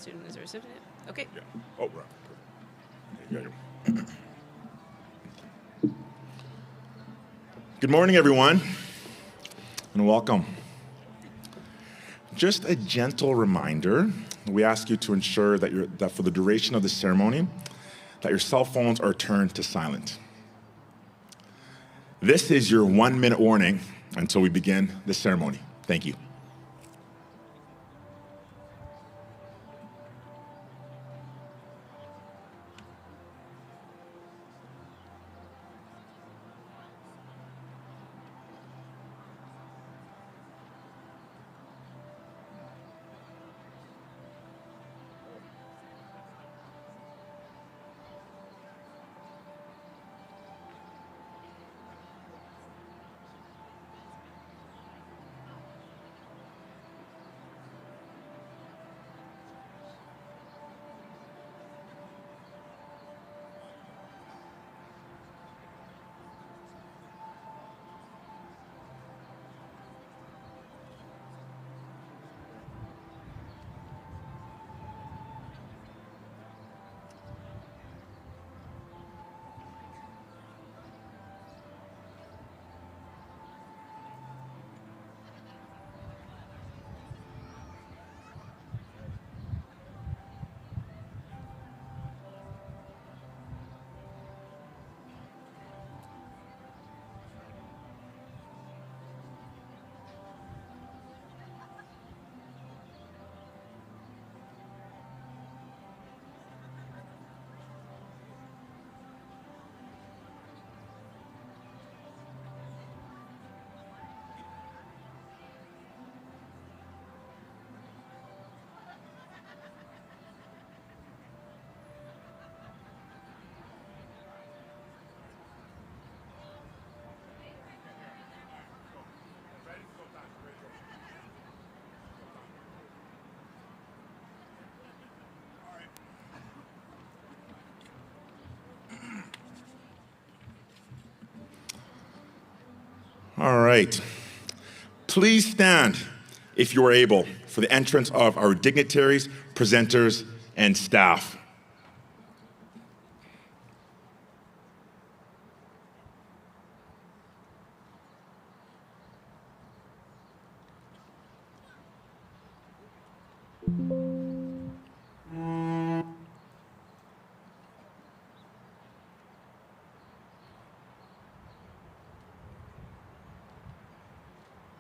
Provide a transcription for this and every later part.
student is a recipient. Okay. Yeah. Oh, right. There you go. Good morning, everyone, and welcome. Just a gentle reminder, we ask you to ensure that for the duration of the ceremony, that your cell phones are turned to silent. This is your 1-minute warning until we begin the ceremony. Thank you. All right. Please stand, if you are able, for the entrance of our dignitaries, presenters, and staff.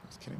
Just kidding.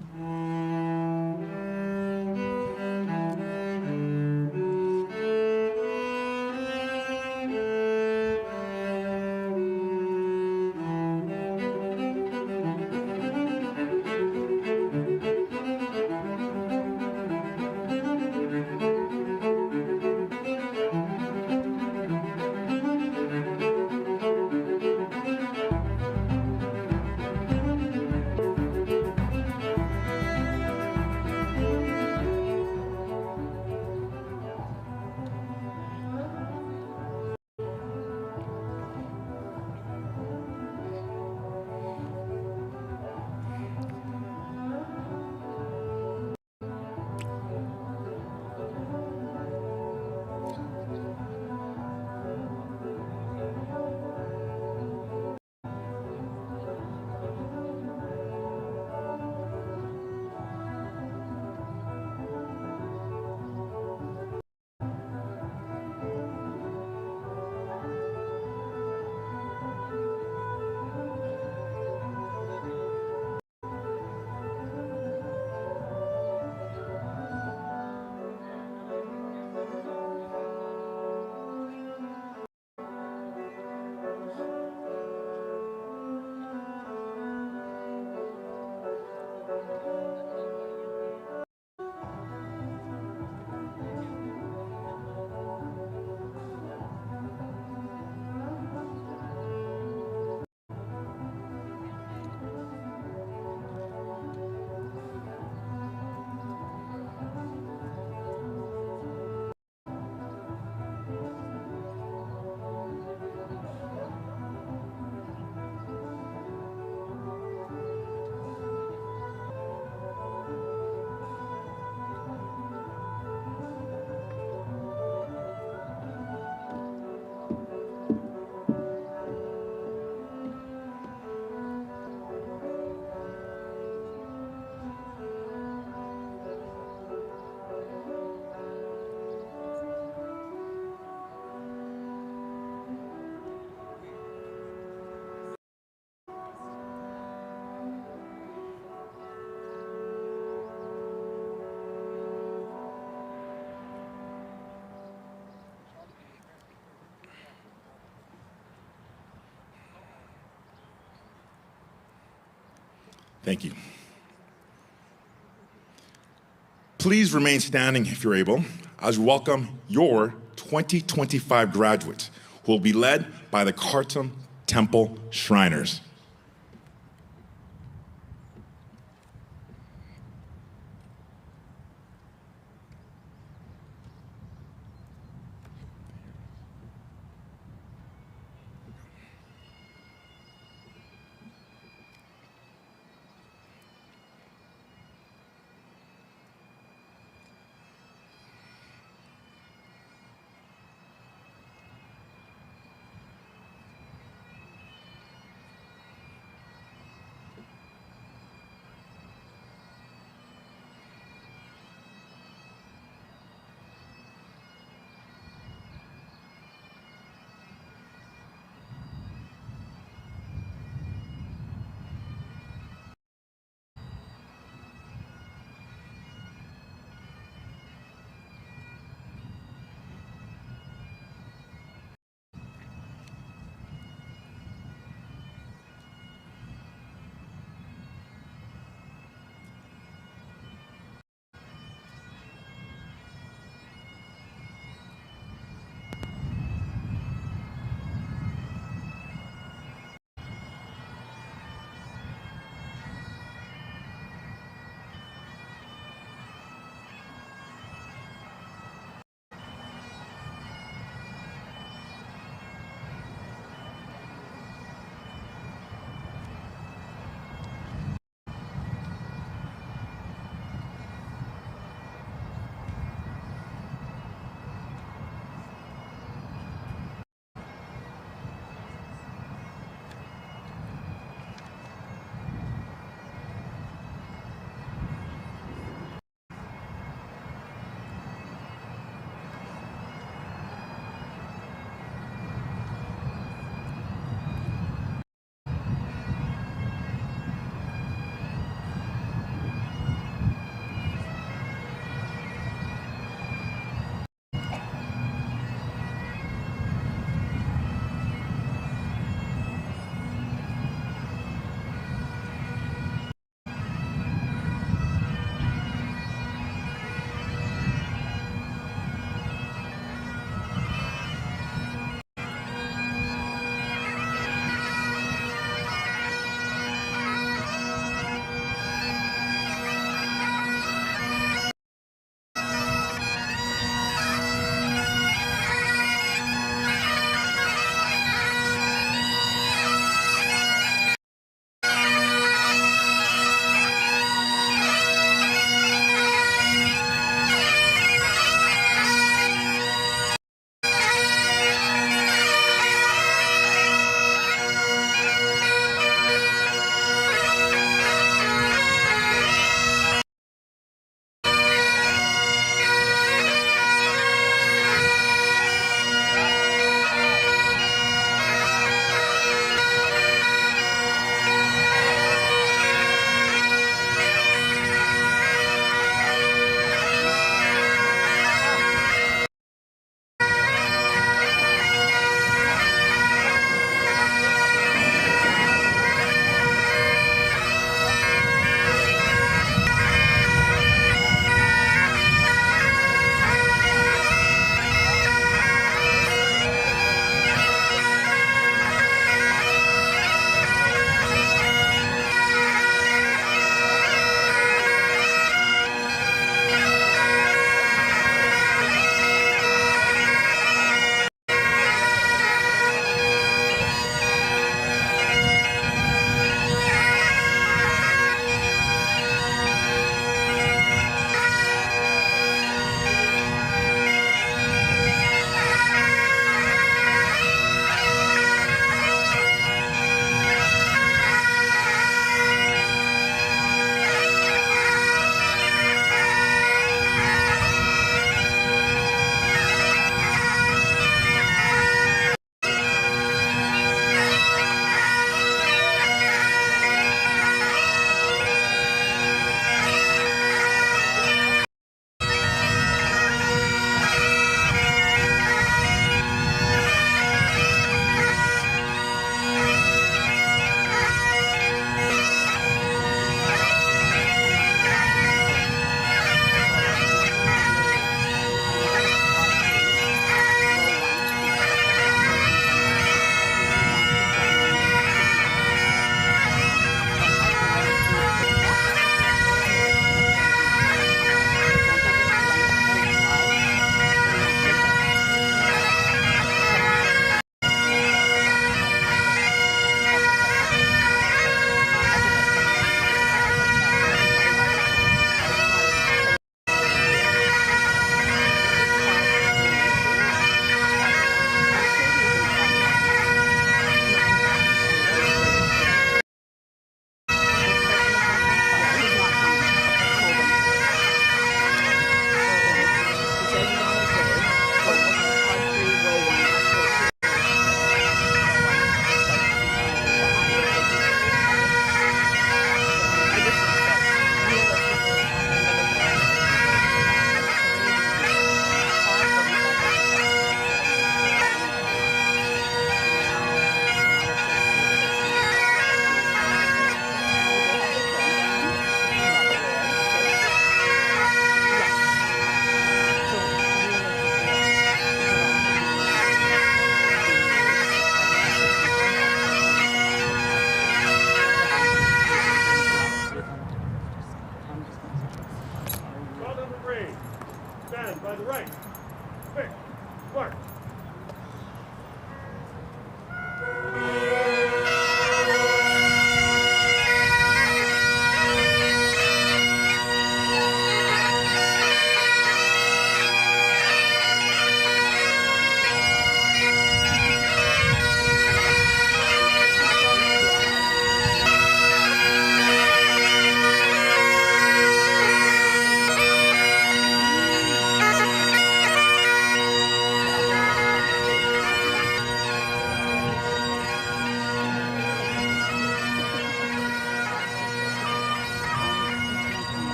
Thank you. Please remain standing if you're able as we welcome your 2025 graduates who will be led by the Khartoum Temple Shriners.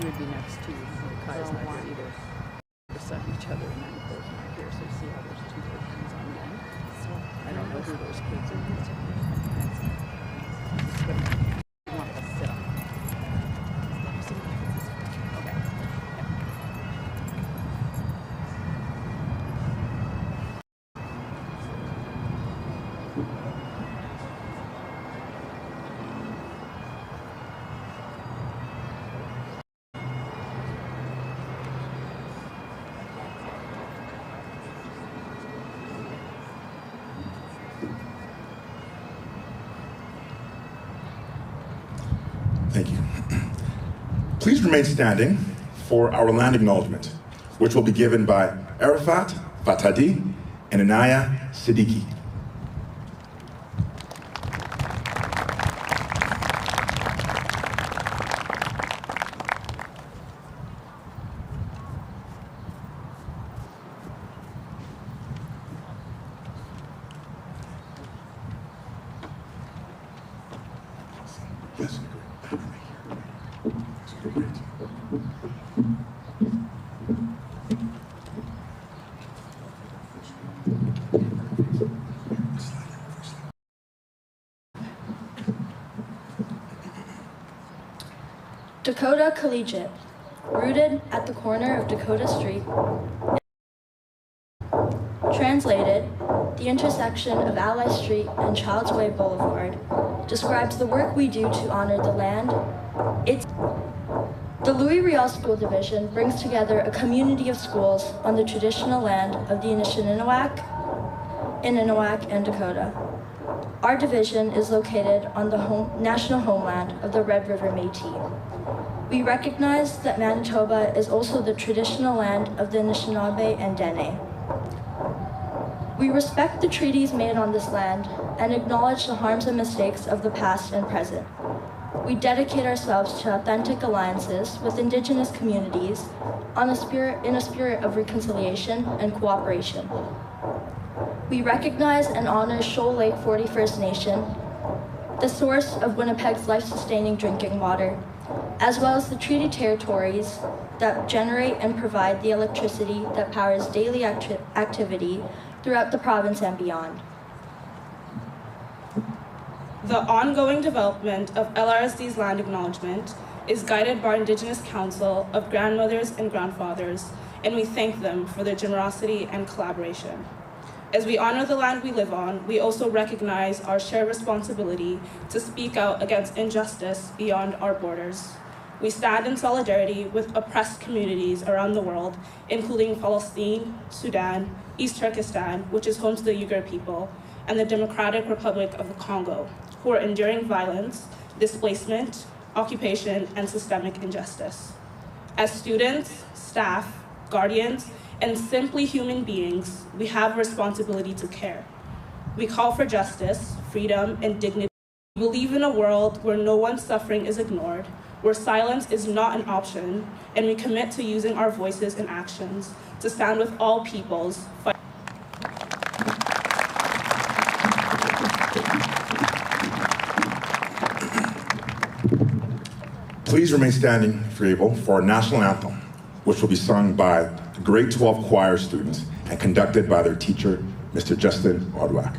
He would be next to you. Kai's not here either. Beside each other, and then both not here. So see how there's two versions on one. So I don't know who those kids are. But you want to sit on. Okay. Thank you. Please remain standing for our land acknowledgement, which will be given by Arafat Fatadi and Anaya Siddiqui. Yes. Dakota Collegiate, rooted at the corner of Dakota Street. Translated, the intersection of Ally Street and Child's Way Boulevard describes the work we do to honor the land. The Louis Riel School Division brings together a community of schools on the traditional land of the Anishinaabe, Innuit, and Dakota. Our division is located on the national homeland of the Red River Métis. We recognize that Manitoba is also the traditional land of the Anishinaabe and Dene. We respect the treaties made on this land and acknowledge the harms and mistakes of the past and present. We dedicate ourselves to authentic alliances with Indigenous communities in a spirit of reconciliation and cooperation. We recognize and honor Shoal Lake 41st Nation, the source of Winnipeg's life-sustaining drinking water, as well as the treaty territories that generate and provide the electricity that powers daily activity throughout the province and beyond. The ongoing development of LRSD's land acknowledgement is guided by our Indigenous Council of Grandmothers and Grandfathers, and we thank them for their generosity and collaboration. As we honor the land we live on, we also recognize our shared responsibility to speak out against injustice beyond our borders. We stand in solidarity with oppressed communities around the world, including Palestine, Sudan, East Turkestan, which is home to the Uyghur people, and the Democratic Republic of the Congo, who are enduring violence, displacement, occupation, and systemic injustice. As students, staff, guardians, and simply human beings, we have a responsibility to care. We call for justice, freedom, and dignity. We believe in a world where no one's suffering is ignored, where silence is not an option, and we commit to using our voices and actions to stand with all peoples. Please remain standing, if you're able, for our national anthem, which will be sung by the grade 12 choir students and conducted by their teacher, Mr. Justin Odwak.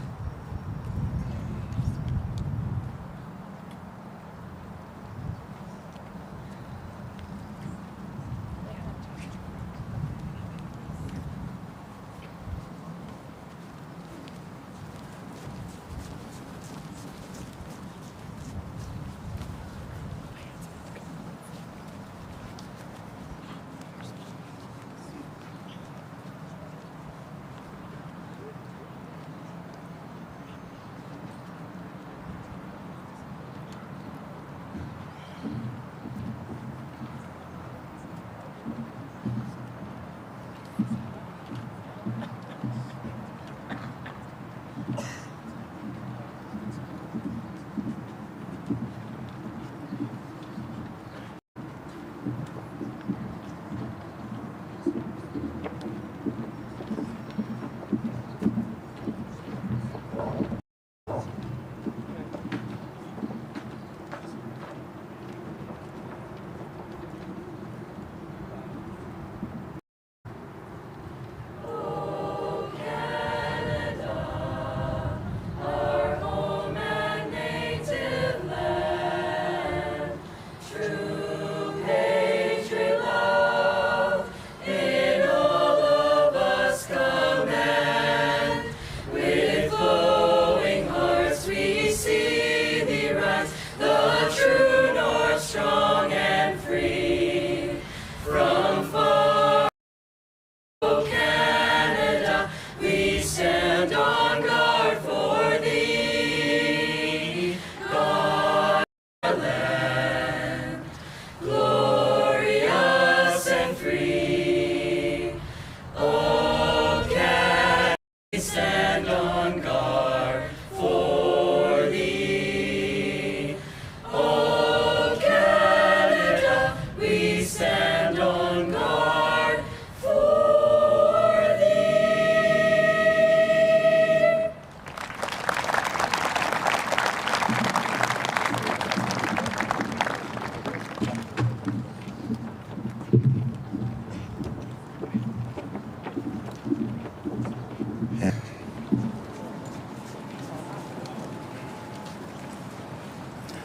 stand on guard for thee.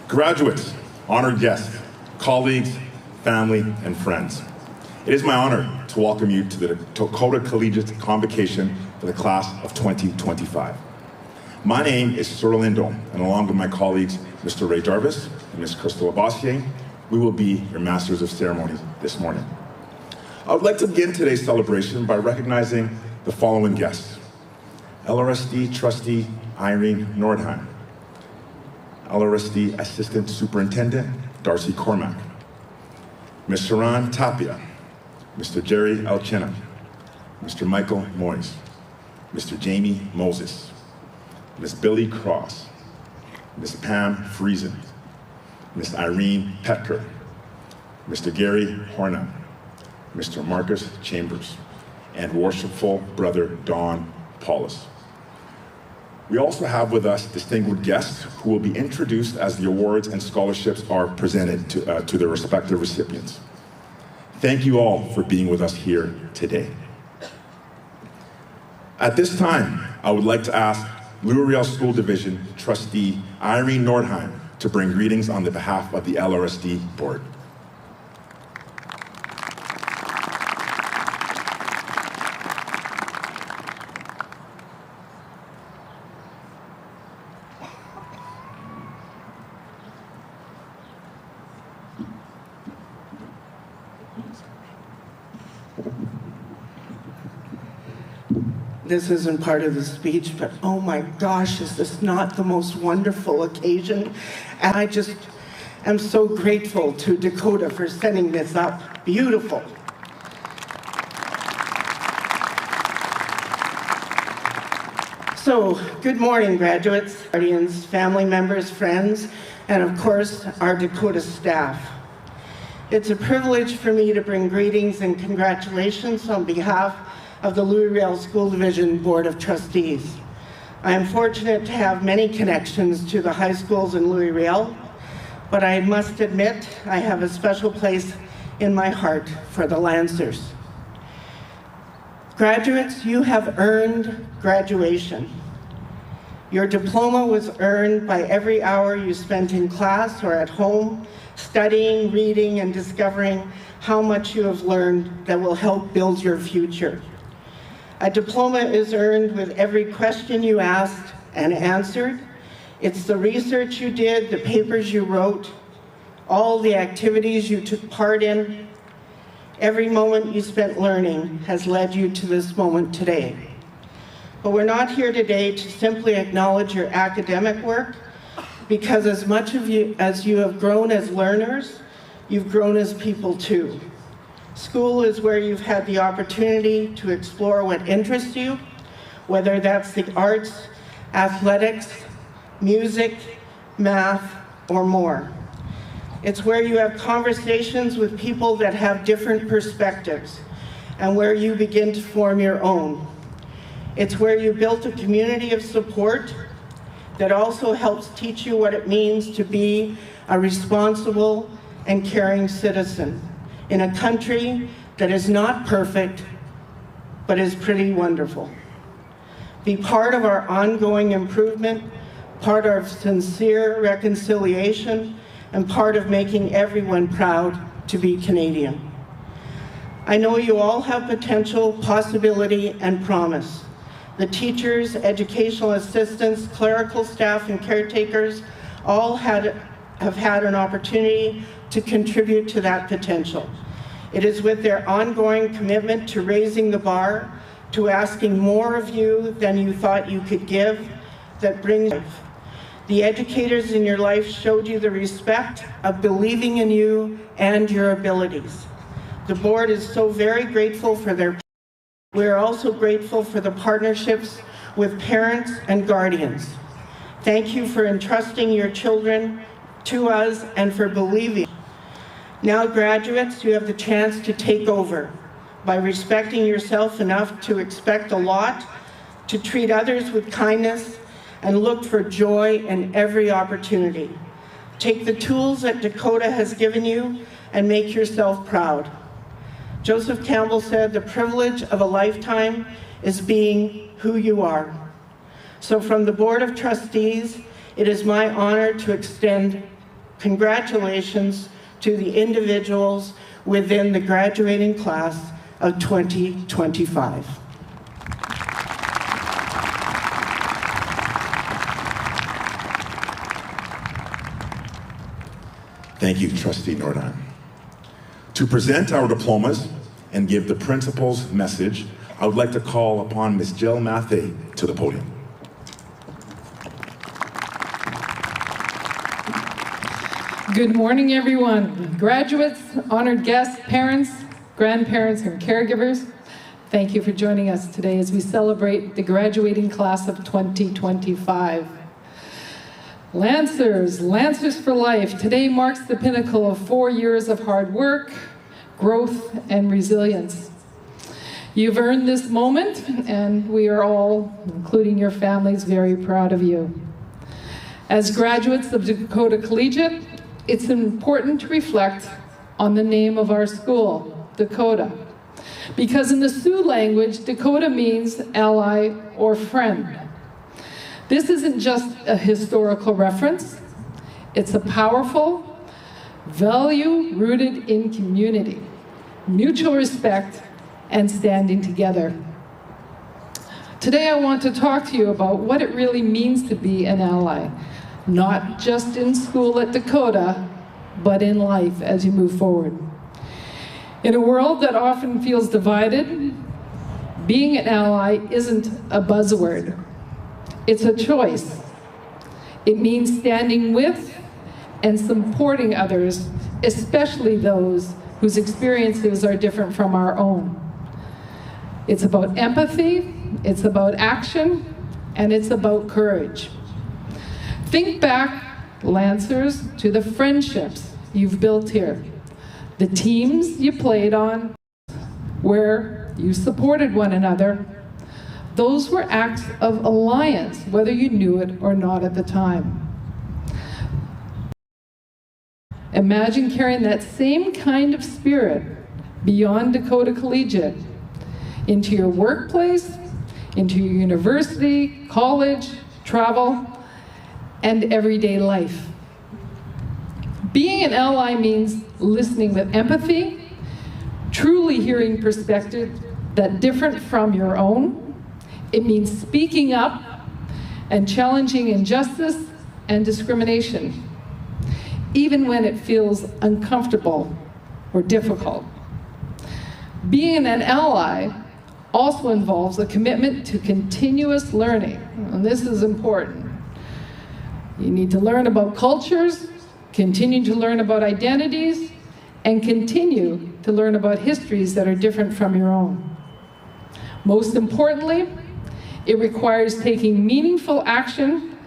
Graduates, honored guests, colleagues, family, and friends. It is my honor to welcome you to the Dakota Collegiate Convocation for the class of 2025. My name is Sir Lindo, and along with my colleagues, Mr. Ray Jarvis and Ms. Crystal Abassier, we will be your Masters of Ceremonies this morning. I would like to begin today's celebration by recognizing the following guests. LRSD Trustee Irene Nordheim, LRSD Assistant Superintendent Darcy Cormack, Ms. Sharon Tapia, Mr. Jerry Alchena, Mr. Michael Moyes, Mr. Jamie Moses, Ms. Billy Cross, Ms. Pam Friesen, Ms. Irene Petker, Mr. Gary Horna, Mr. Marcus Chambers, and Worshipful Brother Don Paulus. We also have with us distinguished guests who will be introduced as the awards and scholarships are presented to their respective recipients. Thank you all for being with us here today. At this time, I would like to ask Louisville School Division Trustee Irene Nordheim to bring greetings on the behalf of the LRSD Board. This isn't part of the speech, but oh my gosh, is this not the most wonderful occasion? And I just am so grateful to Dakota for setting this up. Beautiful. So, good morning, graduates, guardians, family members, friends, and of course, our Dakota staff. It's a privilege for me to bring greetings and congratulations on behalf of the Louisville School Division Board of Trustees. I am fortunate to have many connections to the high schools in Louisville, but I must admit I have a special place in my heart for the Lancers. Graduates, you have earned graduation. Your diploma was earned by every hour you spent in class or at home, studying, reading, and discovering how much you have learned that will help build your future. A diploma is earned with every question you asked and answered. It's the research you did, the papers you wrote, all the activities you took part in. Every moment you spent learning has led you to this moment today. But we're not here today to simply acknowledge your academic work, because as much of you as you have grown as learners, you've grown as people too. School is where you've had the opportunity to explore what interests you, whether that's the arts, athletics, music, math, or more. It's where you have conversations with people that have different perspectives and where you begin to form your own. It's where you built a community of support that also helps teach you what it means to be a responsible and caring citizen in a country that is not perfect, but is pretty wonderful. Be part of our ongoing improvement, part of sincere reconciliation, and part of making everyone proud to be Canadian. I know you all have potential, possibility, and promise. The teachers, educational assistants, clerical staff, and caretakers all have had an opportunity to contribute to that potential. It is with their ongoing commitment to raising the bar, to asking more of you than you thought you could give, that brings life. The educators in your life showed you the respect of believing in you and your abilities. The board is so very grateful for their. We are also grateful for the partnerships with parents and guardians. Thank you for entrusting your children to us and for believing. Now, graduates, you have the chance to take over by respecting yourself enough to expect a lot, to treat others with kindness, and look for joy in every opportunity. Take the tools that Dakota has given you and make yourself proud. Joseph Campbell said, "The privilege of a lifetime is being who you are." So from the Board of Trustees, it is my honor to extend congratulations to the individuals within the graduating class of 2025. Thank you, Trustee Nordheim. To present our diplomas and give the principal's message, I would like to call upon Ms. Jill Mathey to the podium. Good morning, everyone. Graduates, honored guests, parents, grandparents, and caregivers, thank you for joining us today as we celebrate the graduating class of 2025. Lancers for life. Today marks the pinnacle of 4 years of hard work, growth, and resilience. You've earned this moment, and we are all, including your families, very proud of you. As graduates of Dakota Collegiate, it's important to reflect on the name of our school, Dakota. Because in the Sioux language, Dakota means ally or friend. This isn't just a historical reference, it's a powerful value rooted in community, mutual respect, and standing together. Today I want to talk to you about what it really means to be an ally, not just in school at Dakota, but in life as you move forward. In a world that often feels divided, being an ally isn't a buzzword. It's a choice. It means standing with and supporting others, especially those whose experiences are different from our own. It's about empathy, it's about action, and it's about courage. Think back, Lancers, to the friendships you've built here, the teams you played on, where you supported one another. Those were acts of alliance, whether you knew it or not at the time. Imagine carrying that same kind of spirit beyond Dakota Collegiate into your workplace, into your university, college, travel, and everyday life. Being an ally means listening with empathy, truly hearing perspectives that different from your own. It means speaking up and challenging injustice and discrimination, even when it feels uncomfortable or difficult. Being an ally also involves a commitment to continuous learning, and this is important. You need to learn about cultures, continue to learn about identities, and continue to learn about histories that are different from your own. Most importantly, it requires taking meaningful action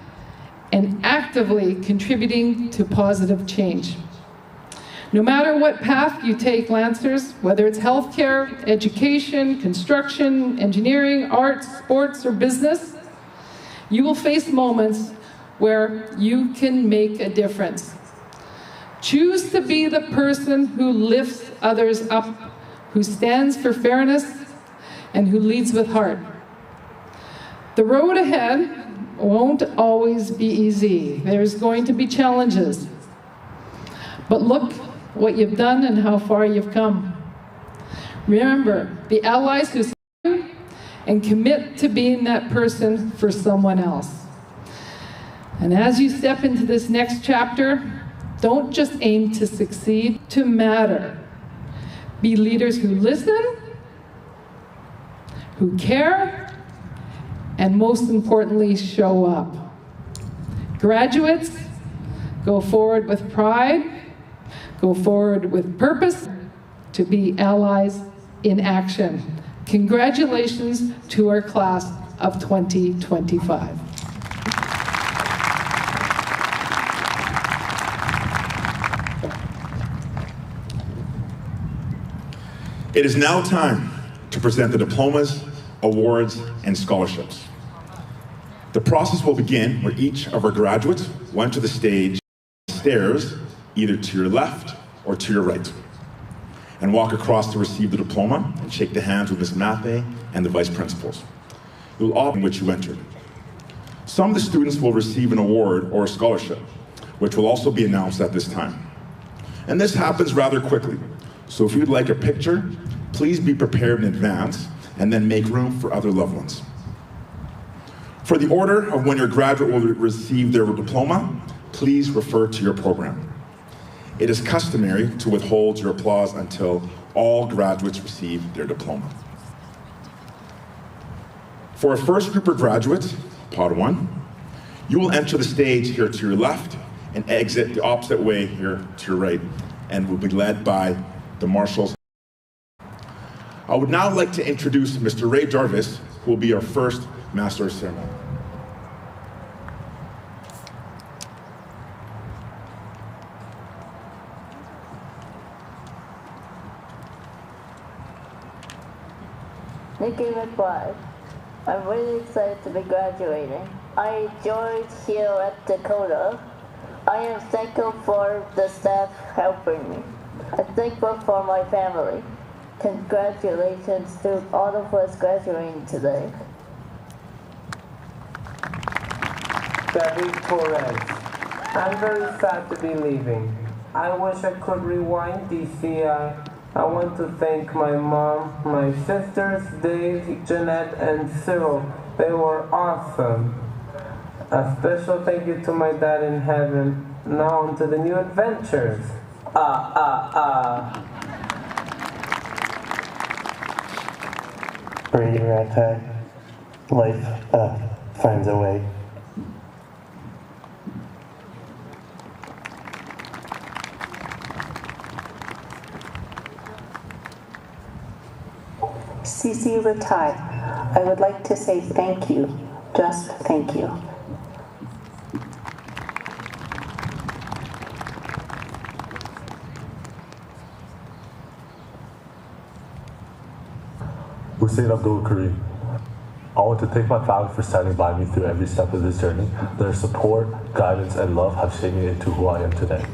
and actively contributing to positive change. No matter what path you take, Lancers, whether it's healthcare, education, construction, engineering, arts, sports, or business, you will face moments where you can make a difference. Choose to be the person who lifts others up, who stands for fairness, and who leads with heart. The road ahead won't always be easy. There's going to be challenges. But look what you've done and how far you've come. Remember, the allies who support you and commit to being that person for someone else. And as you step into this next chapter, don't just aim to succeed, to matter. Be leaders who listen, who care, and most importantly, show up. Graduates, go forward with pride, go forward with purpose, to be allies in action. Congratulations to our class of 2025. It is now time to present the diplomas, awards, and scholarships. The process will begin where each of our graduates will enter the stage stairs, either to your left or to your right, and walk across to receive the diploma and shake the hands with Ms. Mathey and the vice principals. You will all in which you entered. Some of the students will receive an award or a scholarship, which will also be announced at this time. And this happens rather quickly. So if you'd like a picture, please be prepared in advance and then make room for other loved ones. For the order of when your graduate will receive their diploma, please refer to your program. It is customary to withhold your applause until all graduates receive their diploma. For our first group of graduates, Pod 1, you will enter the stage here to your left and exit the opposite way here to your right, and will be led by the marshals. I would now like to introduce Mr. Ray Jarvis, who will be our first Master of Ceremony. Thank you, McBride. I'm really excited to be graduating. I enjoyed here at Dakota. I am thankful for the staff helping me. I'm thankful for my family. Congratulations to all of us graduating today. David Torres. I'm very sad to be leaving. I wish I could rewind DCI. I want to thank my mom, my sisters, Dave, Jeanette, and Cyril. They were awesome. A special thank you to my dad in heaven. Now on to the new adventures. Brady Ragtag. Life finds a way. CC retired. I would like to say thank you. Just thank you. Hussein Abdul Kareem. I want to thank my family for standing by me through every step of this journey. Their support, guidance, and love have shaped me into who I am today.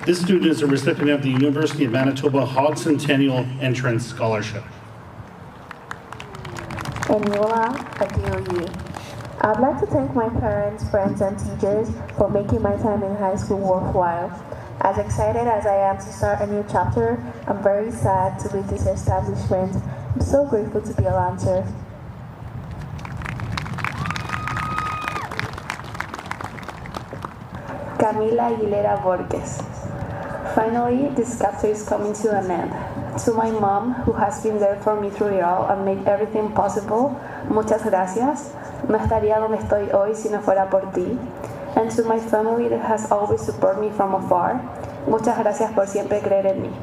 This student is a recipient of the University of Manitoba Hog Centennial Entrance Scholarship. Eniola Adeoye. I'd like to thank my parents, friends, and teachers for making my time in high school worthwhile. As excited as I am to start a new chapter, I'm very sad to leave this establishment. I'm so grateful to be a Lancer. Camila Aguilera Borges. Finally, this chapter is coming to an end. To my mom, who has been there for me through it all and made everything possible, muchas gracias. No estaría donde estoy hoy si no fuera por ti. And to my family that has always supported me from afar, muchas gracias por siempre creer en mí.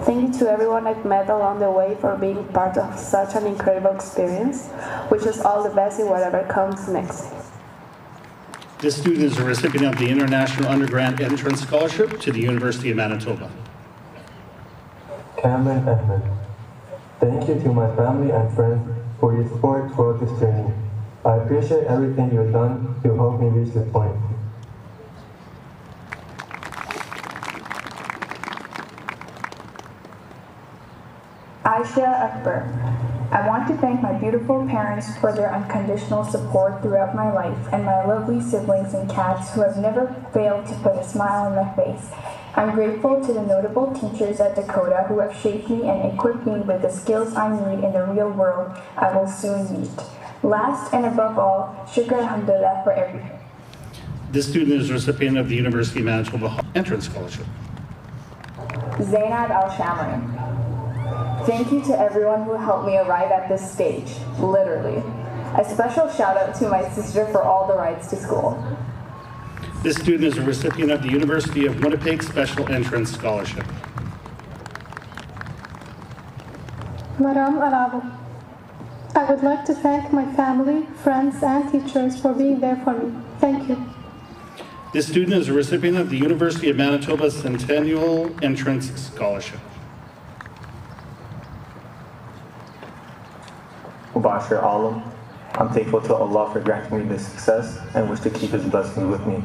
Thank you to everyone I've met along the way for being part of such an incredible experience. Wish us all the best in whatever comes next. This student is a recipient of the International Undergrad Entrance Scholarship to the University of Manitoba. Cameron Edmund. Thank you to my family and friends for your support throughout this journey. I appreciate everything you've done to help me reach this point. Aisha Akbar. I want to thank my beautiful parents for their unconditional support throughout my life and my lovely siblings and cats who have never failed to put a smile on my face. I'm grateful to the notable teachers at Dakota who have shaped me and equipped me with the skills I need in the real world I will soon meet. Last and above all, shukr alhamdulillah for everything. This student is a recipient of the University of Manitoba Entrance Scholarship. Zainab Al-Shamri. Thank you to everyone who helped me arrive at this stage, literally. A special shout out to my sister for all the rides to school. This student is a recipient of the University of Winnipeg Special Entrance Scholarship. Maram Arabo. I would like to thank my family, friends, and teachers for being there for me. Thank you. This student is a recipient of the University of Manitoba Centennial Entrance Scholarship. Mubashir Alam. I'm thankful to Allah for granting me this success and wish to keep His blessings with me.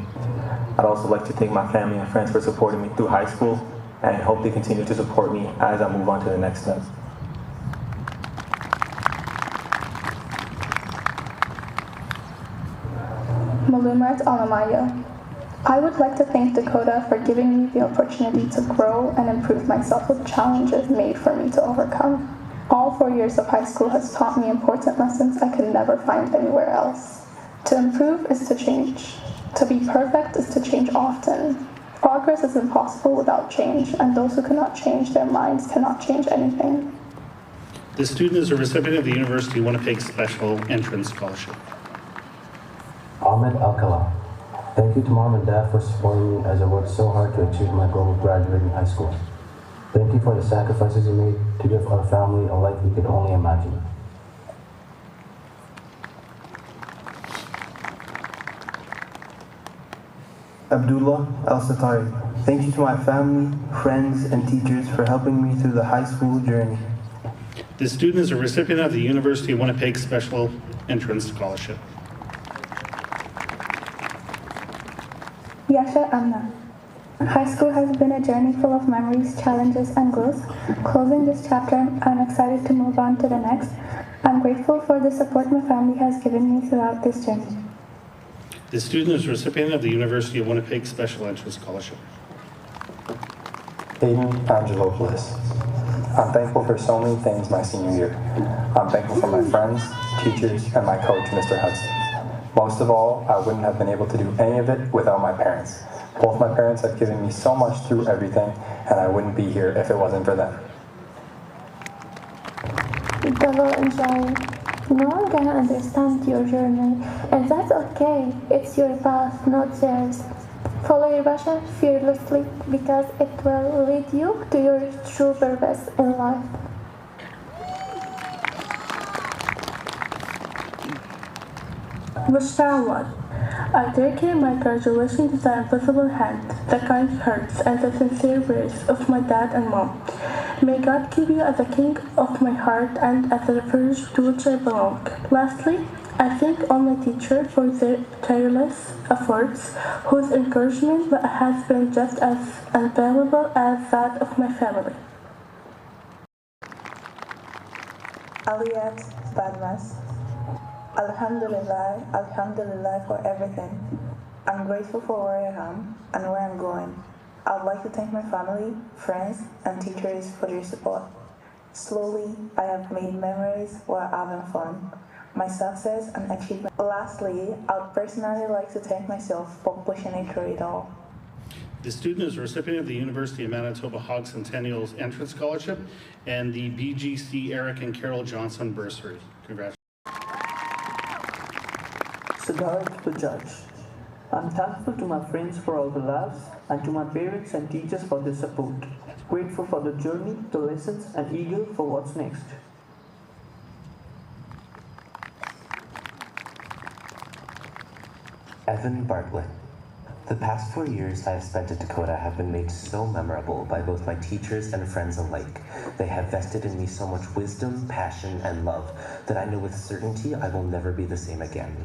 I'd also like to thank my family and friends for supporting me through high school and hope they continue to support me as I move on to the next step. Malumat Alamaya. I would like to thank Dakota for giving me the opportunity to grow and improve myself with challenges made for me to overcome. All 4 years of high school has taught me important lessons I could never find anywhere else. To improve is to change. To be perfect is to change often. Progress is impossible without change, and those who cannot change their minds cannot change anything. This student is a recipient of the University of Winnipeg Special Entrance Scholarship. Ahmed Alcala. Thank you to Mom and Dad for supporting me as I worked so hard to achieve my goal of graduating high school. Thank you for the sacrifices you made to give our family a life we could only imagine. Abdullah Al-Satari. Thank you to my family, friends, and teachers for helping me through the high school journey. This student is a recipient of the University of Winnipeg Special Entrance Scholarship. Yasha Amna. High school has been a journey full of memories, challenges, and growth. Closing this chapter, I'm excited to move on to the next. I'm grateful for the support my family has given me throughout this journey. This student is a recipient of the University of Winnipeg Special Entrance Scholarship. Aiden Angelopoulos. I'm thankful for so many things my senior year. I'm thankful for my friends, teachers, and my coach, Mr. Hudson. Most of all, I wouldn't have been able to do any of it without my parents. Both my parents have given me so much through everything, and I wouldn't be here if it wasn't for them. Double enjoy. No one can understand your journey, and that's okay. It's your path, not theirs. Follow your passion fearlessly because it will lead you to your true purpose in life. Wishawad. I dedicate my graduation to the invisible hand, the kind hearts, and the sincere prayers of my dad and mom. May God keep you as the king of my heart and as the refuge to which I belong. Lastly, I thank all my teachers for their tireless efforts, whose encouragement has been just as invaluable as that of my family. Aliyat Badmas. Alhamdulillah, Alhamdulillah for everything. I'm grateful for where I am and where I'm going. I'd like to thank my family, friends, and teachers for their support. Slowly, I have made memories while having fun, my success and achievement. Lastly, I'd personally like to thank myself for pushing me through it all. The student is a recipient of the University of Manitoba Hog Centennial's Entrance Scholarship and the BGC Eric and Carol Johnson Bursary. Congratulations. Siddharth the Judge. I'm thankful to my friends for all the laughs and to my parents and teachers for their support. Grateful for the journey, the lessons, and eager for what's next. Evan Bartlett. The past 4 years I have spent at Dakota have been made so memorable by both my teachers and friends alike. They have vested in me so much wisdom, passion, and love that I know with certainty I will never be the same again.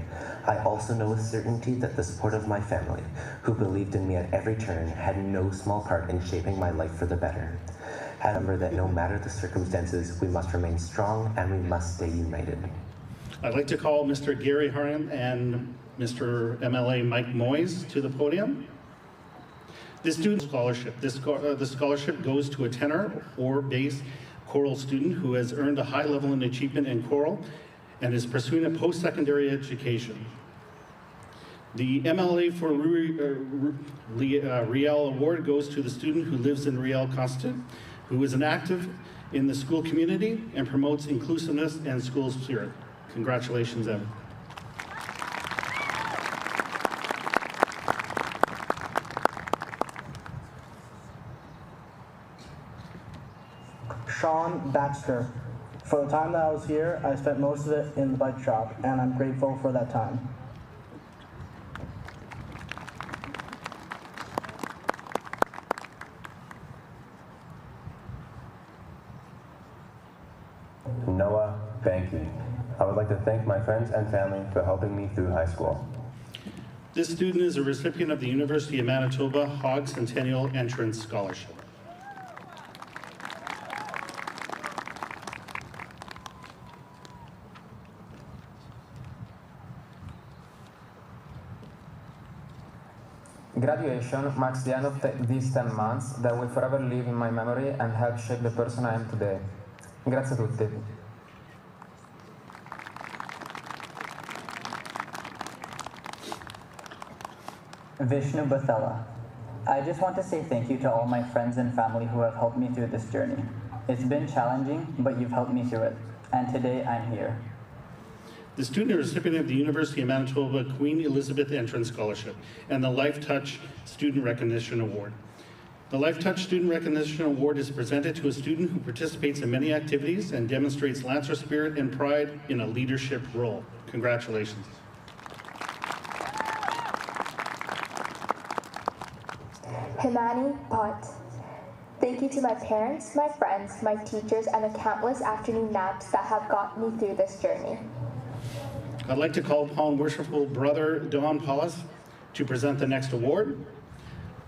I also know with certainty that the support of my family, who believed in me at every turn, had no small part in shaping my life for the better. I remember that no matter the circumstances, we must remain strong and we must stay united. I'd like to call Mr. Gary Haran and Mr. MLA Mike Moyes to the podium. This student scholarship. The scholarship goes to a tenor or bass choral student who has earned a high level in achievement in choral and is pursuing a post-secondary education. The MLA for Riel Award goes to the student who lives in Riel Constant, who is an active in the school community and promotes inclusiveness and school spirit. Congratulations, Evan. Sean Baxter. For the time that I was here, I spent most of it in the bike shop, and I'm grateful for that time. Noah Banky. I would like to thank my friends and family for helping me through high school. This student is a recipient of the University of Manitoba Hogg Centennial Entrance Scholarship. Graduation marks the end of these 10 months that will forever live in my memory and help shape the person I am today. Grazie a tutti. Vishnu Bathela. I just want to say thank you to all my friends and family who have helped me through this journey. It's been challenging, but you've helped me through it. And today I'm here. The student is a recipient of the University of Manitoba Queen Elizabeth Entrance Scholarship and the Life Touch Student Recognition Award. The Life Touch Student Recognition Award is presented to a student who participates in many activities and demonstrates Lancer spirit and pride in a leadership role. Congratulations. Himani Pot. Thank you to my parents, my friends, my teachers, and the countless afternoon naps that have gotten me through this journey. I'd like to call upon worshipful brother Don Paulus to present the next award.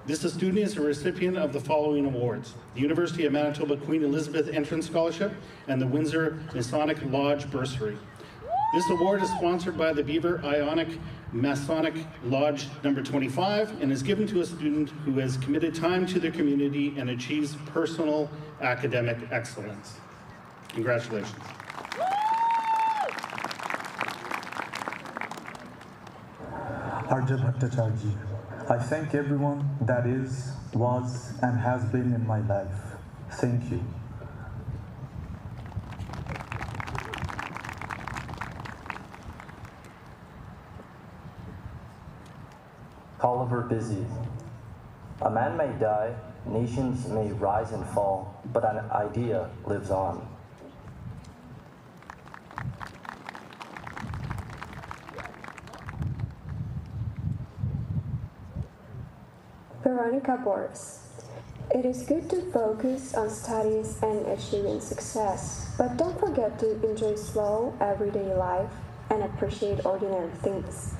This student is a recipient of the following awards: the University of Manitoba Queen Elizabeth Entrance Scholarship and the Windsor Masonic Lodge Bursary. This award is sponsored by the Beaver Ionic Masonic Lodge number 25 and is given to a student who has committed time to their community and achieves personal academic excellence. Congratulations. Arja Bhattacharji. I thank everyone that is, was, and has been in my life. Thank you. Oliver Busy. A man may die, nations may rise and fall, but an idea lives on. Veronica Boris. It is good to focus on studies and achieving success, but don't forget to enjoy slow, everyday life and appreciate ordinary things.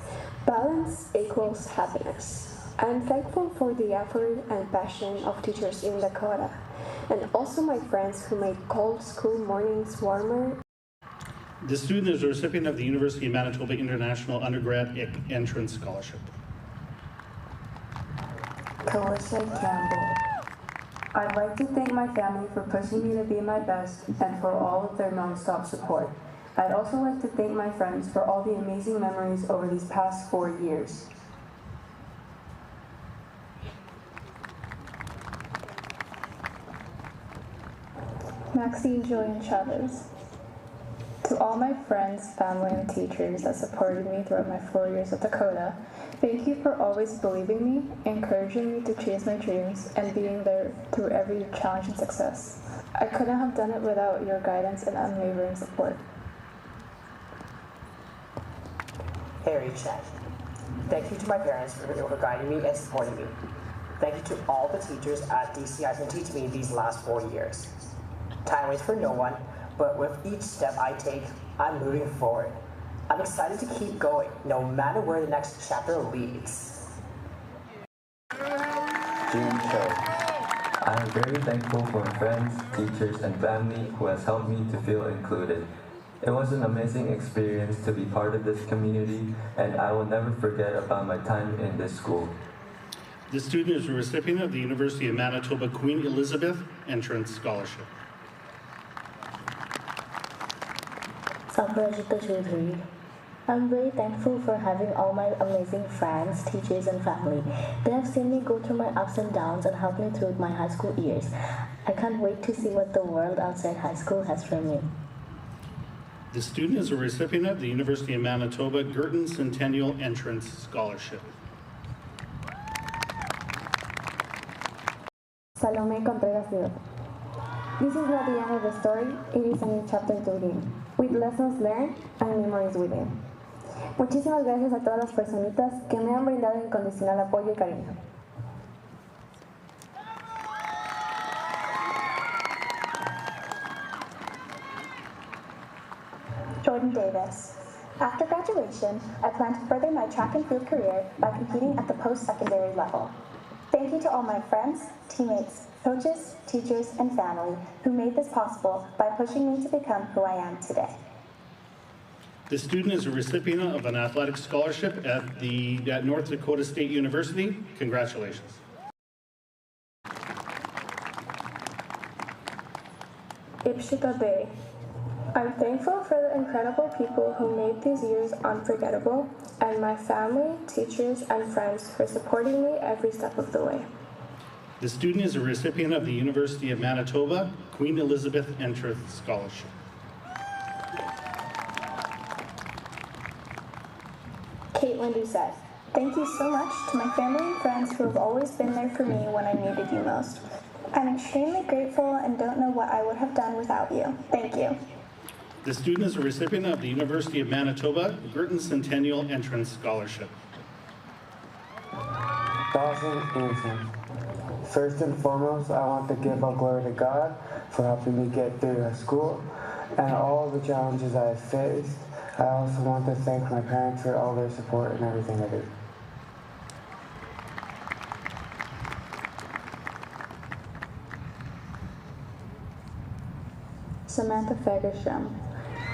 Balance equals happiness. I'm thankful for the effort and passion of teachers in Dakota, and also my friends who made cold school mornings warmer. The student is a recipient of the University of Manitoba International Undergrad Entrance Scholarship. Carissa Campbell. I'd like to thank my family for pushing me to be my best and for all of their non-stop support. I'd also like to thank my friends for all the amazing memories over these past 4 years. Maxine Julian Chavez. To all my friends, family, and teachers that supported me throughout my 4 years at Dakota, thank you for always believing me, encouraging me to chase my dreams, and being there through every challenge and success. I couldn't have done it without your guidance and unwavering support. Harry Chen. Thank you to my parents for guiding me and supporting me. Thank you to all the teachers at DCI for teaching me these last 4 years. Time waits for no one, but with each step I take, I'm moving forward. I'm excited to keep going, no matter where the next chapter leads. June Cho. I am very thankful for my friends, teachers, and family who has helped me to feel included. It was an amazing experience to be part of this community, and I will never forget about my time in this school. The student is a recipient of the University of Manitoba Queen Elizabeth Entrance Scholarship. Aparajita Choudhury. I'm very thankful for having all my amazing friends, teachers, and family. They have seen me go through my ups and downs and helped me through my high school years. I can't wait to see what the world outside high school has for me. The student is a recipient of the University of Manitoba Girton Centennial Entrance Scholarship. Salome Contreras Dios. This is not the end of the story, it is a new chapter to begin, with lessons learned and memories within. Muchísimas gracias a todas las personitas que me han brindado incondicional apoyo y cariño. Bowden Davis. After graduation, I plan to further my track and field career by competing at the post-secondary level. Thank you to all my friends, teammates, coaches, teachers, and family who made this possible by pushing me to become who I am today. The student is a recipient of an athletic scholarship at North Dakota State University. Congratulations. Ipshita Bay. I'm thankful for the incredible people who made these years unforgettable, and my family, teachers, and friends for supporting me every step of the way. The student is a recipient of the University of Manitoba Queen Elizabeth Entrance Scholarship. Caitlin Doucette. Thank you so much to my family and friends who have always been there for me when I needed you most. I'm extremely grateful and don't know what I would have done without you. Thank you. The student is a recipient of the University of Manitoba Girton Centennial Entrance Scholarship. Dawson Anson. First and foremost, I want to give all glory to God for helping me get through high school and all the challenges I have faced. I also want to thank my parents for all their support and everything I do. Samantha Fagerstrom.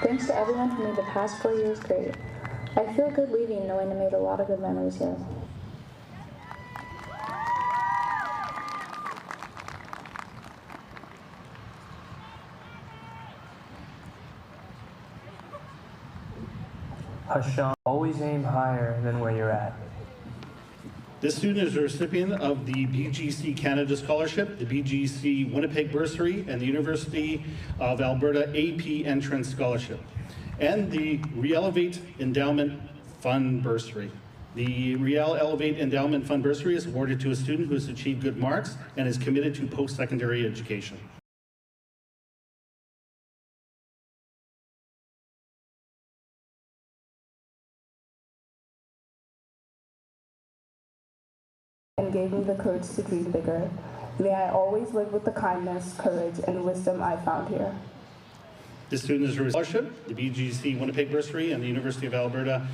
Thanks to everyone who made the past 4 years great. I feel good leaving knowing I made a lot of good memories here. Hashan, always aim higher than where you're at. This student is a recipient of the BGC Canada Scholarship, the BGC Winnipeg Bursary, and the University of Alberta AP Entrance Scholarship, and the Re-Elevate Endowment Fund Bursary. The Re-Elevate Endowment Fund Bursary is awarded to a student who has achieved good marks and is committed to post-secondary education. And gave me the courage to dream bigger. May I always live with the kindness, courage, and wisdom I found here. This student is a scholarship, the BGC Winnipeg Bursary, and the University of Alberta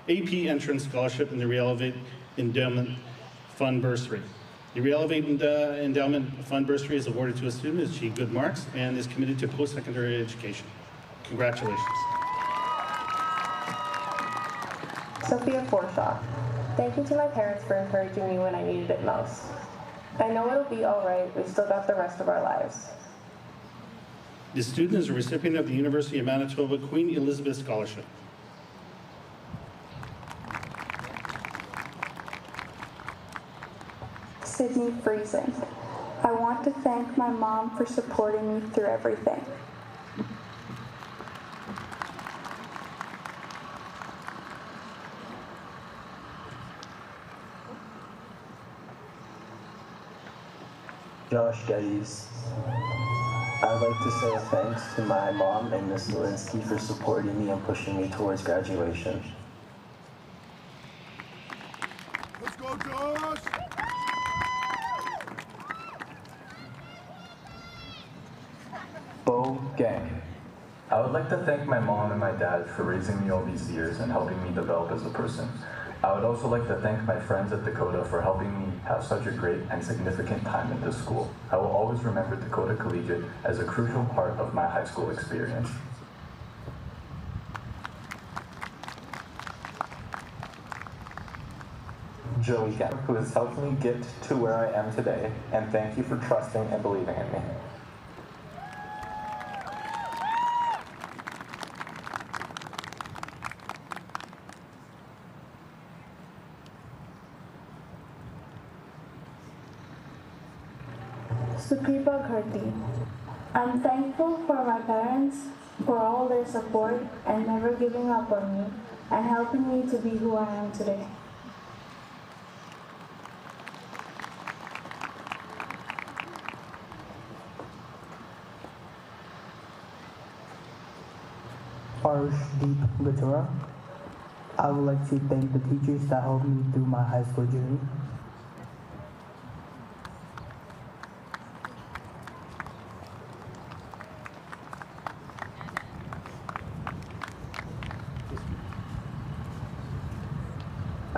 AP Entrance Scholarship, and the Re-Elevate Endowment Fund Bursary. The Re-Elevate Endowment Fund Bursary is awarded to a student who has achieved good marks and is committed to post-secondary education. Congratulations. Sophia Forshaw. Thank you to my parents for encouraging me when I needed it most. I know it'll be all right. We've still got the rest of our lives. This student is a recipient of the University of Manitoba Queen Elizabeth Scholarship. Sydney Friesen. I want to thank my mom for supporting me through everything. Josh Geddes. I'd like to say thanks to my mom and Ms. Lewinsky for supporting me and pushing me towards graduation. Let's go, Josh! Bo Gang. I would like to thank my mom and my dad for raising me all these years and helping me develop as a person. I would also like to thank my friends at Dakota for helping me have such a great and significant time at this school. I will always remember Dakota Collegiate as a crucial part of my high school experience. Joey Kemp, who has helped me get to where I am today, and thank you for trusting and believing in me. Sukripa Gharti. I'm thankful for my parents, for all their support and never giving up on me and helping me to be who I am today. Arshdeep Gajora. I would like to thank the teachers that helped me through my high school journey.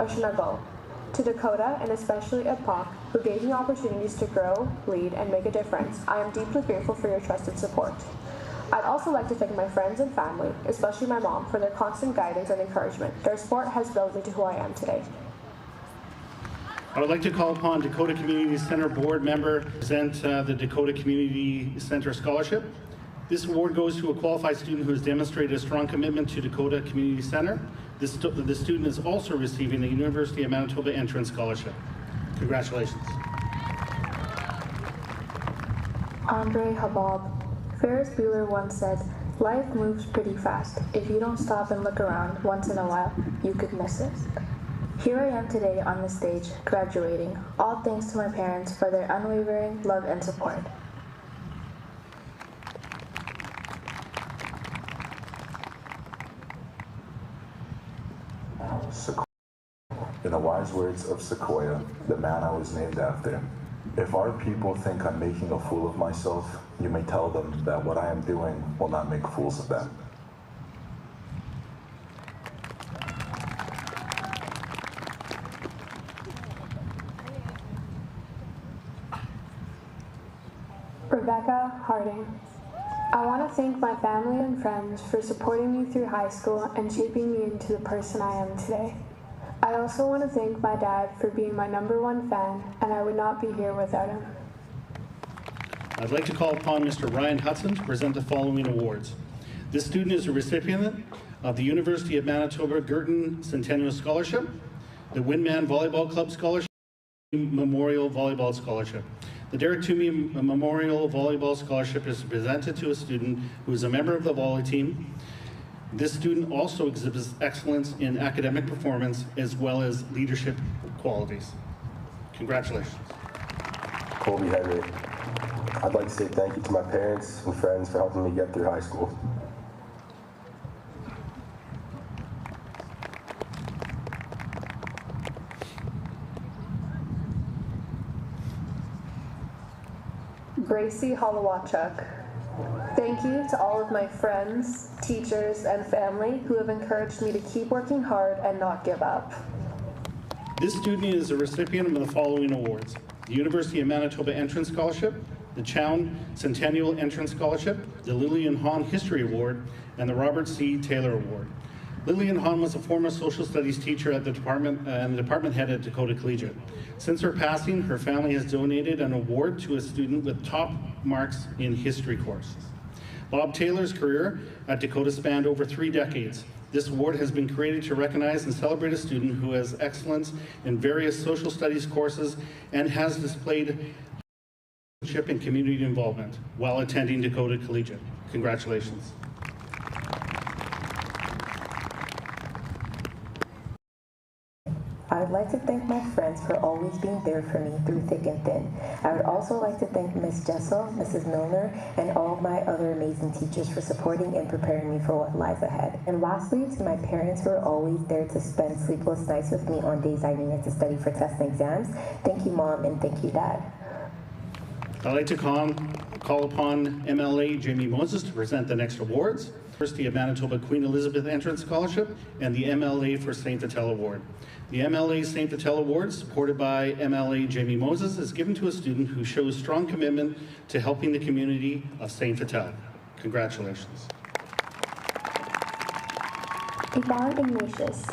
Processional, to Dakota and especially Epoch, who gave me opportunities to grow, lead, and make a difference. I am deeply grateful for your trust and support. I'd also like to thank my friends and family, especially my mom, for their constant guidance and encouragement. Their support has built me to who I am today. I would like to call upon Dakota Community Center board member to present the Dakota Community Center Scholarship. This award goes to a qualified student who has demonstrated a strong commitment to Dakota Community Center. The student is also receiving the University of Manitoba Entrance Scholarship. Congratulations. Andre Habab. Ferris Bueller once said, "Life moves pretty fast. If you don't stop and look around once in a while, you could miss it." Here I am today on the stage, graduating, all thanks to my parents for their unwavering love and support. In the wise words of Sequoia, the man I was named after, if our people think I'm making a fool of myself, you may tell them that what I am doing will not make fools of them. Rebecca Harding. I want to thank my family and friends for supporting me through high school and shaping me into the person I am today. I also want to thank my dad for being my #1 fan, and I would not be here without him. I'd like to call upon Mr. Ryan Hudson to present the following awards. This student is a recipient of the University of Manitoba Girton Centennial Scholarship, the Windman Volleyball Club Scholarship, Memorial Volleyball Scholarship. The Derek Toomey Memorial Volleyball Scholarship is presented to a student who is a member of the volley team. This student also exhibits excellence in academic performance as well as leadership qualities. Congratulations. Colby Henry. I'd like to say thank you to my parents and friends for helping me get through high school. Gracie Holowachuk. Thank you to all of my friends, teachers, and family who have encouraged me to keep working hard and not give up. This student is a recipient of the following awards: the University of Manitoba Entrance Scholarship, the Chown Centennial Entrance Scholarship, the Lillian Hahn History Award, and the Robert C. Taylor Award. Lillian Hahn was a former social studies teacher at the department and the department head at Dakota Collegiate. Since her passing, her family has donated an award to a student with top marks in history courses. Bob Taylor's career at Dakota spanned over 3 decades. This award has been created to recognize and celebrate a student who has excellence in various social studies courses and has displayed leadership and community involvement while attending Dakota Collegiate. Congratulations. I would like to thank my friends for always being there for me through thick and thin. I would also like to thank Ms. Jessel, Mrs. Milner, and all of my other amazing teachers for supporting and preparing me for what lies ahead. And lastly, to my parents who are always there to spend sleepless nights with me on days I needed to study for tests and exams. Thank you, Mom, and thank you, Dad. I'd like to call upon MLA Jamie Moses to present the next awards: University of Manitoba Queen Elizabeth Entrance Scholarship and the MLA for St. Vital Award. The MLA St. Vital Award, supported by MLA Jamie Moses, is given to a student who shows strong commitment to helping the community of St. Vital. Congratulations. Yvonne Ignatius.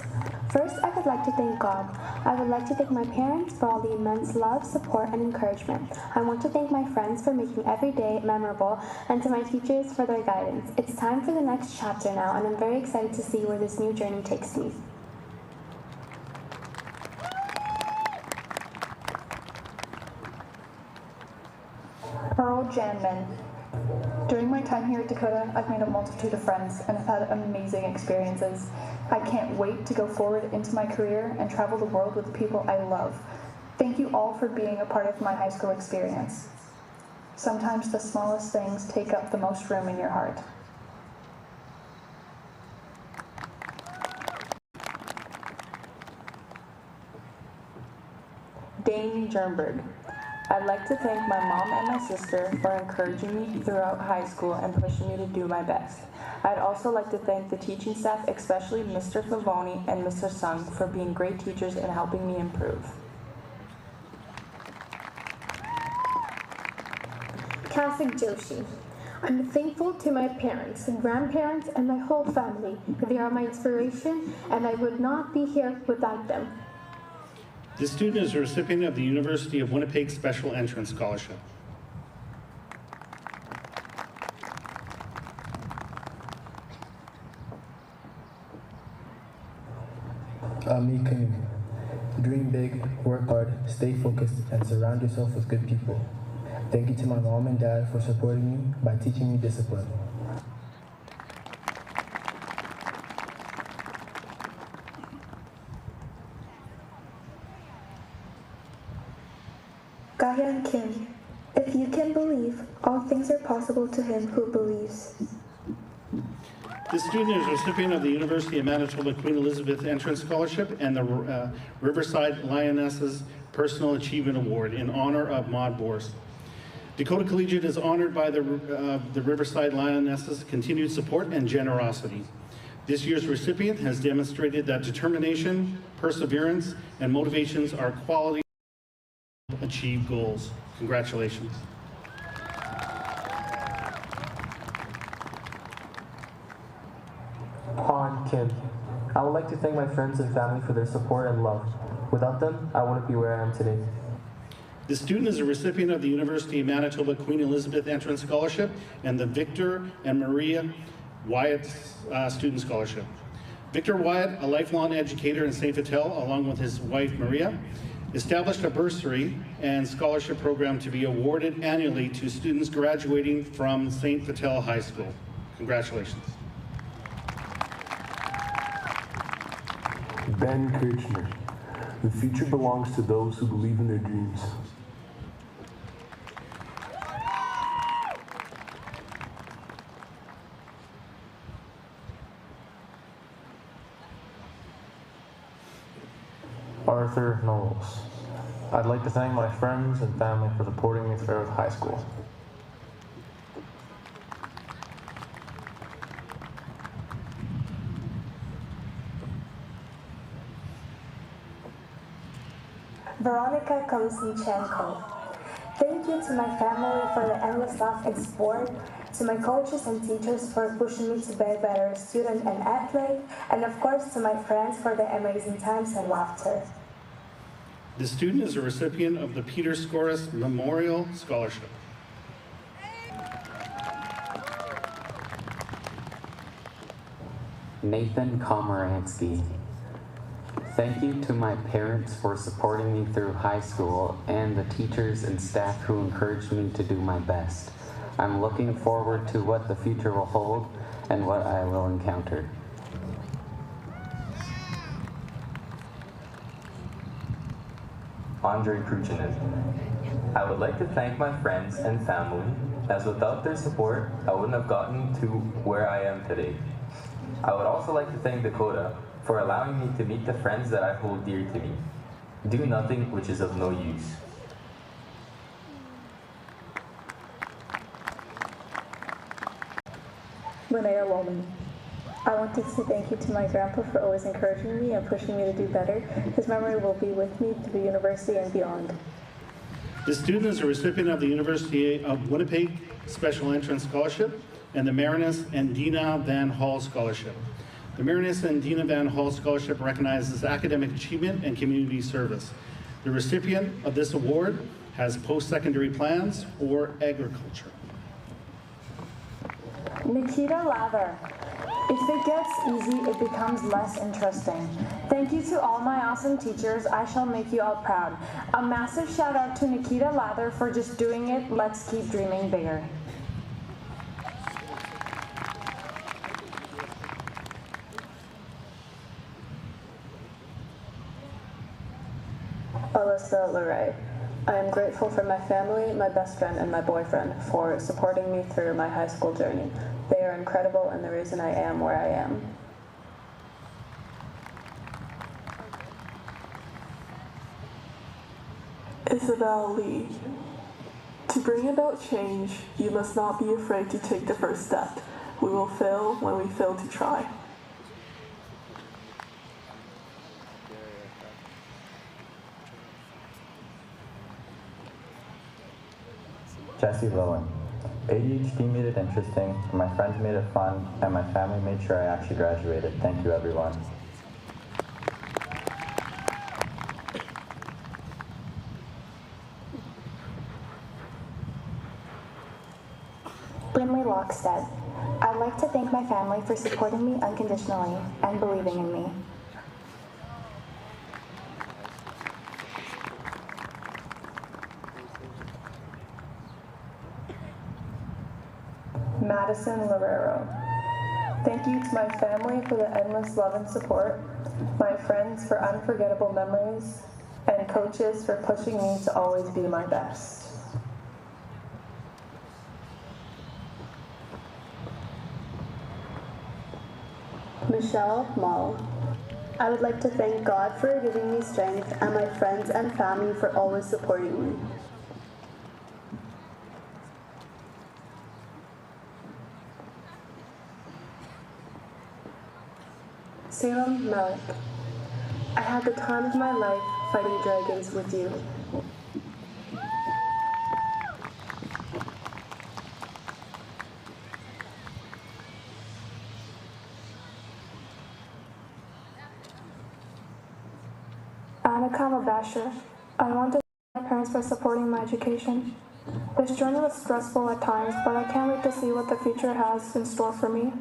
First, I would like to thank God. I would like to thank my parents for all the immense love, support, and encouragement. I want to thank my friends for making every day memorable, and to my teachers for their guidance. It's time for the next chapter now, and I'm very excited to see where this new journey takes me. Earl Janman. During my time here at Dakota, I've made a multitude of friends and have had amazing experiences. I can't wait to go forward into my career and travel the world with the people I love. Thank you all for being a part of my high school experience. Sometimes the smallest things take up the most room in your heart. Dane Jernberg. I'd like to thank my mom and my sister for encouraging me throughout high school and pushing me to do my best. I'd also like to thank the teaching staff, especially Mr. Favoni and Mr. Sung, for being great teachers and helping me improve. Kasik Joshi. I'm thankful to my parents, grandparents, and my whole family. They are my inspiration, and I would not be here without them. This student is a recipient of the University of Winnipeg Special Entrance Scholarship. Ami King. Dream big, work hard, stay focused, and surround yourself with good people. Thank you to my mom and dad for supporting me by teaching me discipline. Gahyun Kim. If you can believe, all things are possible to him who believes. This student is a recipient of the University of Manitoba Queen Elizabeth Entrance Scholarship and the Riverside Lionesses Personal Achievement Award in honor of Maud Bors. Dakota Collegiate is honored by the Riverside Lionesses' continued support and generosity. This year's recipient has demonstrated that determination, perseverance, and motivations are quality to achieve goals. Congratulations. Han Kim. I would like to thank my friends and family for their support and love. Without them, I wouldn't be where I am today. The student is a recipient of the University of Manitoba Queen Elizabeth Entrance Scholarship and the Victor and Maria Wyatt Student Scholarship. Victor Wyatt, a lifelong educator in St. Vital, along with his wife Maria, established a bursary and scholarship program to be awarded annually to students graduating from St. Vital High School. Congratulations. Ben Kirchner. The future belongs to those who believe in their dreams. Arthur Knowles. I'd like to thank my friends and family for supporting me throughout high school. Veronica Kolesnichenko. Thank you to my family for the endless love and support, to my coaches and teachers for pushing me to be a better student and athlete, and of course to my friends for the amazing times and laughter. The student is a recipient of the Peter Skoras Memorial Scholarship. Nathan Komaransky. Thank you to my parents for supporting me through high school and the teachers and staff who encouraged me to do my best. I'm looking forward to what the future will hold and what I will encounter. Andre Kruchinen. I would like to thank my friends and family, as without their support, I wouldn't have gotten to where I am today. I would also like to thank Dakota for allowing me to meet the friends that I hold dear to me. Do nothing which is of no use. Linnea Loman. I want to say thank you to my grandpa for always encouraging me and pushing me to do better. His memory will be with me through the university and beyond. This student is a recipient of the University of Winnipeg Special Entrance Scholarship and the Marinus and Dina Van Hall Scholarship. The Marinus and Dina Van Hall Scholarship recognizes academic achievement and community service. The recipient of this award has post-secondary plans or agriculture. Nikita Lather. If it gets easy, it becomes less interesting. Thank you to all my awesome teachers. I shall make you all proud. A massive shout out to Nikita Lather for just doing it. Let's keep dreaming bigger. Alyssa Leray. I am grateful for my family, my best friend, and my boyfriend for supporting me through my high school journey. They are incredible and the reason I am where I am. Isabel Lee. To bring about change, you must not be afraid to take the first step. We will fail when we fail to try. Jesse Lowen. ADHD made it interesting, my friends made it fun, and my family made sure I actually graduated. Thank you, everyone. Brinley Lockstead. I'd like to thank my family for supporting me unconditionally and believing in me. Madison Lorero. Thank you to my family for the endless love and support, my friends for unforgettable memories, and coaches for pushing me to always be my best. Michelle Mall. I would like to thank God for giving me strength and my friends and family for always supporting me. Salem Malik. I had the time of my life fighting dragons with you. Anna Basher. I want to thank my parents for supporting my education. This journey was stressful at times, but I can't wait to see what the future has in store for me.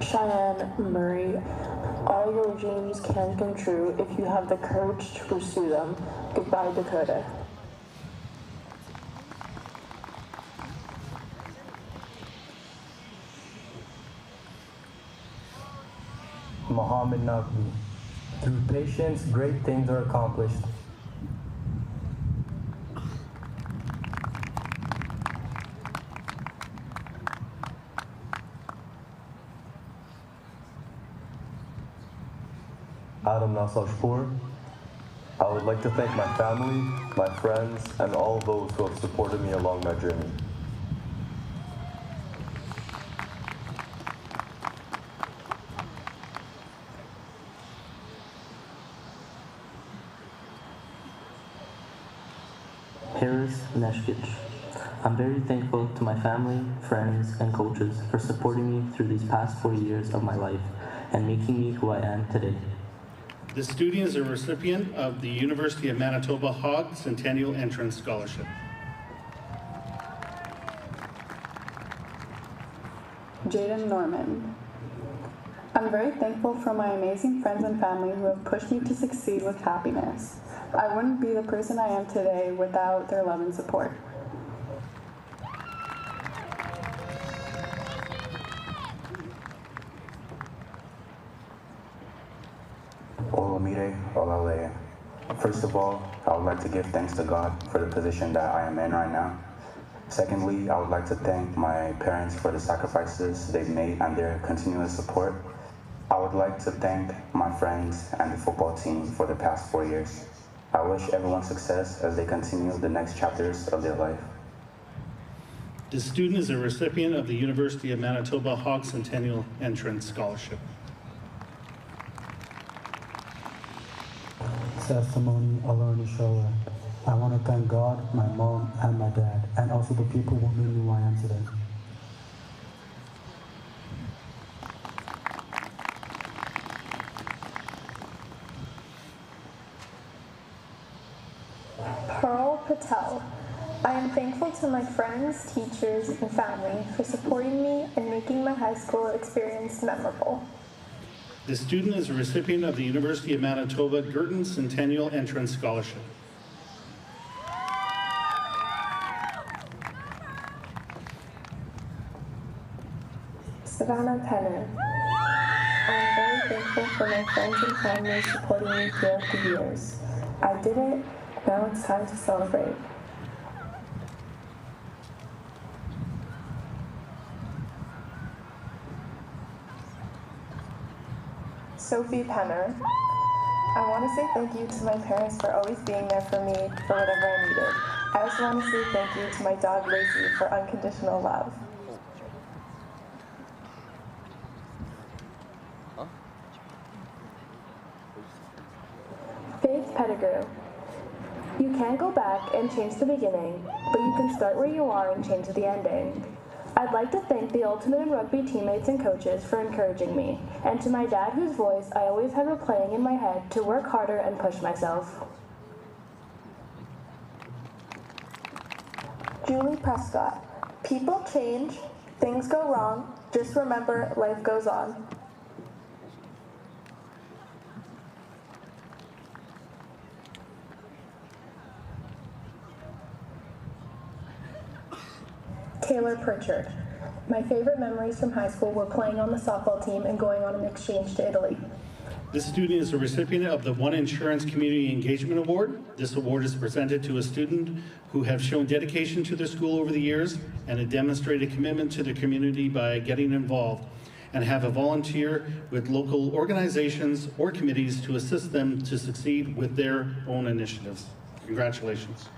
Cheyenne Murray, all your dreams can come true if you have the courage to pursue them. Goodbye, Dakota. Mohammed Naqvi. Through patience, great things are accomplished. Adam Nasajpour. I would like to thank my family, my friends, and all those who have supported me along my journey. Harris Neshkich. I'm very thankful to my family, friends, and coaches for supporting me through these past 4 years of my life and making me who I am today. The student is a recipient of the University of Manitoba Hogg Centennial Entrance Scholarship. Jaden Norman. I'm very thankful for my amazing friends and family who have pushed me to succeed with happiness. I wouldn't be the person I am today without their love and support. Olamide Olale. First of all, I would like to give thanks to God for the position that I am in right now. Secondly, I would like to thank my parents for the sacrifices they've made and their continuous support. I would like to thank my friends and the football team for the past 4 years. I wish everyone success as they continue the next chapters of their life. The student is a recipient of the University of Manitoba Hogg Centennial Entrance Scholarship. Testimony Alanishola. I want to thank God, my mom, and my dad, and also the people who made me who I am today. Pearl Patel. I am thankful to my friends, teachers, and family for supporting me and making my high school experience memorable. The student is a recipient of the University of Manitoba Girton Centennial Entrance Scholarship. Savannah Penner. I am very thankful for my friends and family supporting me throughout the years. I did it, now it's time to celebrate. Sophie Penner. I want to say thank you to my parents for always being there for me for whatever I needed. I also want to say thank you to my dog Lacey for unconditional love. Faith Pettigrew. You can't go back and change the beginning, but you can start where you are and change the ending. I'd like to thank the Ultimate Rugby teammates and coaches for encouraging me, and to my dad whose voice I always had replaying in my head to work harder and push myself. Julie Prescott. People change, things go wrong, just remember life goes on. Taylor Pritchard. My favorite memories from high school were playing on the softball team and going on an exchange to Italy. This student is a recipient of the One Insurance Community Engagement Award. This award is presented to a student who have shown dedication to their school over the years and a demonstrated commitment to the community by getting involved and have a volunteer with local organizations or committees to assist them to succeed with their own initiatives. Congratulations.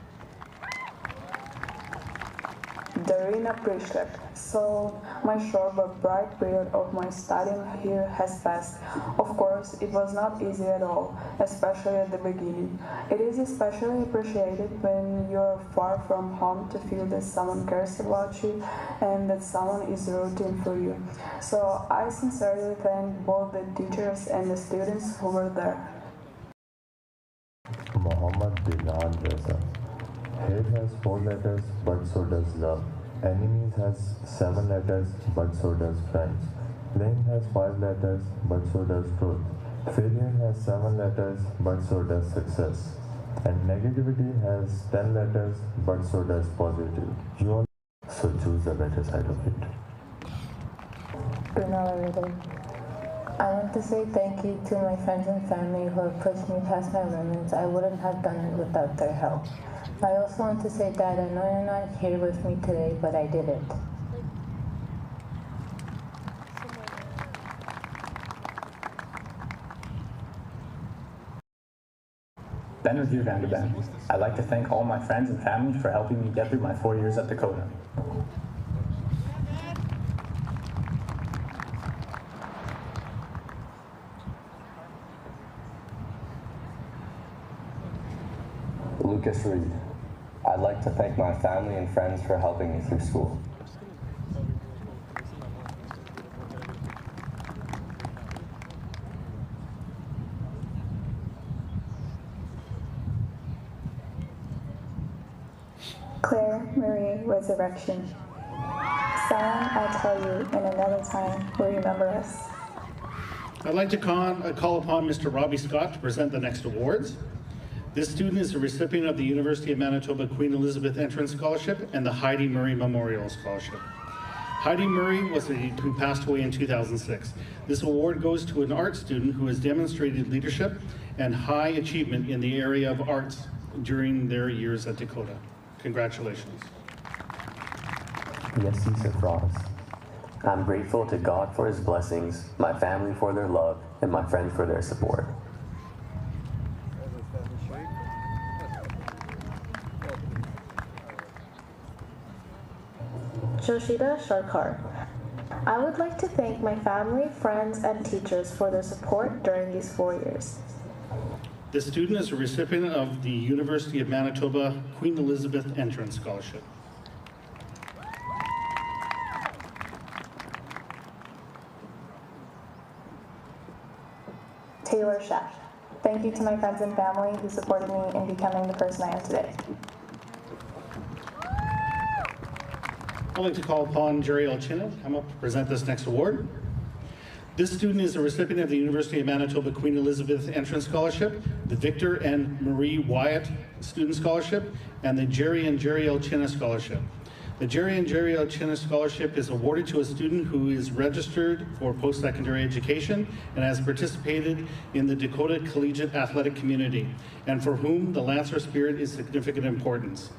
Darina Prischler. So, my short but bright period of my studying here has passed. Of course, it was not easy at all, especially at the beginning. It is especially appreciated when you're far from home to feel that someone cares about you and that someone is rooting for you. So, I sincerely thank both the teachers and the students who were there. Muhammad Bilal Reza. Hate has 4 letters, but so does love. Enemies has 7 letters, but so does friends. Blame has 5 letters, but so does truth. Failure has 7 letters, but so does success. And negativity has 10 letters, but so does positive. So choose the better side of it. I want to say thank you to my friends and family who have pushed me past my limits. I wouldn't have done it without their help. I also want to say, Dad, I know you're not here with me today, but I did it. Benrevere Vanderben. I'd like to thank all my friends and family for helping me get through my 4 years at Dakota. Lucas Reed. I'd like to thank my family and friends for helping me through school. Claire Marie Resurrection. Someone I'll tell you in another time will remember us. I'd like to call upon Mr. Robbie Scott to present the next awards. This student is a recipient of the University of Manitoba Queen Elizabeth Entrance Scholarship and the Heidi Murray Memorial Scholarship. Heidi Murray who passed away in 2006. This award goes to an art student who has demonstrated leadership and high achievement in the area of arts during their years at Dakota. Congratulations. Yessi Safras. I'm grateful to God for His blessings, my family for their love, and my friends for their support. Joshida Sharkar. I would like to thank my family, friends, and teachers for their support during these 4 years. The student is a recipient of the University of Manitoba Queen Elizabeth Entrance Scholarship. Taylor Sheff. Thank you to my friends and family who supported me in becoming the person I am today. I'd like to call upon Jerry Alchina to come up to present this next award. This student is a recipient of the University of Manitoba Queen Elizabeth Entrance Scholarship, the Victor and Marie Wyatt Student Scholarship, and the Jerry and Jerry Alchina Scholarship. The Jerry and Jerry Alchina Scholarship is awarded to a student who is registered for post-secondary education and has participated in the Dakota Collegiate athletic community, and for whom the Lancer spirit is significant importance.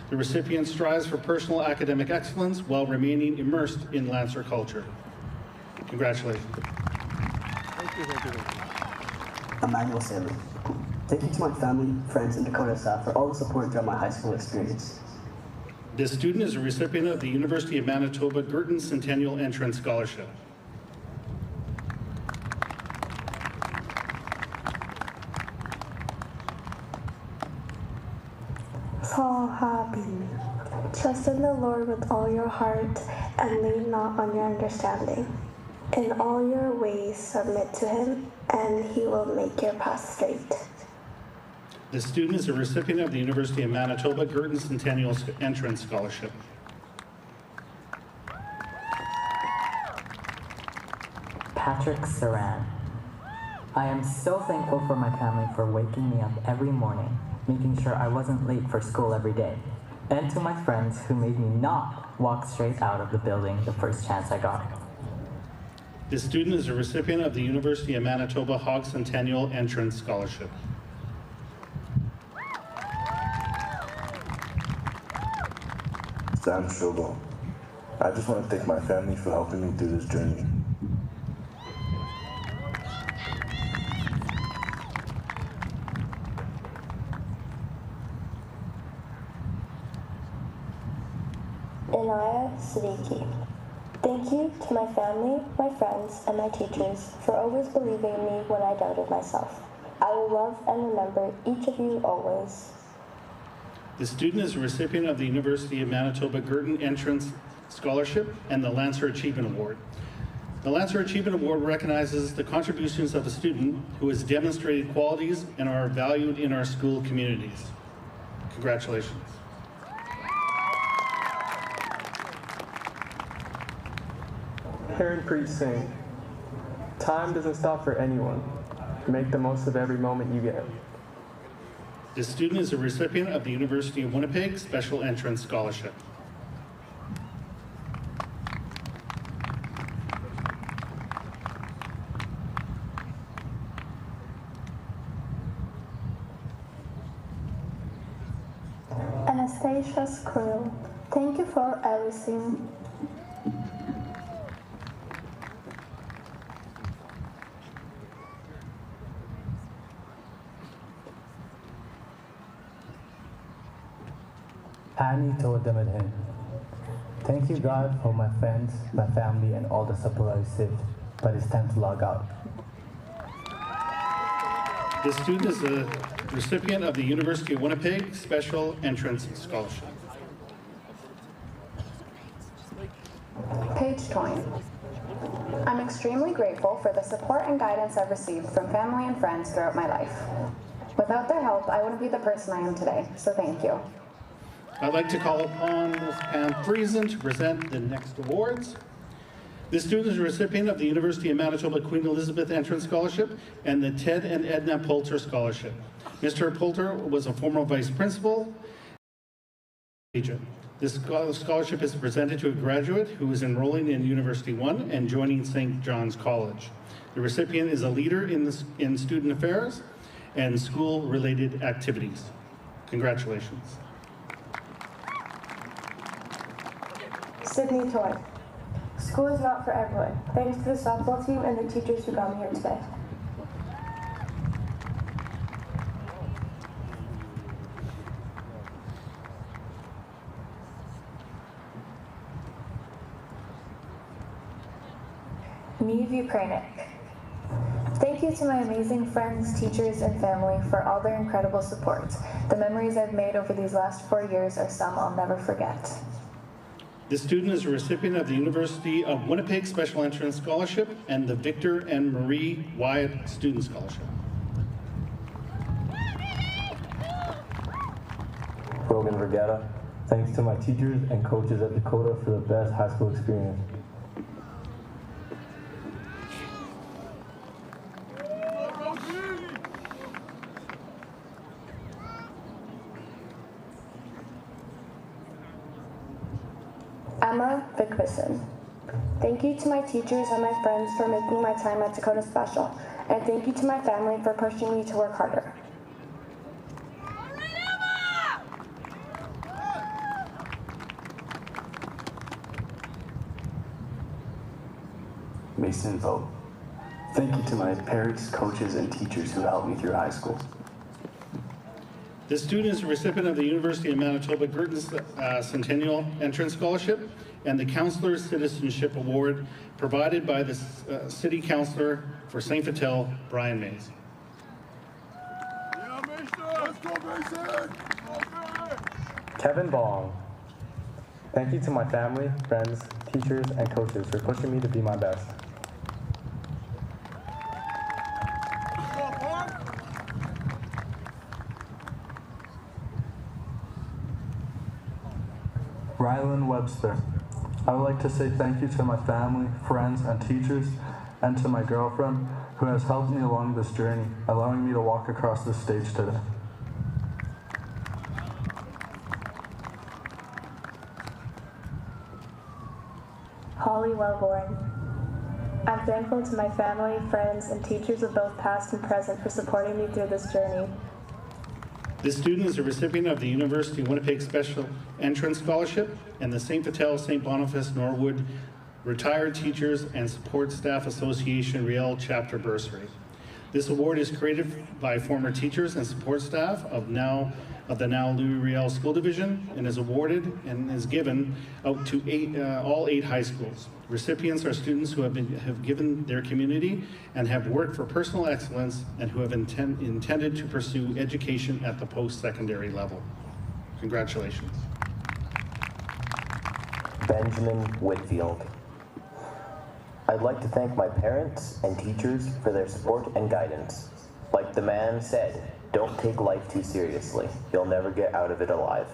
The recipient strives for personal academic excellence while remaining immersed in Lancer culture. Congratulations. Thank you. Emmanuel Saley. Thank you to my family, friends, and Dakota staff for all the support throughout my high school experience. This student is a recipient of the University of Manitoba Girton Centennial Entrance Scholarship. Paul Habin. Trust in the Lord with all your heart and lean not on your understanding. In all your ways submit to him, and he will make your path straight. This student is a recipient of the University of Manitoba Girton Centennial Entrance Scholarship. Patrick Saran. I am so thankful for my family for waking me up every morning, making sure I wasn't late for school every day, and to my friends who made me not walk straight out of the building the first chance I got. This student is a recipient of the University of Manitoba Hog Centennial Entrance Scholarship. Sam Shogo. I just want to thank my family for helping me through this journey. Inaya Siddiqui. Thank you to my family, my friends, and my teachers for always believing in me when I doubted myself. I will love and remember each of you always. The student is a recipient of the University of Manitoba Girton Entrance Scholarship and the Lancer Achievement Award. The Lancer Achievement Award recognizes the contributions of a student who has demonstrated qualities and are valued in our school communities. Congratulations. Heron Preet Singh. Time doesn't stop for anyone. Make the most of every moment you get. This student is a recipient of the University of Winnipeg Special Entrance Scholarship. Anastasia Skrill. Thank you for everything. Annie told them at him, "Thank you, God, for my friends, my family, and all the support I received, but it's time to log out." This student is a recipient of the University of Winnipeg Special Entrance Scholarship. Paige Toyne. I'm extremely grateful for the support and guidance I've received from family and friends throughout my life. Without their help, I wouldn't be the person I am today, so thank you. I'd like to call upon Ms. Pam Friesen to present the next awards. This student is a recipient of the University of Manitoba Queen Elizabeth Entrance Scholarship and the Ted and Edna Poulter Scholarship. Mr. Poulter was a former vice principal. This scholarship is presented to a graduate who is enrolling in University 1 and joining St. John's College. The recipient is a leader in student affairs and school-related activities. Congratulations. Sydney Toy. School is not for everyone. Thanks to the softball team and the teachers who got me here today. Neve Ukrainic. Thank you to my amazing friends, teachers, and family for all their incredible support. The memories I've made over these last 4 years are some I'll never forget. This student is a recipient of the University of Winnipeg Special Entrance Scholarship and the Victor and Marie Wyatt Student Scholarship. Rogan Vergata. Thanks to my teachers and coaches at Dakota for the best high school experience. Emma Vickrison. Thank you to my teachers and my friends for making my time at Dakota special, and thank you to my family for pushing me to work harder. Mason Vogt. Thank you to my parents, coaches, and teachers who helped me through high school. This student is a recipient of the University of Manitoba Girton's Centennial Entrance Scholarship and the Counselor Citizenship Award provided by the City Councillor for St. Vital, Brian Mays. Kevin Bong. Thank you to my family, friends, teachers, and coaches for pushing me to be my best. Rylan Webster. I would like to say thank you to my family, friends, and teachers, and to my girlfriend who has helped me along this journey, allowing me to walk across this stage today. Holly Wellborn. I'm thankful to my family, friends, and teachers of both past and present for supporting me through this journey. This student is a recipient of the University of Winnipeg Special Entrance Scholarship and the St. Vital St. Boniface Norwood Retired Teachers and Support Staff Association Riel Chapter Bursary. This award is created by former teachers and support staff of the now Louis Riel School Division and is awarded and is given out to all 8 high schools. Recipients are students who have given their community and have worked for personal excellence and who have intended to pursue education at the post-secondary level. Congratulations. Benjamin Whitfield. I'd like to thank my parents and teachers for their support and guidance. Like the man said, don't take life too seriously. You'll never get out of it alive.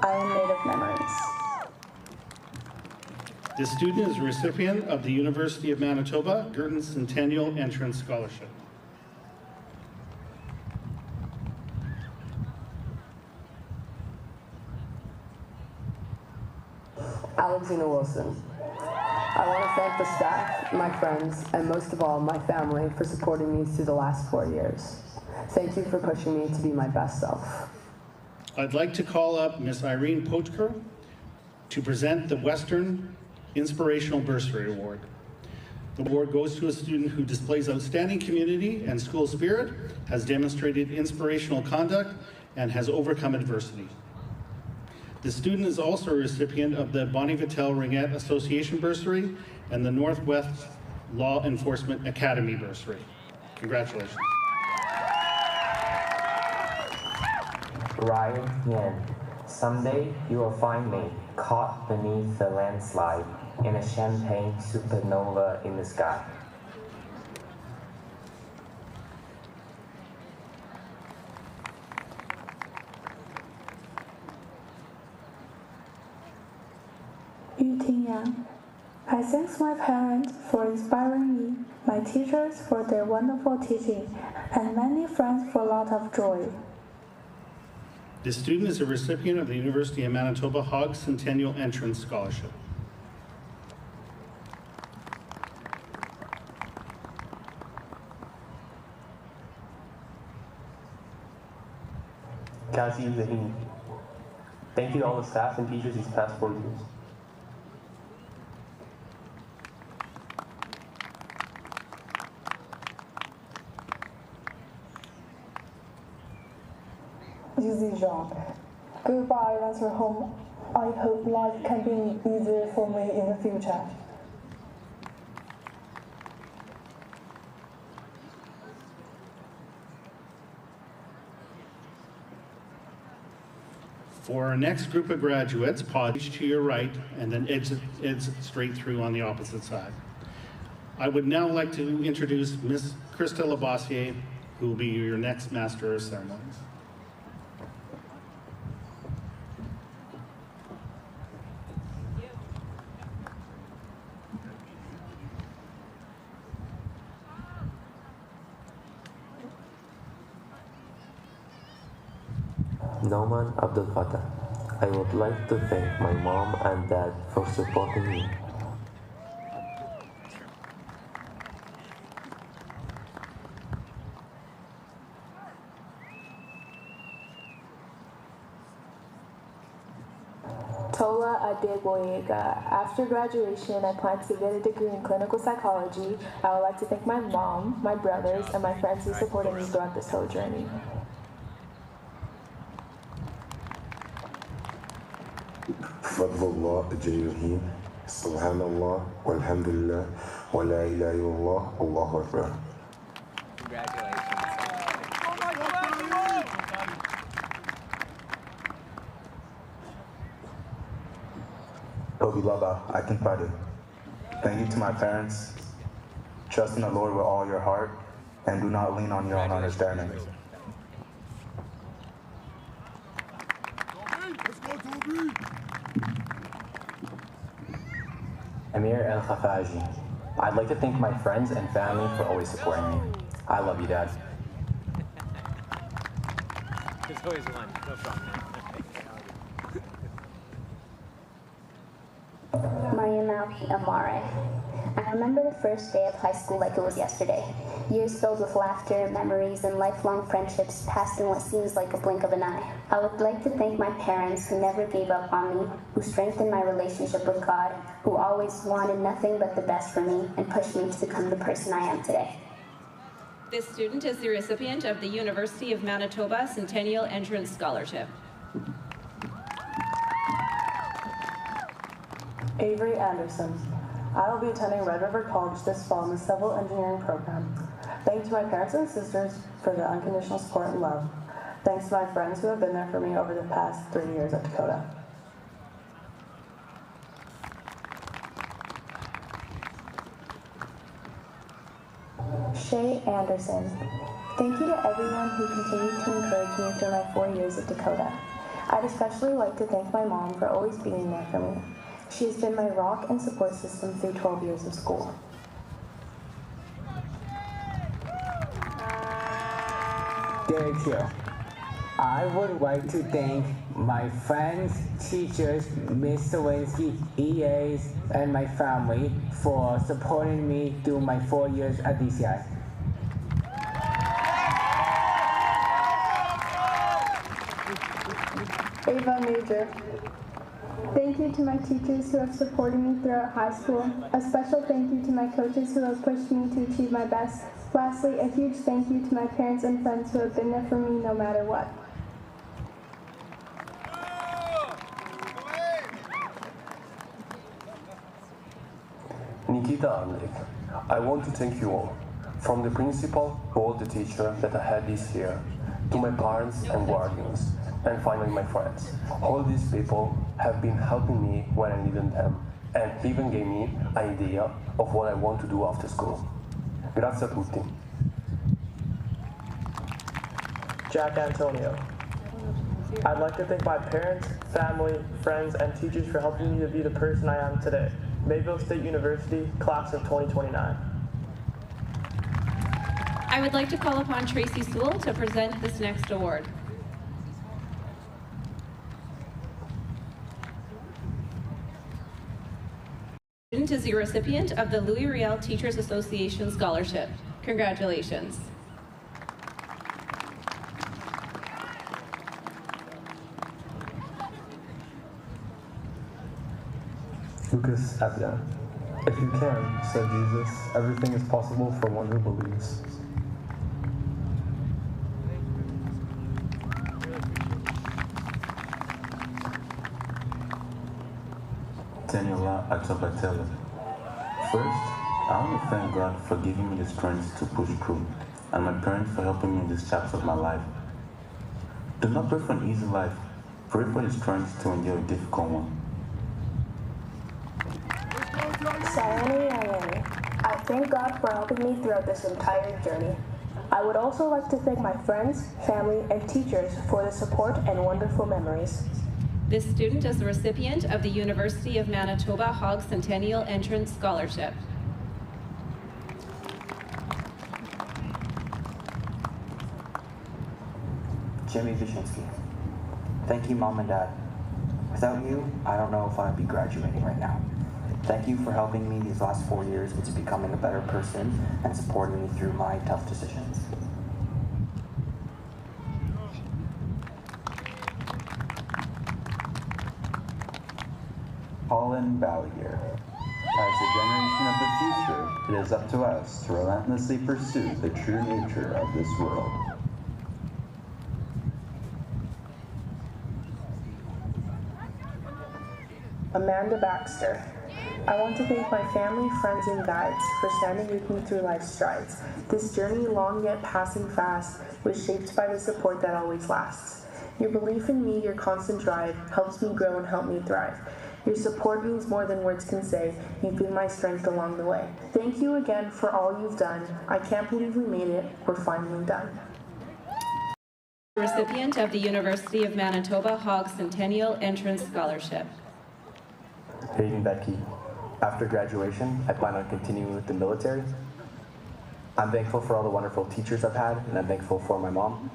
I am made of memories. This student is a recipient of the University of Manitoba Girton Centennial Entrance Scholarship. Alexina Wilson. I want to thank the staff, my friends, and most of all, my family for supporting me through the last 4 years. Thank you for pushing me to be my best self. I'd like to call up Miss Irene Pochker to present the Western Inspirational Bursary Award. The award goes to a student who displays outstanding community and school spirit, has demonstrated inspirational conduct, and has overcome adversity. The student is also a recipient of the Bonnie Vitel Ringette Association Bursary and the Northwest Law Enforcement Academy Bursary. Congratulations. Ryan Yen. Someday you will find me caught beneath the landslide in a champagne supernova in the sky. Yu Tingyang. I thank my parents for inspiring me, my teachers for their wonderful teaching, and many friends for a lot of joy. This student is a recipient of the University of Manitoba Hogg Centennial Entrance Scholarship. Kazi Zahini. Thank you to all the staff and teachers these past 4 years. Easy Jean. Goodbye, answer home. I hope life can be easier for me in the future. For our next group of graduates, pause to your right and then exit straight through on the opposite side. I would now like to introduce Miss Krista Labossiere, who will be your next Master of Ceremonies. Nauman Abdul Fatah. I would like to thank my mom and dad for supporting me. Tola Adegboyega. After graduation, I plan to get a degree in clinical psychology. I would like to thank my mom, my brothers, and my friends who supported me throughout this whole journey. Fadlullah Jayuhin, Subhanallah, Walhamdulillah, Wa la ilaha illallah, Allahu Akbar. Obilaba, I can fight it. Thank you to my parents. Trust in the Lord with all your heart, and do not lean on your own understanding. Amir El Khafaji. I'd like to thank my friends and family for always supporting me. I love you, Dad. There's always one. No problem. Mariamauhi Amare. I remember the first day of high school like it was yesterday. Years filled with laughter, memories, and lifelong friendships passed in what seems like a blink of an eye. I would like to thank my parents who never gave up on me, who strengthened my relationship with God, who always wanted nothing but the best for me and pushed me to become the person I am today. This student is the recipient of the University of Manitoba Centennial Entrance Scholarship. Avery Anderson. I will be attending Red River College this fall in the Civil Engineering program. Thanks to my parents and sisters for their unconditional support and love. Thanks to my friends who have been there for me over the past 3 years at Dakota. Shay Anderson. Thank you to everyone who continued to encourage me through my 4 years at Dakota. I'd especially like to thank my mom for always being there for me. She has been my rock and support system through 12 years of school. Derek here. I would like to thank my friends, teachers, Ms. Sawinski, EAs, and my family for supporting me through my 4 years at DCI. Ava Major. Thank you to my teachers who have supported me throughout high school. A special thank you to my coaches who have pushed me to achieve my best. Lastly, a huge thank you to my parents and friends who have been there for me no matter what. Nikita Amlik. I want to thank you all, from the principal to all the teachers that I had this year, to my parents and guardians, and finally my friends. All these people have been helping me when I needed them, and even gave me an idea of what I want to do after school. Grazie a tutti. Jack Antonio. I'd like to thank my parents, family, friends, and teachers for helping me to be the person I am today. Mayville State University, class of 2029. I would like to call upon Tracy Sewell to present this next award. Student is the recipient of the Louis Riel Teachers Association Scholarship. Congratulations. Lucas Abda. If you can, said Jesus, everything is possible for one who believes. Daniela Atabatella. First, I want to thank God for giving me the strength to push through, and my parents for helping me in this chapter of my life. Do not pray for an easy life. Pray for the strength to endure a difficult one. Sayani Ayani. I thank God for helping me throughout this entire journey. I would also like to thank my friends, family, and teachers for the support and wonderful memories. This student is the recipient of the University of Manitoba Hogg Centennial Entrance Scholarship. Jimmy Vishinsky. Thank you, Mom and Dad. Without you, I don't know if I'd be graduating right now. Thank you for helping me these last 4 years into becoming a better person and supporting me through my tough decisions. Colin Ballier. As the generation of the future, it is up to us to relentlessly pursue the true nature of this world. Amanda Baxter. I want to thank my family, friends, and guides for standing with me through life's strides. This journey, long yet passing fast, was shaped by the support that always lasts. Your belief in me, your constant drive, helps me grow and help me thrive. Your support means more than words can say. You've been my strength along the way. Thank you again for all you've done. I can't believe we made it. We're finally done. Recipient of the University of Manitoba Hogg Centennial Entrance Scholarship. Hayden Becky. After graduation, I plan on continuing with the military. I'm thankful for all the wonderful teachers I've had, and I'm thankful for my mom.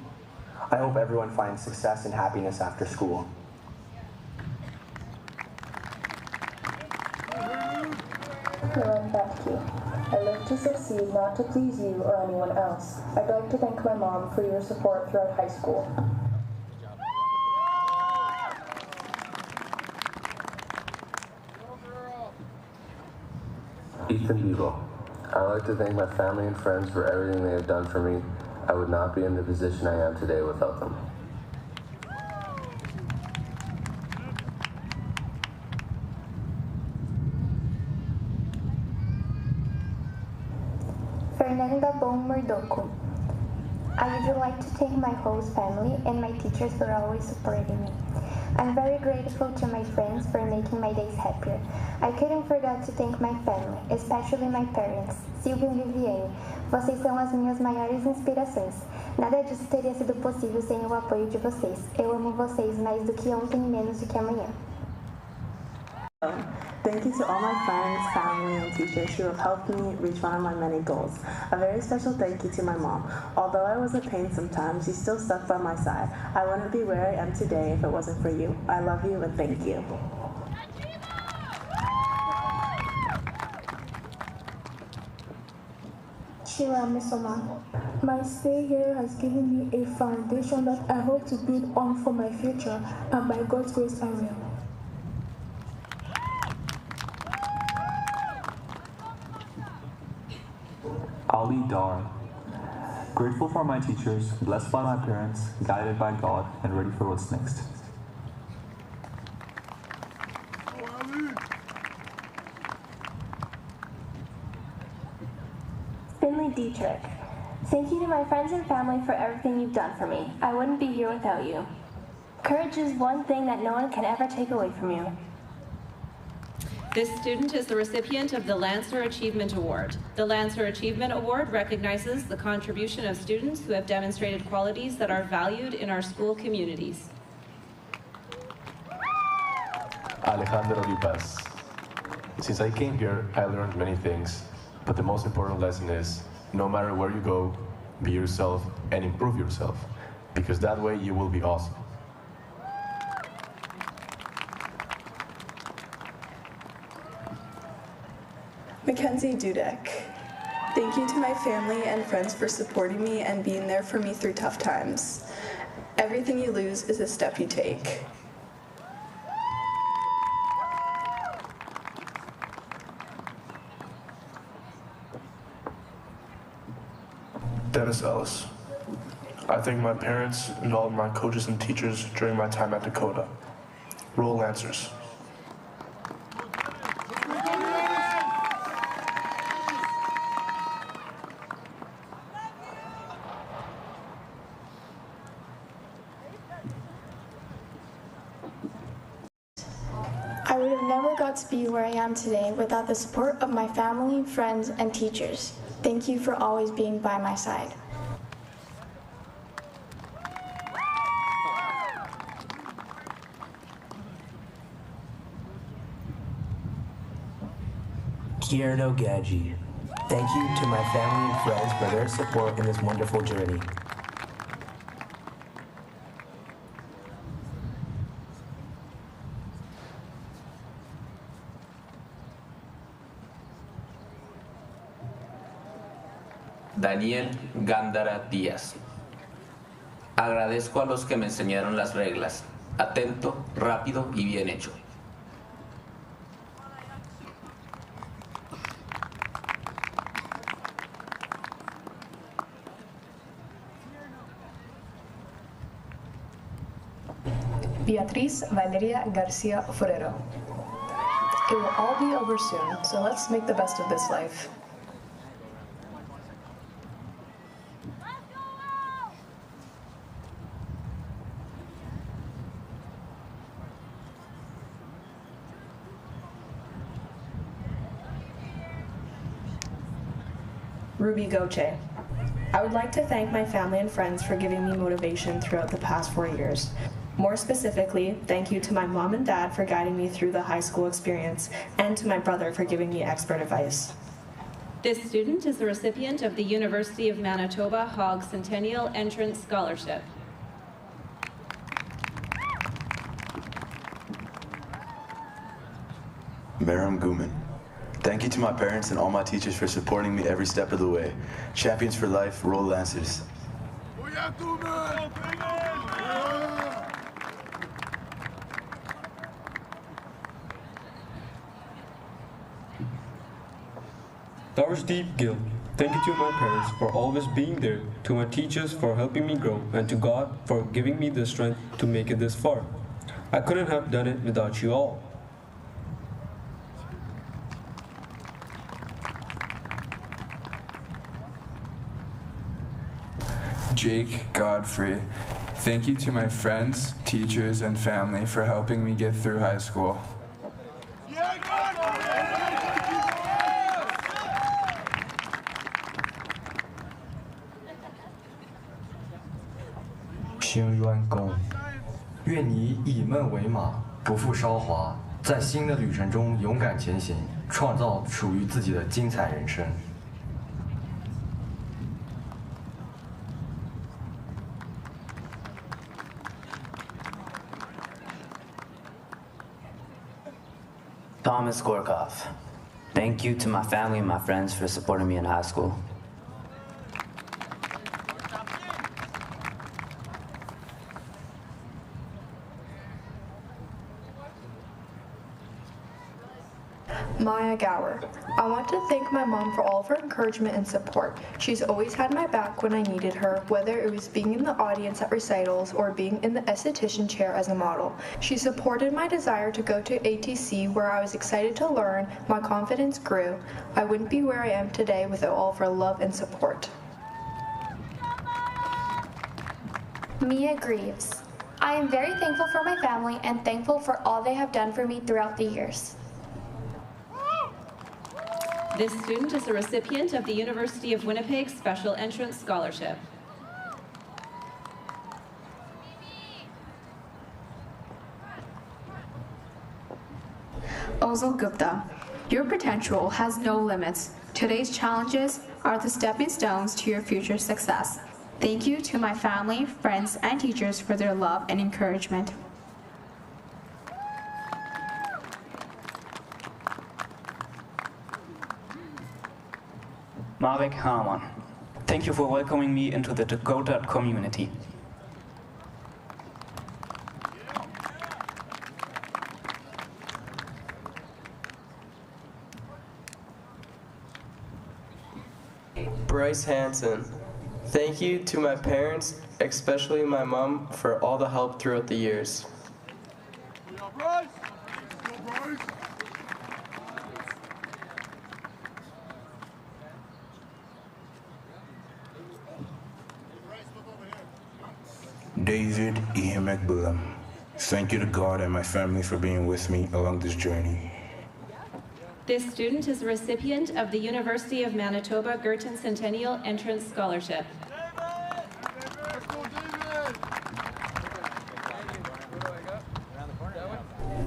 I hope everyone finds success and happiness after school. I'm Becky. I live to succeed, not to please you or anyone else. I'd like to thank my mom for your support throughout high school. Ethan Beagle. I would like to thank my family and friends for everything they have done for me. I would not be in the position I am today without them. Fernanda Bong Murdoco. I would like to thank my host family and my teachers for always supporting me. I'm very grateful to my friends for making my days happier. I couldn't forget to thank my family, especially my parents, Silvio e Viviane. Vocês são as minhas maiores inspirações. Nada disso teria sido possível sem o apoio de vocês. Eu amo vocês mais do que ontem e menos do que amanhã. Thank you to all my friends, family, and teachers who have helped me reach one of my many goals. A very special thank you to my mom. Although I was a pain sometimes, you still stuck by my side. I wouldn't be where I am today if it wasn't for you. I love you and thank you. Shira Misoma. My stay here has given me a foundation that I hope to build on for my future, and by God's grace I will. Ali Dar. Grateful for my teachers, blessed by my parents, guided by God, and ready for what's next. Finley Dietrich. Thank you to my friends and family for everything you've done for me. I wouldn't be here without you. Courage is one thing that no one can ever take away from you. This student is the recipient of the Lancer Achievement Award. The Lancer Achievement Award recognizes the contribution of students who have demonstrated qualities that are valued in our school communities. Alejandro Lipas. Since I came here, I learned many things, but the most important lesson is, no matter where you go, be yourself and improve yourself, because that way you will be awesome. Mackenzie Dudek. Thank you to my family and friends for supporting me and being there for me through tough times. Everything you lose is a step you take. Dennis Ellis. I thank my parents and all of my coaches and teachers during my time at Dakota. Roll Lancers. I would have never got to be where I am today without the support of my family, friends, and teachers. Thank you for always being by my side. Kierno Gadji. Thank you to my family and friends for their support in this wonderful journey. Daniel Gándara Díaz. Agradezco a los que me enseñaron las reglas. Atento, rápido y bien hecho. Beatriz Valeria Garcia Forero. It will all be over soon, so let's make the best of this life. Ruby Goche. I would like to thank my family and friends for giving me motivation throughout the past 4 years. More specifically, thank you to my mom and dad for guiding me through the high school experience, and to my brother for giving me expert advice. This student is the recipient of the University of Manitoba Hogg Centennial Entrance Scholarship. Maram Guman. Thank you to my parents and all my teachers for supporting me every step of the way. Champions for life, roll Lancers. Darsdeep Gill. Thank you to my parents for always being there, to my teachers for helping me grow, and to God for giving me the strength to make it this far. I couldn't have done it without you all. Jake Godfrey. Thank you to my friends, teachers, and family for helping me get through high school.平冤公，愿你以闷为马，不负韶华，在新的旅程中勇敢前行，创造属于自己的精彩人生。Thomas Gorkov. Thank you to my family and my friends for supporting me in high school. Maya Gower. I want to thank my mom for all of her encouragement and support. She's always had my back when I needed her, whether it was being in the audience at recitals or being in the esthetician chair as a model. She supported my desire to go to ATC, where I was excited to learn. My confidence grew. I wouldn't be where I am today without all of her love and support. Mia Greaves. I am very thankful for my family and thankful for all they have done for me throughout the years. This student is a recipient of the University of Winnipeg Special Entrance Scholarship. Ozal Gupta. Your potential has no limits. Today's challenges are the stepping stones to your future success. Thank you to my family, friends, and teachers for their love and encouragement. Marek Harman. Thank you for welcoming me into the Dakota community. Bryce Hansen. Thank you to my parents, especially my mom, for all the help throughout the years. David Ihemekbulam. Thank you to God and my family for being with me along this journey. This student is a recipient of the University of Manitoba Girton Centennial Entrance Scholarship.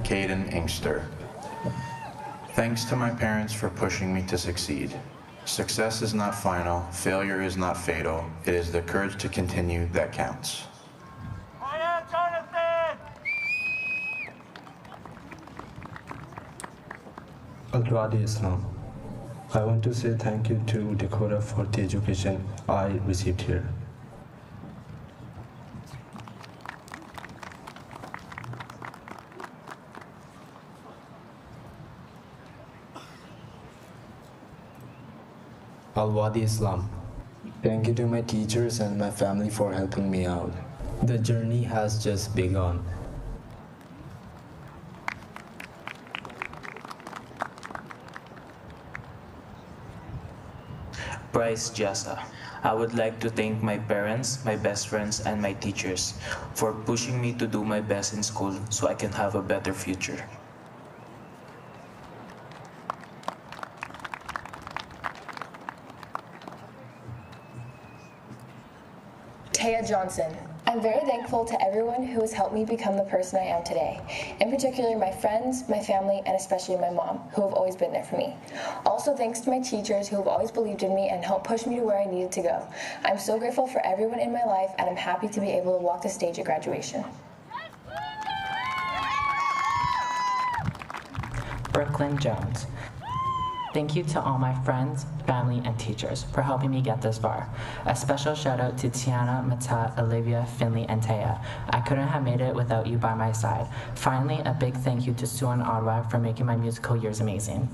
Caden Inkster. Thanks to my parents for pushing me to succeed. Success is not final, failure is not fatal. It is the courage to continue that counts. Al-Radi Islam. I want to say thank you to Dakota for the education I received here. Al-Wadi Islam. Thank you to my teachers and my family for helping me out. The journey has just begun. Bryce Jessa. I would like to thank my parents, my best friends, and my teachers for pushing me to do my best in school so I can have a better future. Taya Johnson. I'm very thankful to everyone who has helped me become the person I am today. In particular, my friends, my family, and especially my mom, who have always been there for me. Also, thanks to my teachers who have always believed in me and helped push me to where I needed to go. I'm so grateful for everyone in my life, and I'm happy to be able to walk the stage at graduation. Brooklyn Jones. Thank you to all my friends, family, and teachers for helping me get this far. A special shout out to Tiana, Mata, Olivia, Finley, and Taya. I couldn't have made it without you by my side. Finally, a big thank you to Sue and Ottawa for making my musical years amazing.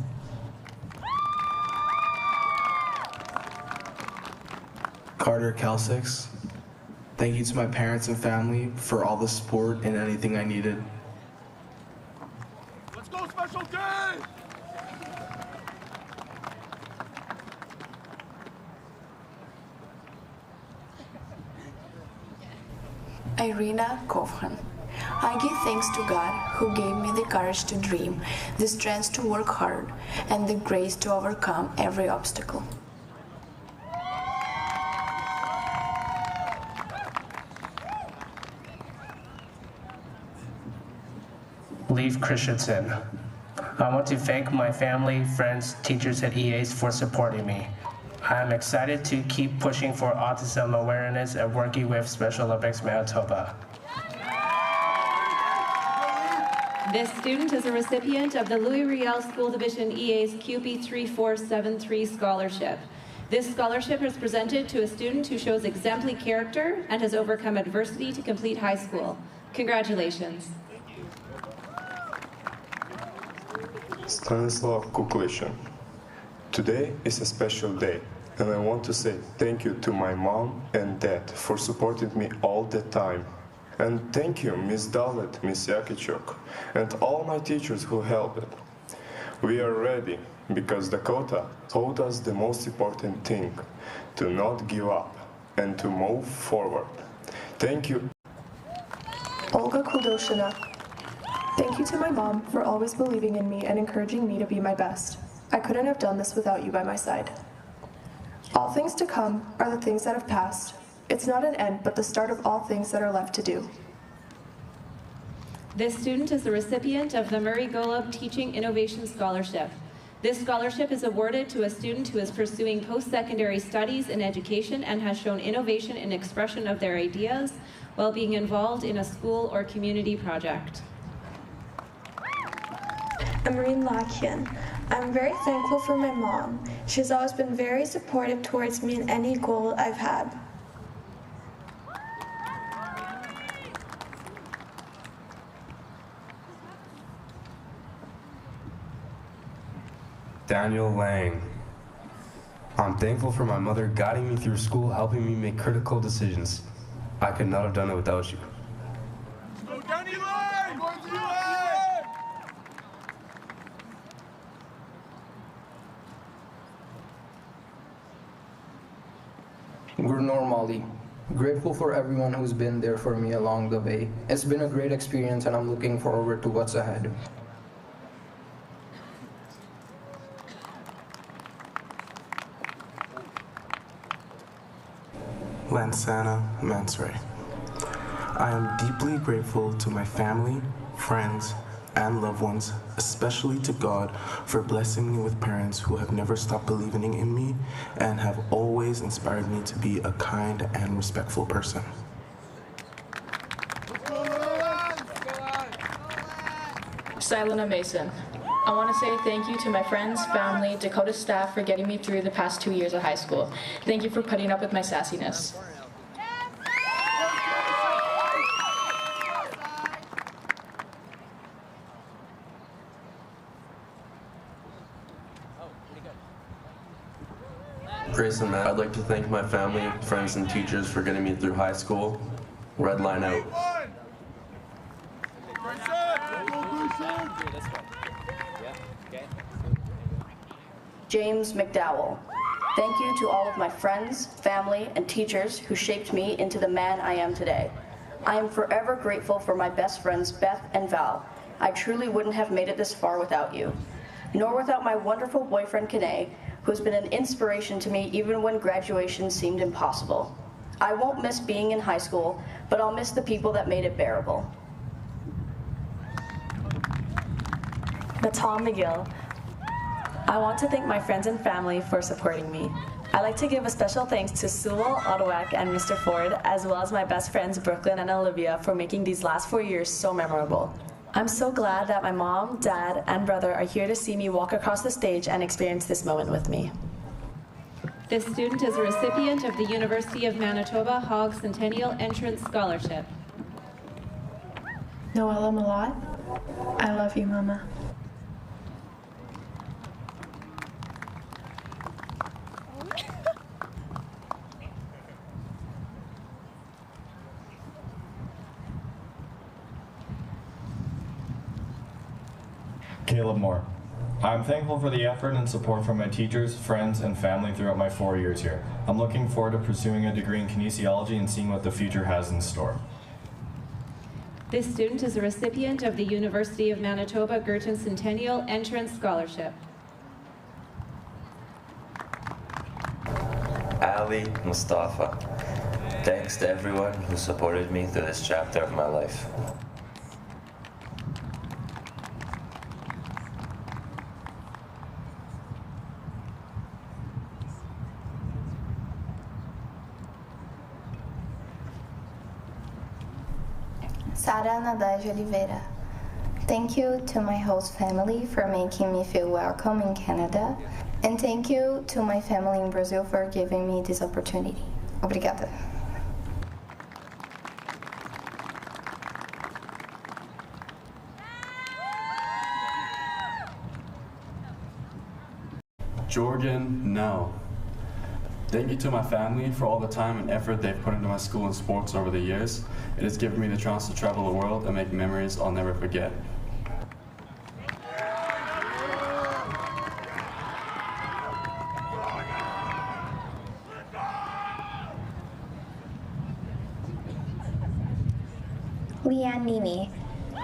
Carter Kelsix. Thank you to my parents and family for all the support and anything I needed. Let's go, Special K! Irina Kovhan. I give thanks to God who gave me the courage to dream, the strength to work hard, and the grace to overcome every obstacle. Leif Christensen. I want to thank my family, friends, teachers, and EAs for supporting me. I am excited to keep pushing for autism awareness and working with Special Olympics Manitoba. This student is a recipient of the Louis Riel School Division EA's QP 3473 scholarship. This scholarship is presented to a student who shows exemplary character and has overcome adversity to complete high school. Congratulations. Stanislav Kuklishin. Today is a special day, and I want to say thank you to my mom and dad for supporting me all the time. And thank you, Ms. Dalit, Ms. Yakichuk, and all my teachers who helped. We are ready because Dakota taught us the most important thing, to not give up and to move forward. Thank you. Olga Kuldoshina. Thank you to my mom for always believing in me and encouraging me to be my best. I couldn't have done this without you by my side. All things to come are the things that have passed. It's not an end, but the start of all things that are left to do. This student is the recipient of the Murray Golub Teaching Innovation Scholarship. This scholarship is awarded to a student who is pursuing post-secondary studies in education and has shown innovation in expression of their ideas while being involved in a school or community project. Emerine Lakian. I'm very thankful for my mom. She's always been very supportive towards me in any goal I've had. Daniel Lang. I'm thankful for my mother guiding me through school, helping me make critical decisions. I could not have done it without you. Go, Danny Lang! Go, Gurnor Mali. Grateful for everyone who's been there for me along the way. It's been a great experience and I'm looking forward to what's ahead. Lansana Mansray. I am deeply grateful to my family, friends, and loved ones, especially to God for blessing me with parents who have never stopped believing in me and have always inspired me to be a kind and respectful person. Silena Mason. I want to say thank you to my friends, family, Dakota staff for getting me through the past 2 years of high school. Thank you for putting up with my sassiness. Grace and Matt, I'd like to thank my family, friends, and teachers for getting me through high school. Red line out. James McDowell. Thank you to all of my friends, family, and teachers who shaped me into the man I am today. I am forever grateful for my best friends, Beth and Val. I truly wouldn't have made it this far without you, nor without my wonderful boyfriend, Kane, who's been an inspiration to me even when graduation seemed impossible. I won't miss being in high school, but I'll miss the people that made it bearable. Natal McGill. I want to thank my friends and family for supporting me. I'd like to give a special thanks to Sewell, Ottawak, and Mr. Ford, as well as my best friends Brooklyn and Olivia for making these last 4 years so memorable. I'm so glad that my mom, dad, and brother are here to see me walk across the stage and experience this moment with me. This student is a recipient of the University of Manitoba Hogg Centennial Entrance Scholarship. Noella Malott. I love you, Mama. Caleb Moore. I'm thankful for the effort and support from my teachers, friends, and family throughout my 4 years here. I'm looking forward to pursuing a degree in kinesiology and seeing what the future has in store. This student is a recipient of the University of Manitoba Girton Centennial Entrance Scholarship. Ali Mustafa. Thanks to everyone who supported me through this chapter of my life. Sara Nadege Oliveira. Thank you to my host family for making me feel welcome in Canada, and thank you to my family in Brazil for giving me this opportunity. Obrigada. Jordan No. Thank you to my family for all the time and effort they've put into my school and sports over the years. It has given me the chance to travel the world and make memories I'll never forget. Leanne Nimi.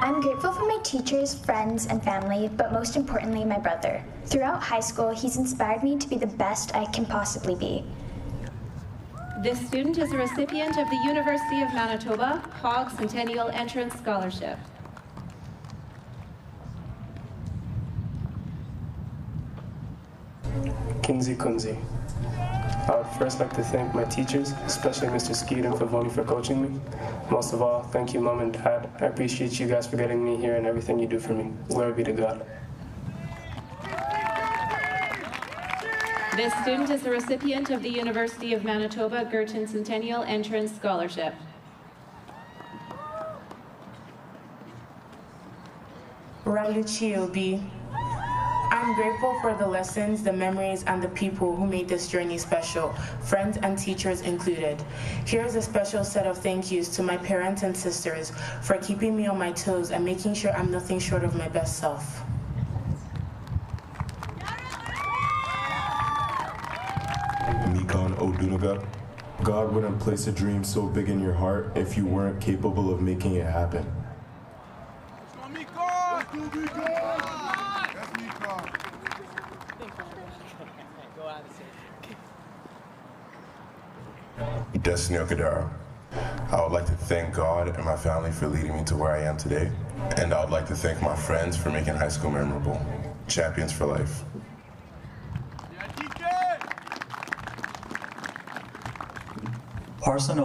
I'm grateful for my teachers, friends, and family, but most importantly, my brother. Throughout high school, he's inspired me to be the best I can possibly be. This student is a recipient of the University of Manitoba Hogg Centennial Entrance Scholarship. Kinsey Kunzi. I would first like to thank my teachers, especially Mr. Skeet and Favoni for coaching me. Most of all, thank you, Mom and Dad. I appreciate you guys for getting me here and everything you do for me. Glory be to God. This student is a recipient of the University of Manitoba Girton Centennial Entrance Scholarship. Raluchi Obi. I'm grateful for the lessons, the memories, and the people who made this journey special, friends and teachers included. Here's a special set of thank yous to my parents and sisters for keeping me on my toes and making sure I'm nothing short of my best self. Mikon Odunaga. God wouldn't place a dream so big in your heart if you weren't capable of making it happen. Destiny Okadara. I would like to thank God and my family for leading me to where I am today. And I would like to thank my friends for making high school memorable. Champions for life. Parson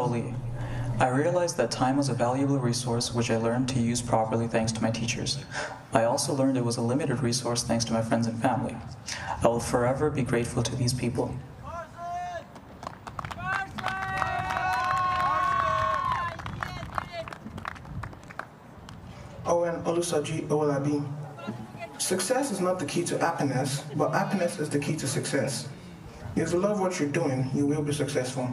I realized that time was a valuable resource which I learned to use properly thanks to my teachers. I also learned it was a limited resource thanks to my friends and family. I will forever be grateful to these people. Owen Olusoji Owolabi. Success is not the key to happiness, but happiness is the key to success. If you love what you're doing, you will be successful.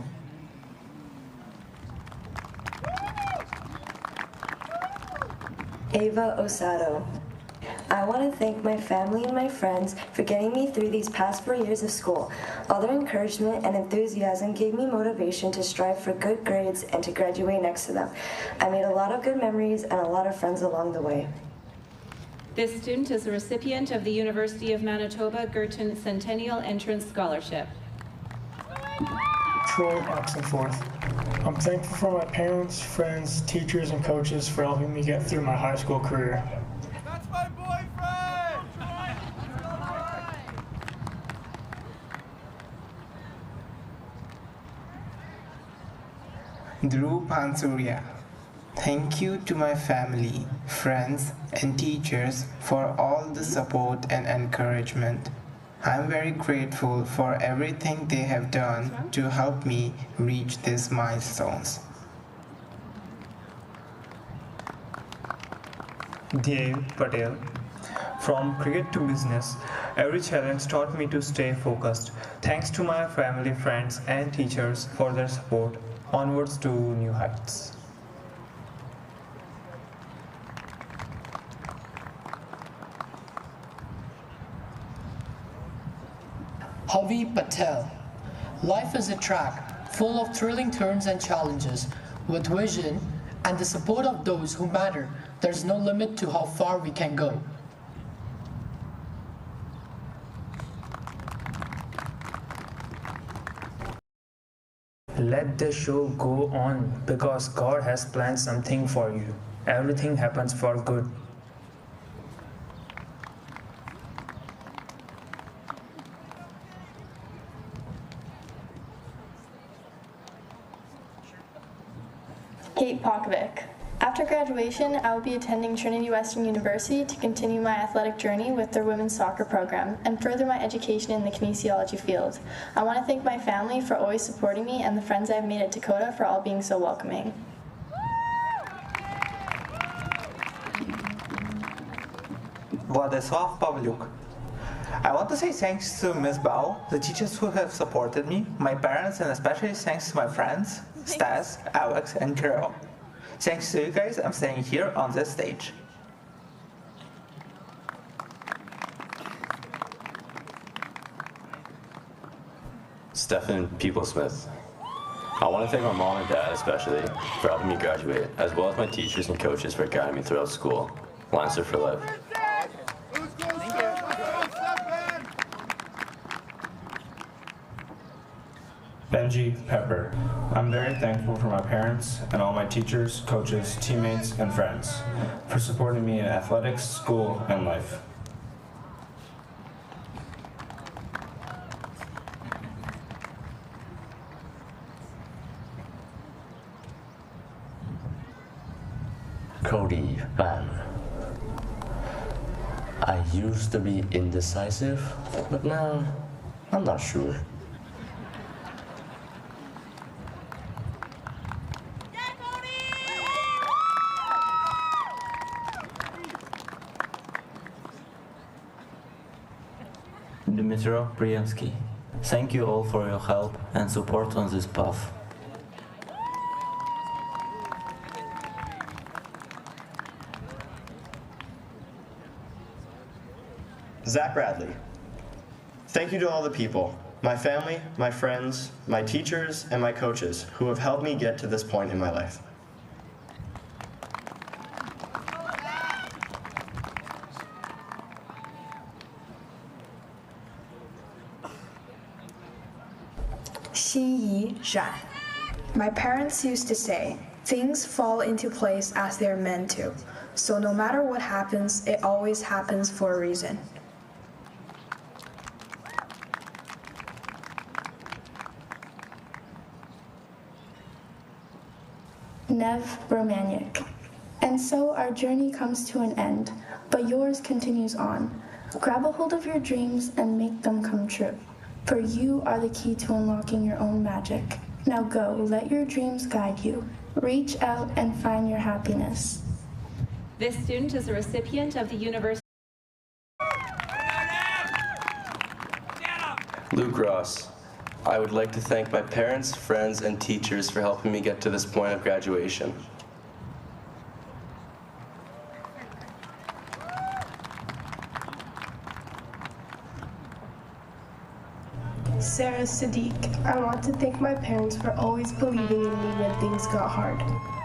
Ava Osado. I want to thank my family and my friends for getting me through these past 4 years of school. All their encouragement and enthusiasm gave me motivation to strive for good grades and to graduate next to them. I made a lot of good memories and a lot of friends along the way. This student is a recipient of the University of Manitoba Girton Centennial Entrance Scholarship. Troy Oxenforth. I'm thankful for my parents, friends, teachers, and coaches for helping me get through my high school career. That's my boyfriend! Dhruv Pansuria. Thank you to my family, friends, and teachers for all the support and encouragement. I'm very grateful for everything they have done to help me reach these milestones. Dev Patel. From cricket to business, every challenge taught me to stay focused. Thanks to my family, friends, and teachers for their support. Onwards to new heights. Havi Patel. Life is a track full of thrilling turns and challenges. With vision and the support of those who matter, there's no limit to how far we can go. Let the show go on because God has planned something for you. Everything happens for good. Kate Pokovic. After graduation, I will be attending Trinity Western University to continue my athletic journey with their women's soccer program and further my education in the kinesiology field. I want to thank my family for always supporting me and the friends I've made at Dakota for all being so welcoming. Władysław Pawliuk. I want to say thanks to Ms. Bao, the teachers who have supported me, my parents, and especially thanks to my friends, Stas, Alex, and Carol. Thanks to you guys, I'm staying here on this stage. Stephen Peoplesmith. I want to thank my mom and dad especially for helping me graduate, as well as my teachers and coaches for guiding me throughout school. Lancer for life. Benji Pepper. I'm very thankful for my parents and all my teachers, coaches, teammates, and friends for supporting me in athletics, school, and life. Cody Van. I used to be indecisive, but now I'm not sure. Dmitro Briansky. Thank you all for your help and support on this path. Zach Bradley. Thank you to all the people, my family, my friends, my teachers, and my coaches who have helped me get to this point in my life. Xinyi Zhan. My parents used to say, things fall into place as they're meant to. So no matter what happens, it always happens for a reason. Nev Romaniuk. And so our journey comes to an end, but yours continues on. Grab a hold of your dreams and make them come true. For you are the key to unlocking your own magic. Now go, let your dreams guide you. Reach out and find your happiness. This student is a recipient of the University. Luke Ross. I would like to thank my parents, friends, and teachers for helping me get to this point of graduation. Sarah Sadiq. I want to thank my parents for always believing in me when things got hard.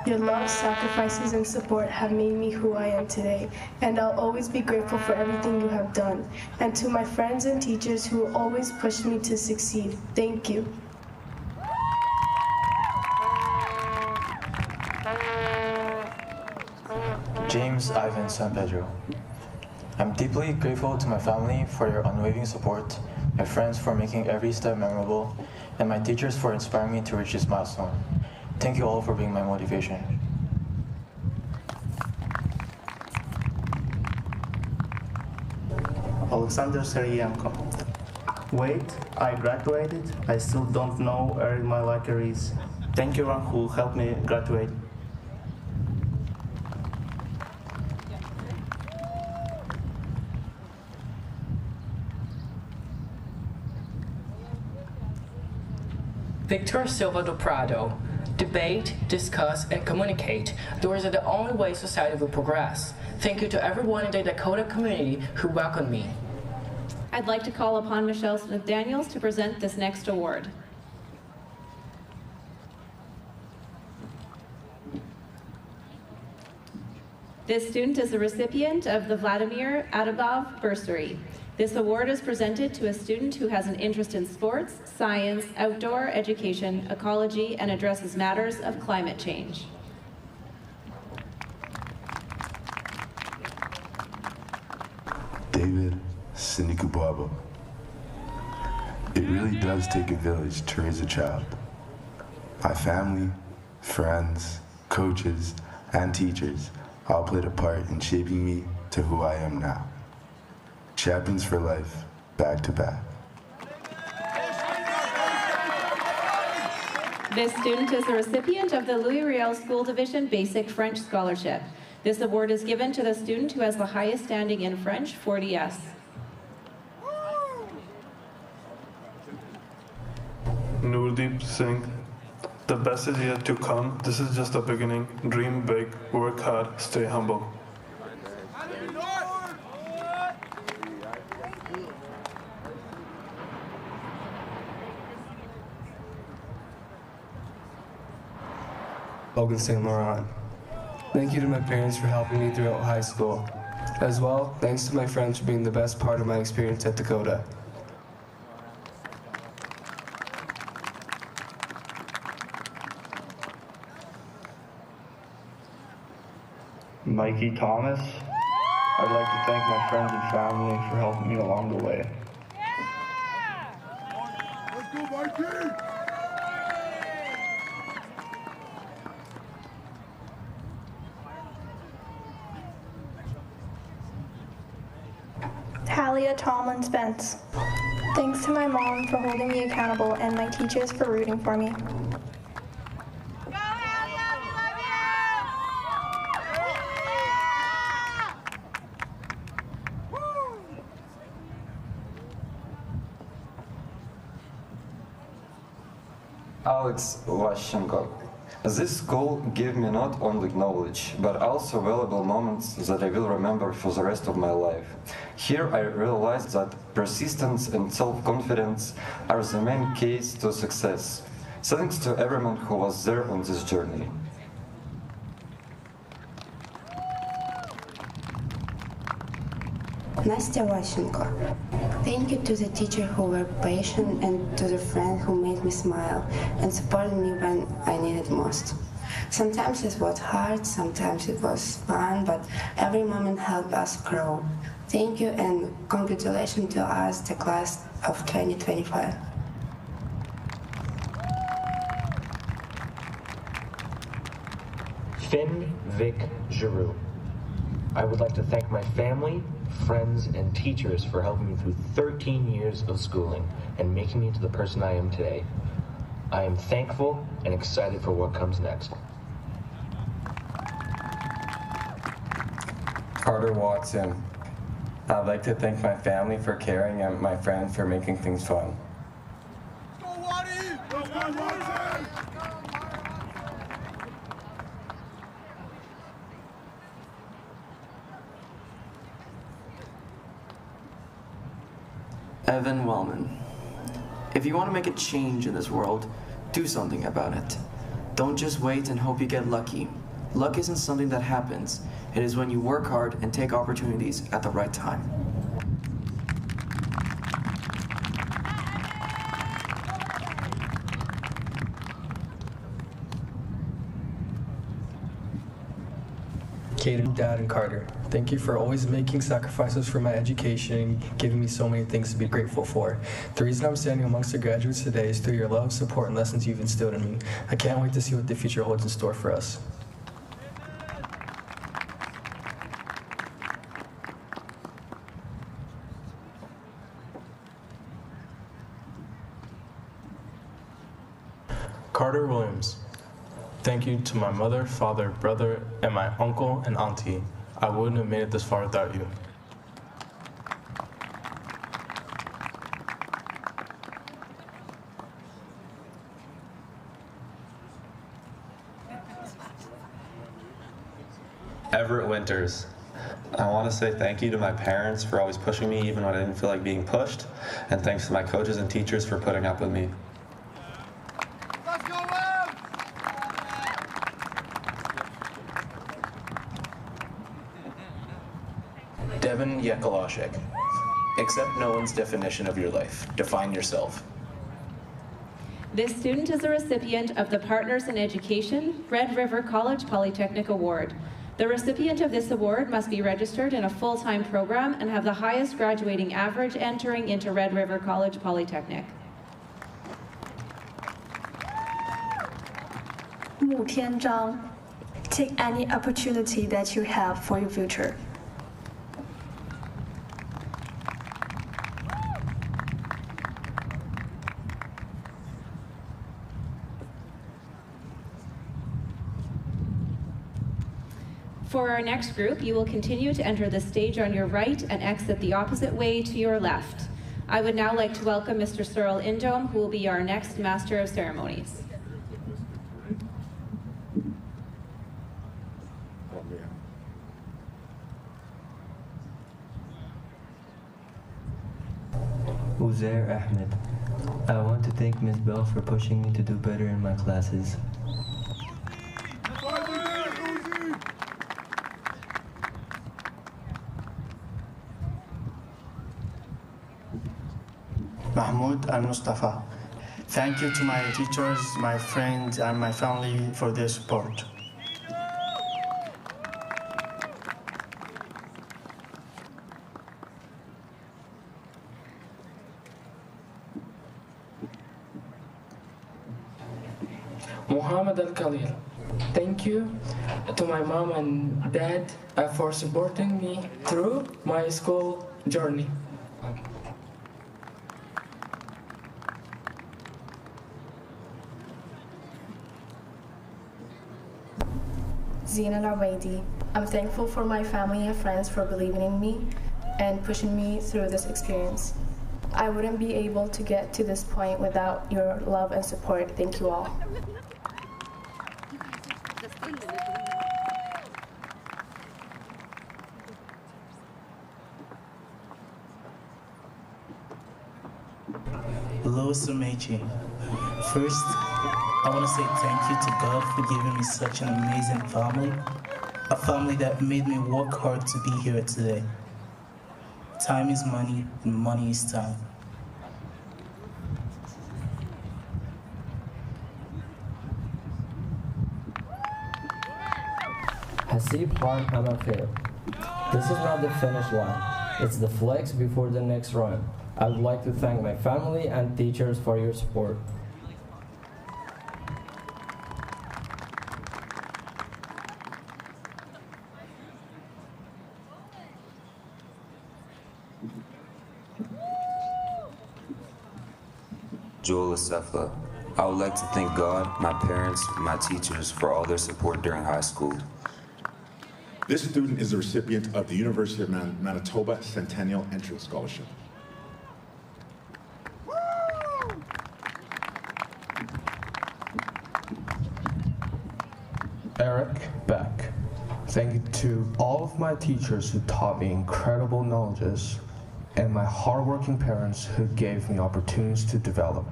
Your love, sacrifices, and support have made me who I am today, and I'll always be grateful for everything you have done. And to my friends and teachers who always pushed me to succeed, thank you. James Ivan San Pedro. I'm deeply grateful to my family for your unwavering support, my friends for making every step memorable, and my teachers for inspiring me to reach this milestone. Thank you all for being my motivation. Alexander Seryenko. Wait, I graduated. I still don't know where my locker is. Thank you, everyone who helped me graduate. Victor Silva do Prado. Debate, discuss, and communicate. Those are the only ways society will progress. Thank you to everyone in the Dakota community who welcomed me. I'd like to call upon Michelle Smith-Daniels to present this next award. This student is the recipient of the Vladimir Adabov Bursary. This award is presented to a student who has an interest in sports, science, outdoor education, ecology, and addresses matters of climate change. David Sinikubaba. It really does take a village to raise a child. My family, friends, coaches, and teachers all played a part in shaping me to who I am now. Champions for life, back to back. This student is the recipient of the Louis Riel School Division Basic French Scholarship. This award is given to the student who has the highest standing in French, 40S. Noordeep Singh. The best is yet to come. This is just the beginning. Dream big, work hard, stay humble. Logan St. Laurent. Thank you to my parents for helping me throughout high school. As well, thanks to my friends for being the best part of my experience at Dakota. Mikey Thomas. I'd like to thank my friends and family for helping me along the way. Let's go, Mikey! Talia Tomlin Spence. Thanks to my mom for holding me accountable and my teachers for rooting for me. Alex Vashenko. This school gave me not only knowledge, but also valuable moments that I will remember for the rest of my life. Here I realized that persistence and self-confidence are the main keys to success. Thanks to everyone who was there on this journey. Nastya Vashenko. Thank you to the teacher who were patient and to the friend who made me smile and supported me when I needed most. Sometimes it was hard, sometimes it was fun, but every moment helped us grow. Thank you and congratulations to us, the class of 2025. Finn Vic Giroux. I would like to thank my family, friends, and teachers for helping me through 13 years of schooling and making me into the person I am today. I am thankful and excited for what comes next. Carter Watson. I'd like to thank my family for caring and my friends for making things fun. Evan Wellman. If you want to make a change in this world, do something about it. Don't just wait and hope you get lucky. Luck isn't something that happens. It is when you work hard and take opportunities at the right time. Caden, Dad, and Carter, thank you for always making sacrifices for my education and giving me so many things to be grateful for. The reason I'm standing amongst the graduates today is through your love, support, and lessons you've instilled in me. I can't wait to see what the future holds in store for us. Carter Williams. Thank you to my mother, father, brother, and my uncle and auntie. I wouldn't have made it this far without you. Everett Winters. I want to say thank you to my parents for always pushing me even when I didn't feel like being pushed, and thanks to my coaches and teachers for putting up with me. Devin Yekolashik. Accept no one's definition of your life. Define yourself. This student is a recipient of the Partners in Education Red River College Polytechnic Award. The recipient of this award must be registered in a full-time program and have the highest graduating average entering into Red River College Polytechnic. Mu Tian Zhang. Take any opportunity that you have for your future. For our next group, you will continue to enter the stage on your right and exit the opposite way to your left. I would now like to welcome Mr. Cyril Indome, who will be our next Master of Ceremonies. Uzair Ahmed. I want to thank Ms. Bell for pushing me to do better in my classes. Mahmoud Al-Mustafa. Thank you to my teachers, my friends, and my family for their support. Muhammad Al-Khalil. Thank you to my mom and dad for supporting me through my school journey. Zina Al-Awaidi. I'm thankful for my family and friends for believing in me and pushing me through this experience. I wouldn't be able to get to this point without your love and support. Thank you all. Louis Mechi. First, I want to say thank you to God for giving me such an amazing family, a family that made me work hard to be here today. Time is money, and money is time. Hasib Khan Hamafir. This is not the finish line, it's the flex before the next run. I would like to thank my family and teachers for your support. Joel Asefla. I would like to thank God, my parents, my teachers for all their support during high school. This student is a recipient of the University of Manitoba Centennial Entrance Scholarship. Eric Beck. Thank you to all of my teachers who taught me incredible knowledges and my hardworking parents who gave me opportunities to develop.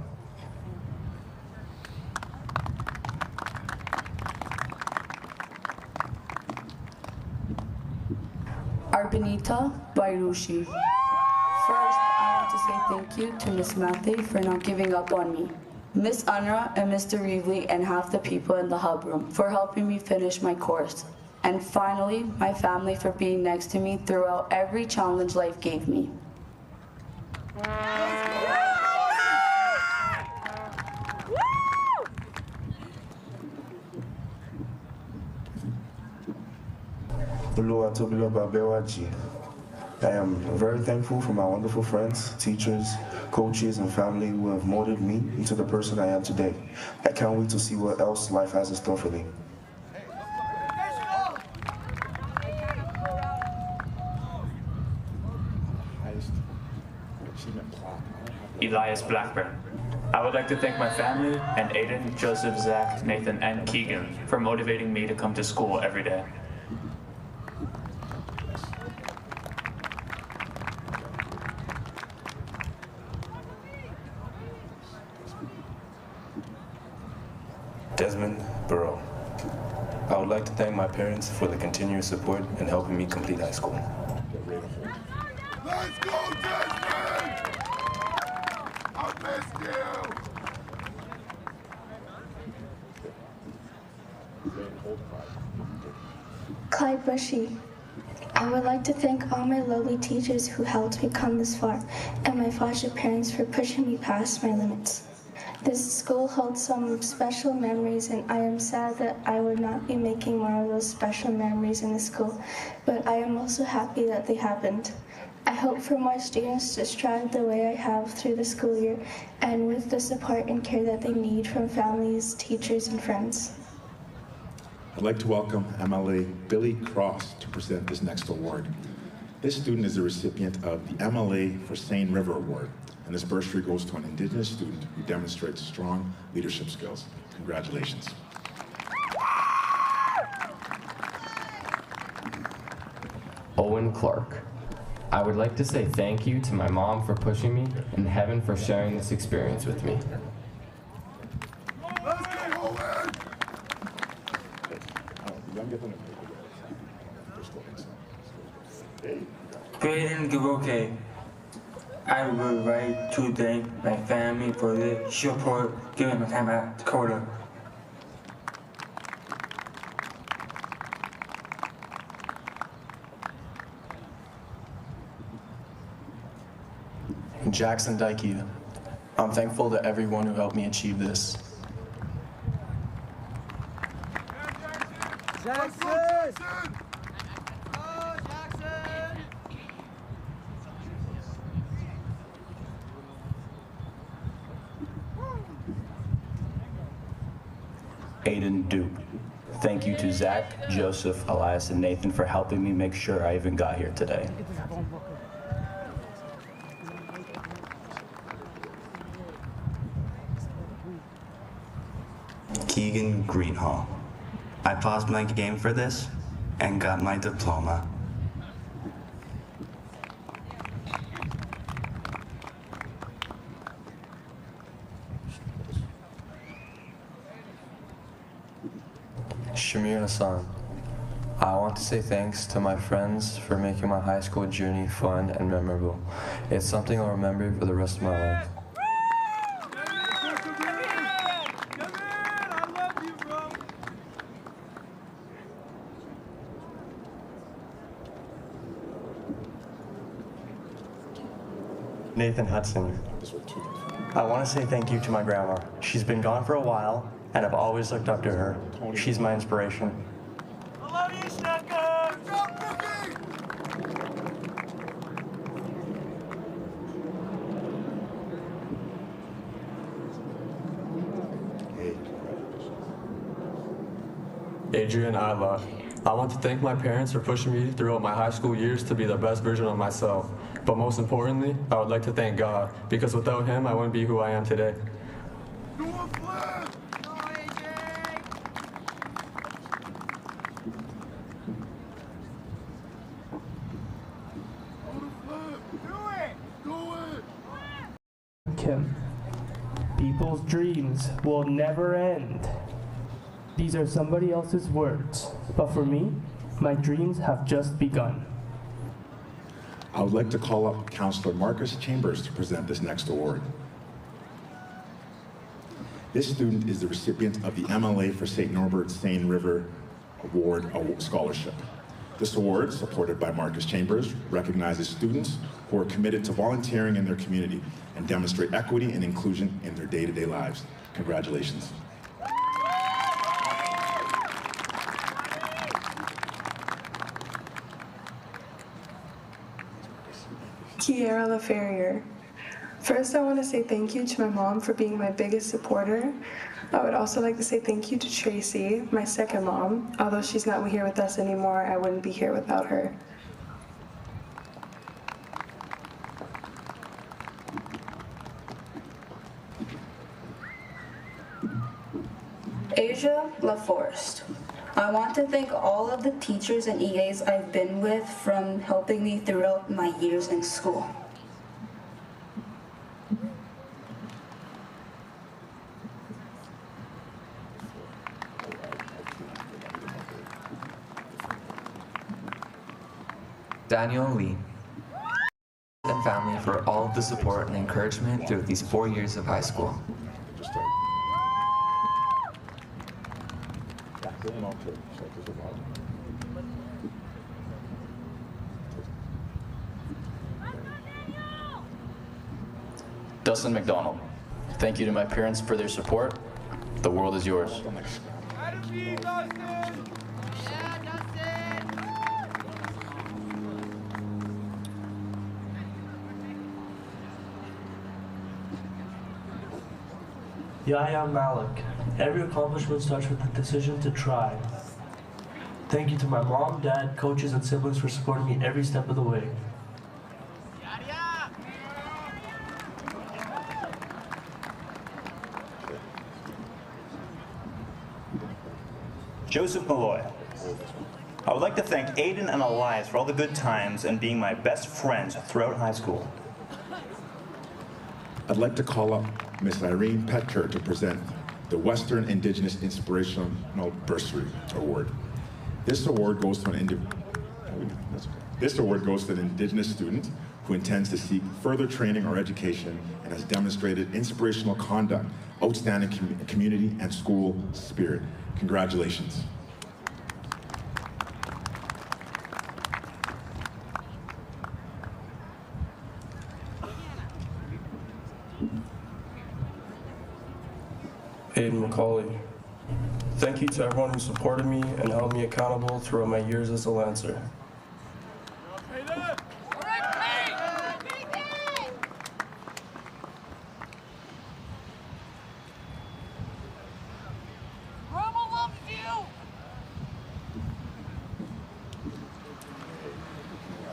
Arbenita Bairushi. First, I want to say thank you to Miss Mathe for not giving up on me, Miss Unra and Mr. Reevely and half the people in the hub room for helping me finish my course. And finally, my family for being next to me throughout every challenge life gave me. I am very thankful for my wonderful friends, teachers, coaches, and family who have molded me into the person I am today. I can't wait to see what else life has in store for me. Elias Blackburn. I would like to thank my family and Aiden, Joseph, Zach, Nathan, and Keegan for motivating me to come to school every day. Desmond Burrow. I would like to thank my parents for the continuous support and helping me complete high school. Let's go, Desmond! I missed you! Clyde Bushy. I would like to thank all my lovely teachers who helped me come this far, and my foster parents for pushing me past my limits. This school holds some special memories, and I am sad that I would not be making more of those special memories in the school, but I am also happy that they happened. I hope for more students to strive the way I have through the school year, and with the support and care that they need from families, teachers, and friends. I'd like to welcome MLA Billy Cross to present this next award. This student is the recipient of the MLA for Seine River Award, and this bursary goes to an Indigenous student who demonstrates strong leadership skills. Congratulations. Owen Clark. I would like to say thank you to my mom for pushing me and Heaven for sharing this experience with me. Braden Giroke. I would like to thank my family for the support during my time at Dakota. Jackson Dykey. I'm thankful to everyone who helped me achieve this. Jackson! Aiden Duke. Thank you to Zach, Joseph, Elias, and Nathan for helping me make sure I even got here today. Keegan Greenhall. I paused my game for this and got my diploma. Shamir Hassan. I want to say thanks to my friends for making my high school journey fun and memorable. It's something I'll remember for the rest of my life. Nathan Hudson. I want to say thank you to my grandma. She's been gone for a while, and I've always looked up to her. She's my inspiration. I love you, Snucker! Go, Brookie! Adrian Adla. I want to thank my parents for pushing me throughout my high school years to be the best version of myself. But most importantly, I would like to thank God, because without Him, I wouldn't be who I am today. dreams will never end. These are somebody else's words, but for me, my dreams have just begun. I would like to call up Counselor Marcus Chambers to present this next award. This student is the recipient of the MLA for St. Norbert Seine River Award Scholarship. This award, supported by Marcus Chambers, recognizes students who are committed to volunteering in their community and demonstrate equity and inclusion in their day-to-day lives. Congratulations. Kiera LaFerrier. First, I want to say thank you to my mom for being my biggest supporter. I would also like to say thank you to Tracy, my second mom. Although she's not here with us anymore, I wouldn't be here without her. Asia LaForest. I want to thank all of the teachers and EAs I've been with from helping me throughout my years in school. Daniel Lee. And family for all of the support and encouragement through these 4 years of high school. Dustin McDonald. Thank you to my parents for their support. The world is yours. Yahya Malik. Every accomplishment starts with the decision to try. Thank you to my mom, dad, coaches, and siblings for supporting me every step of the way. Joseph Malloy. I would like to thank Aiden and Elias for all the good times and being my best friends throughout high school. I'd like to call up Miss Irene Petker to present the Western Indigenous Inspirational Bursary Award. This award goes to an Indigenous student who intends to seek further training or education and has demonstrated inspirational conduct, outstanding community and school spirit. Congratulations. Aiden McCauley. Thank you to everyone who supported me and held me accountable throughout my years as a Lancer.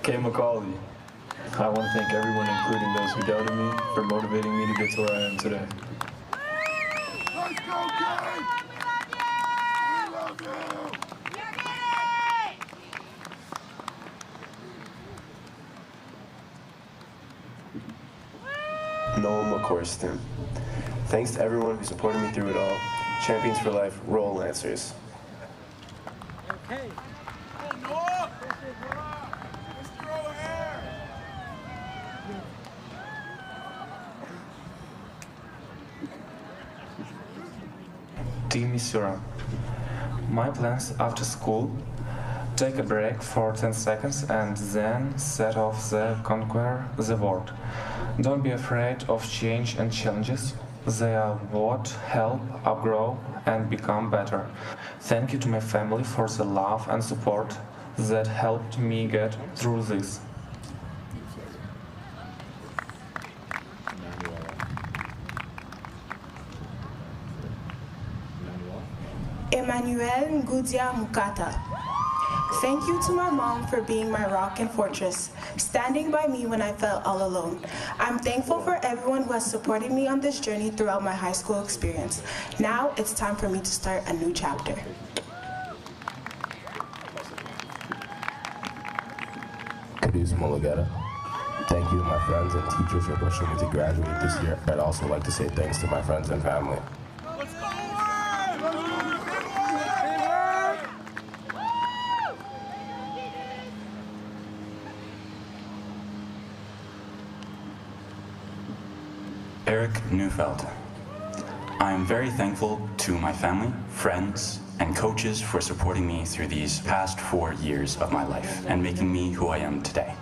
Kay McCauley. I want to thank everyone, including those who doubted me, for motivating me to get to where I am today. Let's go, Kay! We love you! Noel McCorston. Thanks to everyone who supported me through it all. Champions for Life, Roll Lancers. Okay. Oh, Noah! Mr. O'Hare! Dear Missouri, my plans after school: take a break for 10 seconds and then set off the conquer the world. Don't be afraid of change and challenges. They are what help us grow and become better. Thank you to my family for the love and support that helped me get through this. Emmanuel Ngudia Mukata. Thank you to my mom for being my rock and fortress, standing by me when I felt all alone. I'm thankful for everyone who has supported me on this journey throughout my high school experience. Now it's time for me to start a new chapter. Kaduz Mulugeta. Thank you to my friends and teachers for pushing me to graduate this year. I'd also like to say thanks to my friends and family. Eric Neufeld. I am very thankful to my family, friends, and coaches for supporting me through these past 4 years of my life and making me who I am today.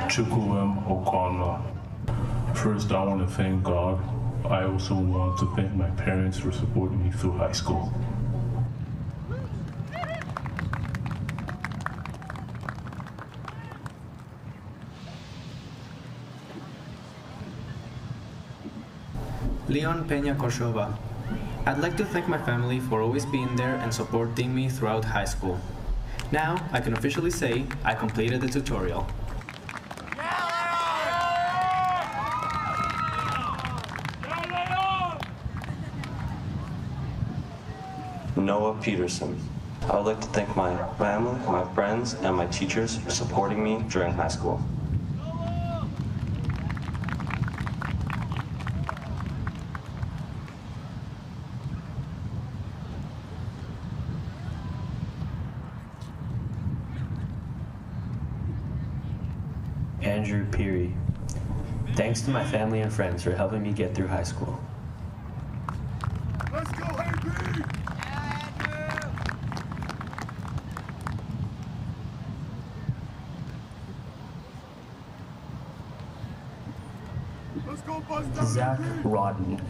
Chukwuem Okonla. First, I want to thank God. I also want to thank my parents for supporting me through high school. Leon Peña Koshova. I'd like to thank my family for always being there and supporting me throughout high school. Now, I can officially say I completed the tutorial. Noah Peterson. I would like to thank my family, my friends, and my teachers for supporting me during high school. Andrew Peary. Thanks to my family and friends for helping me get through high school. Let's go, AB! Let's go, Buster! Zach Rodden.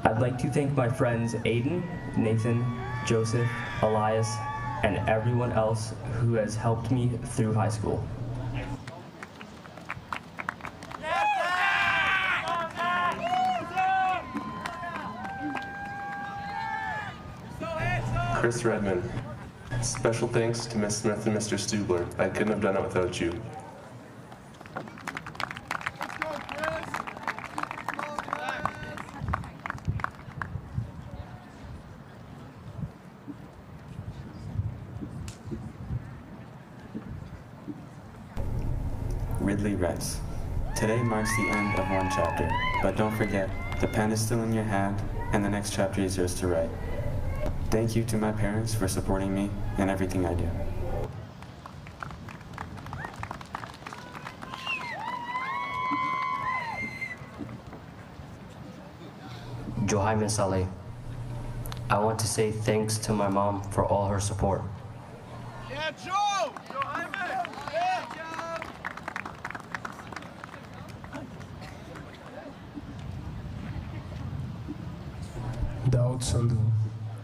I'd like to thank my friends Aiden, Nathan, Joseph, Elias, and everyone else who has helped me through high school. Chris Redmond. Special thanks to Miss Smith and Mr. Stubler. I couldn't have done it without you. Ridley Rice. Today marks the end of one chapter, but don't forget, the pen is still in your hand, and the next chapter is yours to write. Thank you to my parents for supporting me in everything I do. Johaime Saleh. I want to say thanks to my mom for all her support. Yeah, Joe! Daud Sandhu.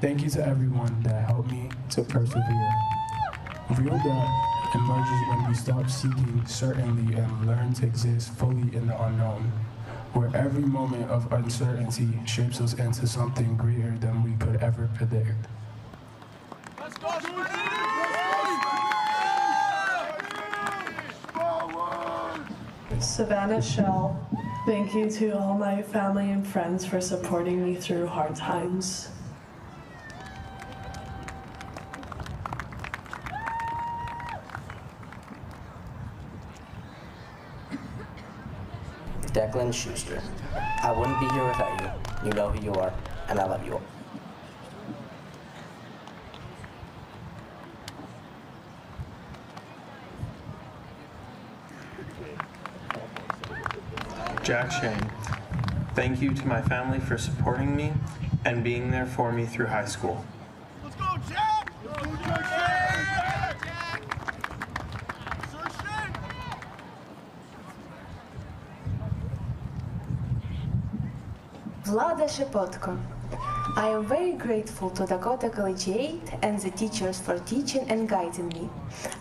Thank you to everyone that helped me to persevere. Real doubt emerges when we stop seeking certainty and learn to exist fully in the unknown, where every moment of uncertainty shapes us into something greater than we could ever predict. Let's go, Savannah Shell. Thank you to all my family and friends for supporting me through hard times. Declan Schuster. I wouldn't be here without you. You know who you are, and I love you all. Jack Shane. Thank you to my family for supporting me and being there for me through high school. Let's go, Jack! Let's go, Jack! Sir Shane! Vlada Shepotko. I am very grateful to Dakota Collegiate and the teachers for teaching and guiding me.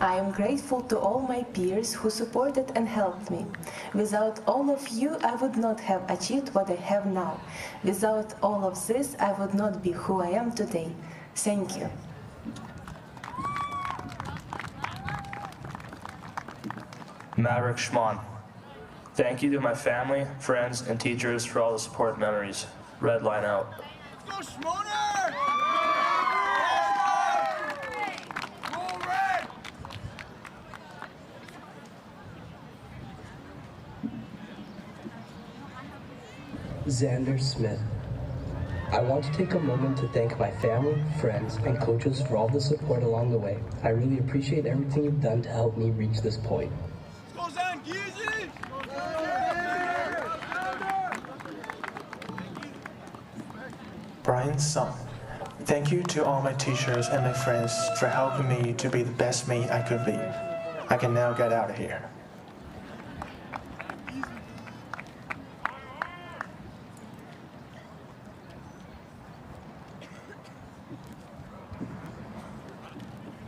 I am grateful to all my peers who supported and helped me. Without all of you, I would not have achieved what I have now. Without all of this, I would not be who I am today. Thank you. Maverick Schmann. Thank you to my family, friends, and teachers for all the support and memories. Red line out. Let's go, Schmoner! Go, Red! Xander Smith. I want to take a moment to thank my family, friends, and coaches for all the support along the way. I really appreciate everything you've done to help me reach this point. Brian's son. Thank you to all my teachers and my friends for helping me to be the best me I could be. I can now get out of here.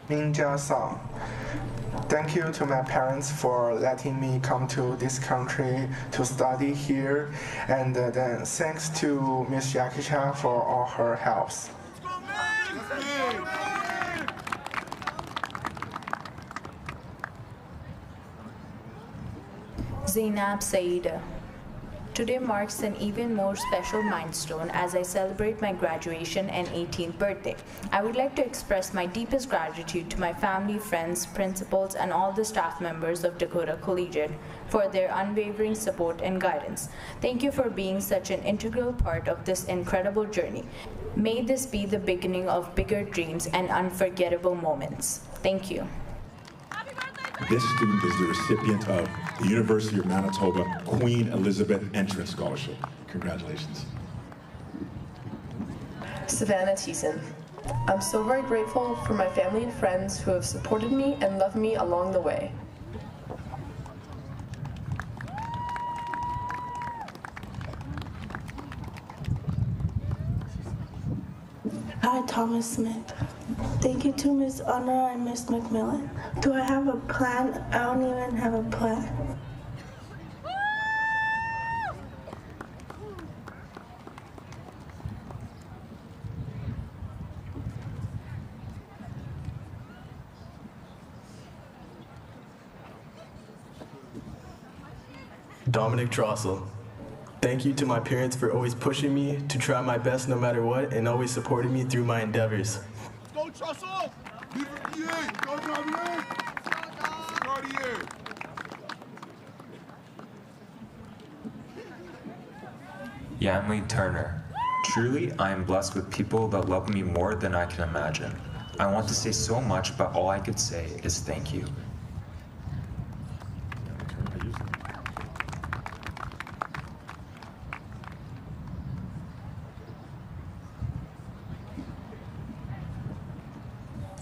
Minja Song. Thank you to my parents for letting me come to this country to study here, and then thanks to Miss Yakicha for all her helps. Zainab Saida. Today marks an even more special milestone as I celebrate my graduation and 18th birthday. I would like to express my deepest gratitude to my family, friends, principals, and all the staff members of Dakota Collegiate for their unwavering support and guidance. Thank you for being such an integral part of this incredible journey. May this be the beginning of bigger dreams and unforgettable moments. Thank you. This student is the recipient of the University of Manitoba Queen Elizabeth Entrance Scholarship. Congratulations. Savannah Thiessen. I'm so very grateful for my family and friends who have supported me and loved me along the way. Hi, Thomas Smith. Thank you to Miss Honor and Miss McMillan. Do I have a plan? I don't even have a plan. Dominic Drossel. Thank you to my parents for always pushing me to try my best no matter what and always supporting me through my endeavors. Go Trussell! Go Dominic! Cartier! Yanli Turner. Truly, I am blessed with people that love me more than I can imagine. I want to say so much, but all I could say is thank you.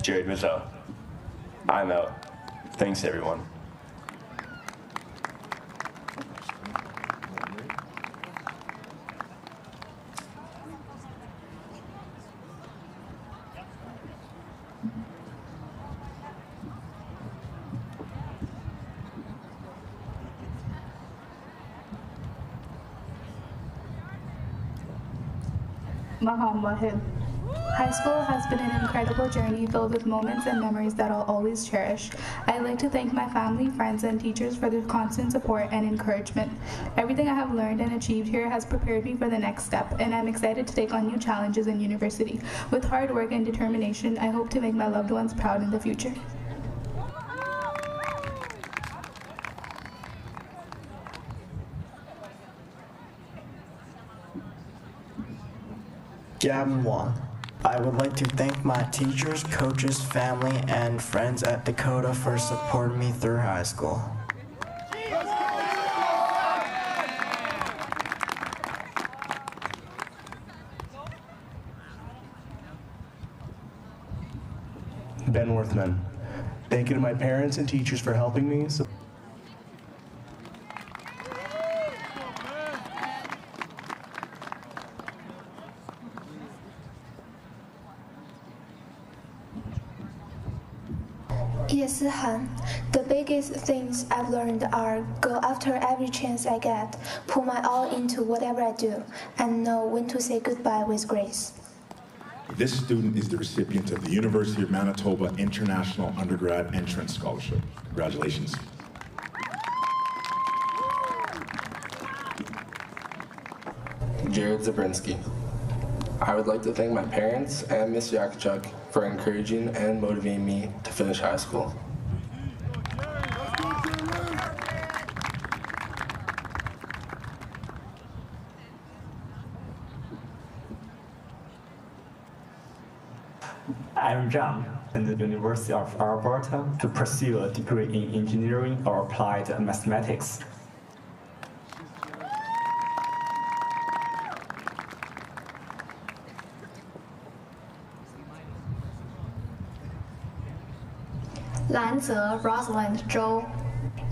Jared Mizzell. I'm out. Thanks, everyone. Maham Wahid. High school has been an incredible journey filled with moments and memories that I'll always cherish. I'd like to thank my family, friends, and teachers for their constant support and encouragement. Everything I have learned and achieved here has prepared me for the next step, and I'm excited to take on new challenges in university. With hard work and determination, I hope to make my loved ones proud in the future. Gavin Wong. I would like to thank my teachers, coaches, family, and friends at Dakota for supporting me through high school. Ben Worthman. Thank you to my parents and teachers for helping me. Yes, Han. The biggest things I've learned are go after every chance I get, put my all into whatever I do, and know when to say goodbye with grace. This student is the recipient of the University of Manitoba International Undergrad Entrance Scholarship. Congratulations. Jared Zabrinsky. I would like to thank my parents and Miss Yakchuk for encouraging and motivating me to finish high school. I'm Zhang in the University of Alberta to pursue a degree in engineering or applied mathematics. Lanze Rosalind Zhou.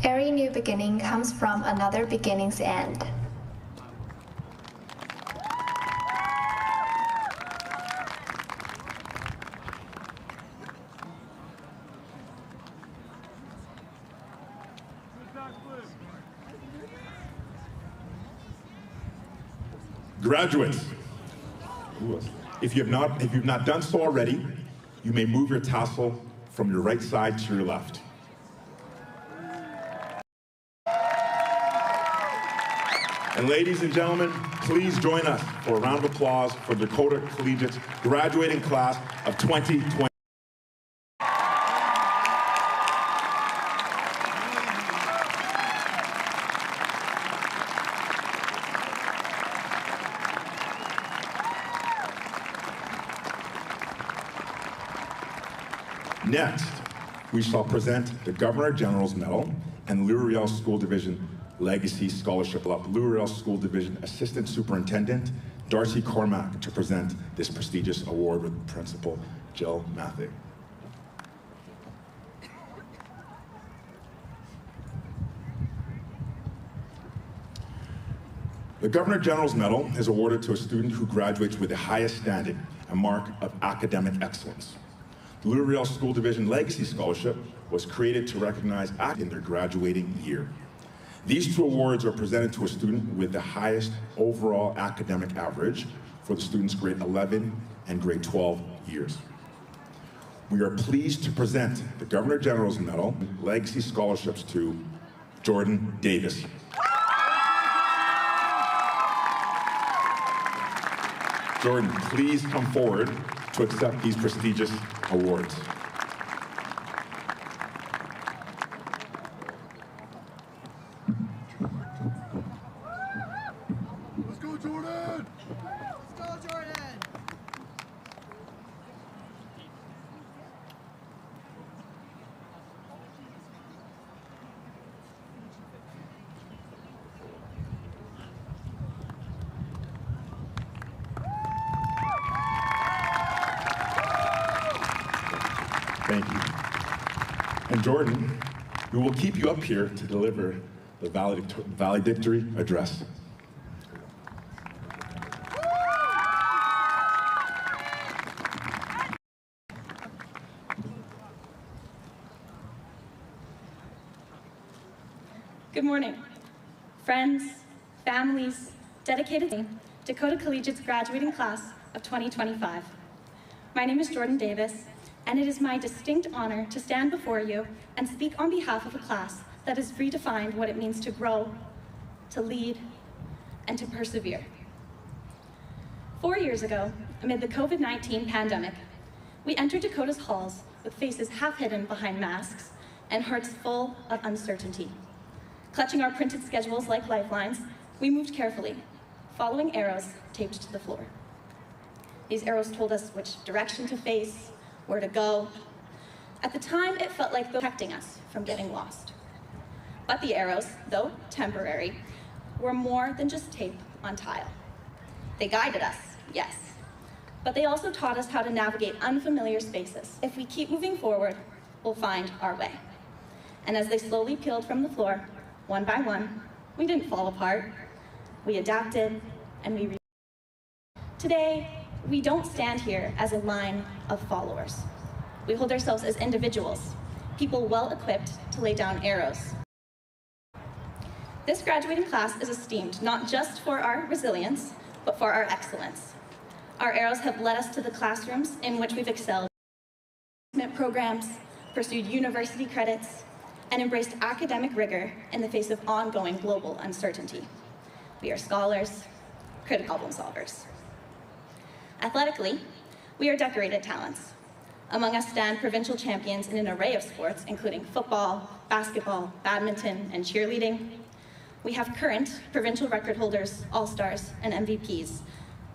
Every new beginning comes from another beginning's end. Graduates, if you've not done so already, you may move your tassel from your right side to your left. And ladies and gentlemen, please join us for a round of applause for Dakota Collegiate's graduating class of 2020. Next, we shall present the Governor General's Medal and L'Oreal School Division Legacy Scholarship. L'Oreal School Division Assistant Superintendent Darcy Cormack to present this prestigious award with Principal Jill Matthew. The Governor General's Medal is awarded to a student who graduates with the highest standing, a mark of academic excellence. The L'Oreal School Division Legacy Scholarship was created to recognize in their graduating year. These two awards are presented to a student with the highest overall academic average for the student's grade 11 and grade 12 years. We are pleased to present the Governor General's Medal Legacy Scholarships to Jordan Davis. Jordan, please come forward to accept these prestigious awards. Let's go, Jordan! Let's go, Jordan! Thank you. And Jordan, we will keep you up here to deliver the valedictory address. Good morning, friends, families, dedicated Dakota Collegiate's graduating class of 2025. My name is Jordan Davis, and it is my distinct honor to stand before you and speak on behalf of a class that has redefined what it means to grow, to lead, and to persevere. 4 years ago, amid the COVID-19 pandemic, we entered Dakota's halls with faces half hidden behind masks and hearts full of uncertainty. Clutching our printed schedules like lifelines, we moved carefully, following arrows taped to the floor. These arrows told us which direction to face, where to go. At the time, it felt like they were protecting us from getting lost. But the arrows, though temporary, were more than just tape on tile. They guided us, yes, but they also taught us how to navigate unfamiliar spaces. If we keep moving forward, we'll find our way. And as they slowly peeled from the floor, one by one, we didn't fall apart. We adapted, and we Today, we don't stand here as a line of followers. We hold ourselves as individuals, people well-equipped to lay down arrows. This graduating class is esteemed not just for our resilience, but for our excellence. Our arrows have led us to the classrooms in which we've excelled, programs, pursued university credits, and embraced academic rigor in the face of ongoing global uncertainty. We are scholars, critical problem solvers. Athletically, we are decorated talents. Among us stand provincial champions in an array of sports, including football, basketball, badminton, and cheerleading. We have current provincial record holders, all-stars, and MVPs,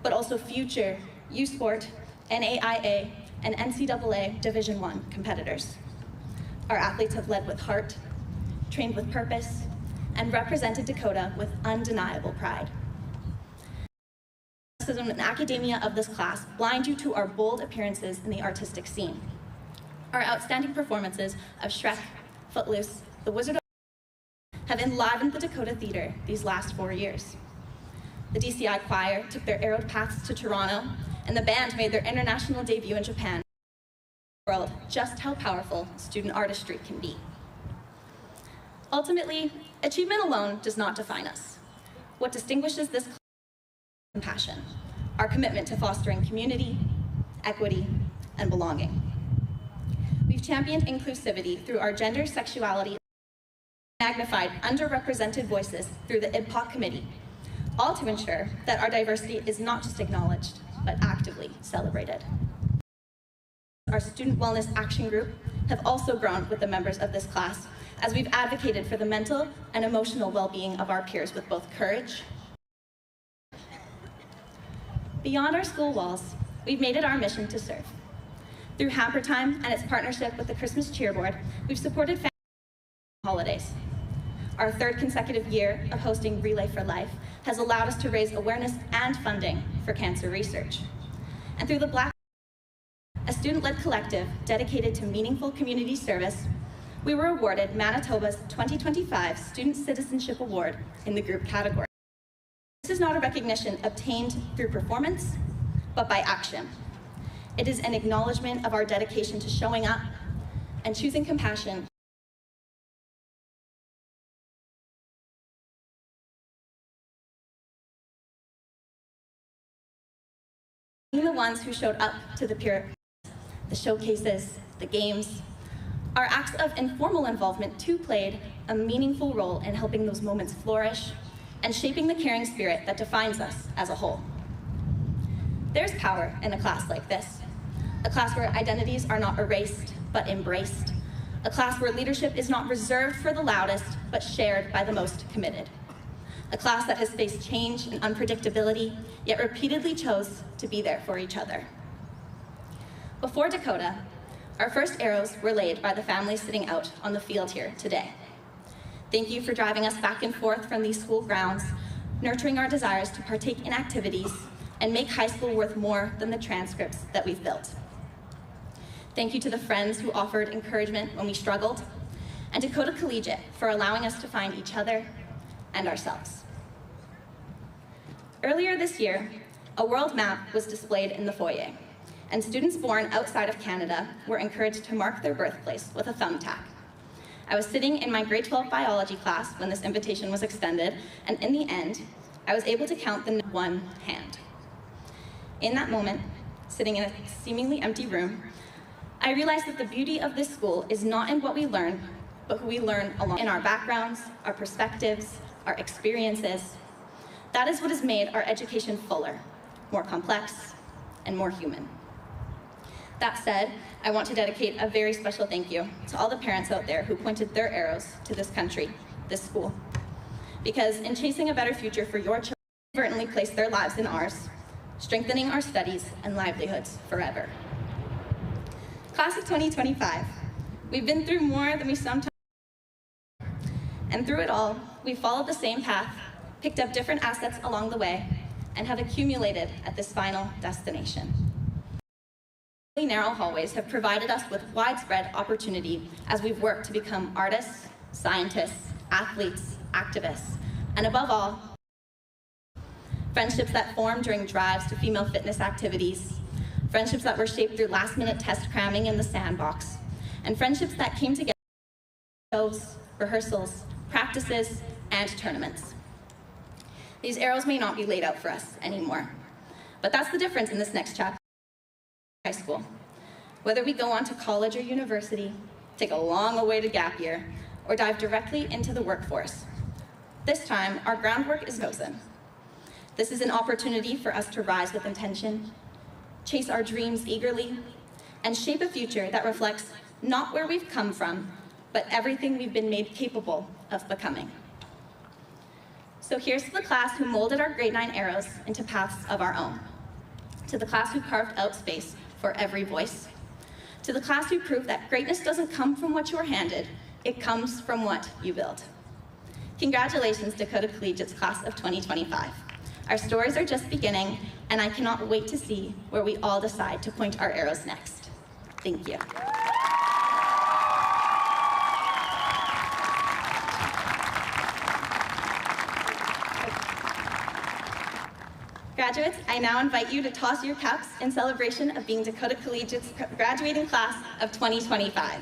but also future U-Sport, NAIA, and NCAA Division I competitors. Our athletes have led with heart, trained with purpose, and represented Dakota with undeniable pride. The and academia of this class blind you to our bold appearances in the artistic scene. Our outstanding performances of Shrek, Footloose, The Wizard of Oz have enlivened the Dakota Theatre these last 4 years. The DCI choir took their arrowed paths to Toronto, and the band made their international debut in Japan. World just how powerful student artistry can be. Ultimately, achievement alone does not define us. What distinguishes this class is compassion, our commitment to fostering community, equity, and belonging. We've championed inclusivity through our gender, sexuality, magnified underrepresented voices through the IBPOC committee, all to ensure that our diversity is not just acknowledged, but actively celebrated. Our Student Wellness Action Group have also grown with the members of this class as we've advocated for the mental and emotional well-being of our peers with both courage. Beyond our school walls, we've made it our mission to serve. Through Hamper Time and its partnership with the Christmas Cheer Board, we've supported families holidays. Our third consecutive year of hosting Relay for Life has allowed us to raise awareness and funding for cancer research. And through the Black, a student-led collective dedicated to meaningful community service, we were awarded Manitoba's 2025 Student Citizenship Award in the group category. This is not a recognition obtained through performance, but by action. It is an acknowledgement of our dedication to showing up and choosing compassion. Being the ones who showed up to the showcases, the games, our acts of informal involvement too played a meaningful role in helping those moments flourish and shaping the caring spirit that defines us as a whole. There's power in a class like this, a class where identities are not erased, but embraced, a class where leadership is not reserved for the loudest, but shared by the most committed, a class that has faced change and unpredictability, yet repeatedly chose to be there for each other. Before Dakota, our first arrows were laid by the families sitting out on the field here today. Thank you for driving us back and forth from these school grounds, nurturing our desires to partake in activities and make high school worth more than the transcripts that we've built. Thank you to the friends who offered encouragement when we struggled, and Dakota Collegiate for allowing us to find each other and ourselves. Earlier this year, a world map was displayed in the foyer, and students born outside of Canada were encouraged to mark their birthplace with a thumbtack. I was sitting in my grade 12 biology class when this invitation was extended, and in the end, I was able to count the one hand. In that moment, sitting in a seemingly empty room, I realized that the beauty of this school is not in what we learn, but who we learn along in our backgrounds, our perspectives, our experiences. That is what has made our education fuller, more complex, and more human. That said, I want to dedicate a very special thank you to all the parents out there who pointed their arrows to this country, this school. Because in chasing a better future for your children, they inadvertently placed their lives in ours, strengthening our studies and livelihoods forever. Class of 2025, we've been through more than we sometimes. And through it all, we've followed the same path, picked up different assets along the way, and have accumulated at this final destination. Narrow hallways have provided us with widespread opportunity as we've worked to become artists, scientists, athletes, activists, and above all, friendships that formed during drives to female fitness activities, friendships that were shaped through last-minute test cramming in the sandbox, and friendships that came together shows, rehearsals, practices, and tournaments. These arrows may not be laid out for us anymore, but that's the difference in this next chapter. High school. Whether we go on to college or university, take a long awaited gap year, or dive directly into the workforce, this time our groundwork is chosen. This is an opportunity for us to rise with intention, chase our dreams eagerly, and shape a future that reflects not where we've come from, but everything we've been made capable of becoming. So here's to the class who molded our grade 9 arrows into paths of our own, to the class who carved out space for every voice, To the class who proved that greatness doesn't come from what you are handed, it comes from what you build. Congratulations, Dakota Collegiate's class of 2025. Our stories are just beginning, and I cannot wait to see where we all decide to point our arrows next. Thank you. Graduates, I now invite you to toss your caps in celebration of being Dakota Collegiate's graduating class of 2025.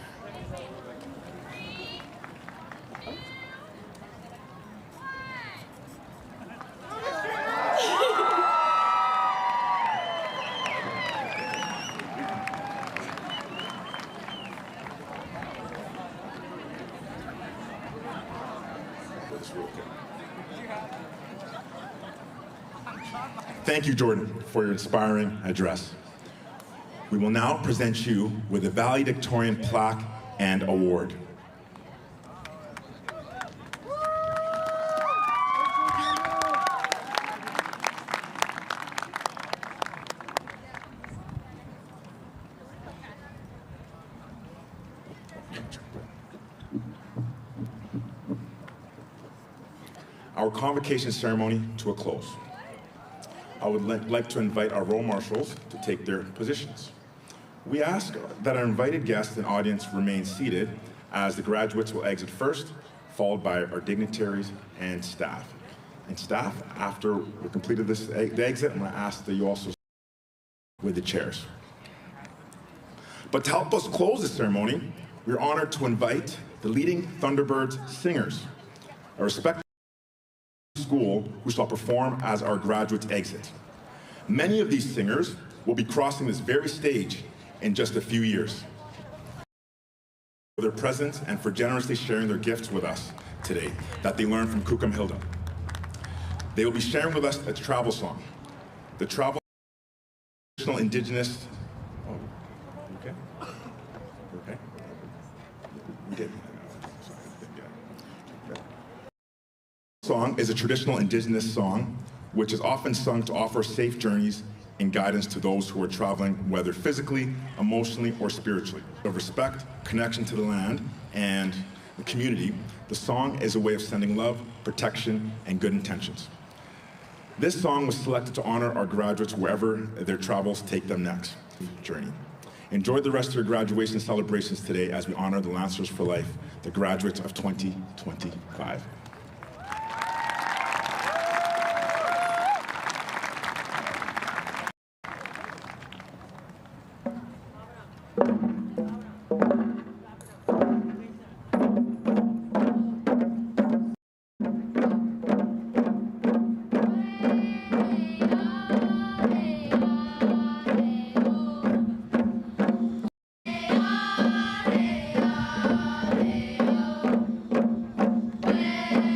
Thank you, Jordan, for your inspiring address. We will now present you with a valedictorian plaque and award. Our convocation ceremony to a close. I would like to invite our role marshals to take their positions. We ask that our invited guests and audience remain seated as the graduates will exit first, followed by our dignitaries and staff. And staff, after we completed the exit, I'm going to ask that you also with the chairs. But to help us close the ceremony, we're honored to invite the leading Thunderbirds singers, a respected school who shall perform as our graduates exit. Many of these singers will be crossing this very stage in just a few years. For their presence and for generously sharing their gifts with us today that they learned from Kukum Hilda. They will be sharing with us a travel song. The travel traditional indigenous. Oh, okay. Okay. We did. Song is a traditional indigenous song which is often sung to offer safe journeys and guidance to those who are traveling, whether physically, emotionally, or spiritually. Of respect, connection to the land, and the community, the song is a way of sending love, protection, and good intentions. This song was selected to honor our graduates wherever their travels take them next journey. Enjoy the rest of your graduation celebrations today as we honor the Lancers for Life, the graduates of 2025. Hey!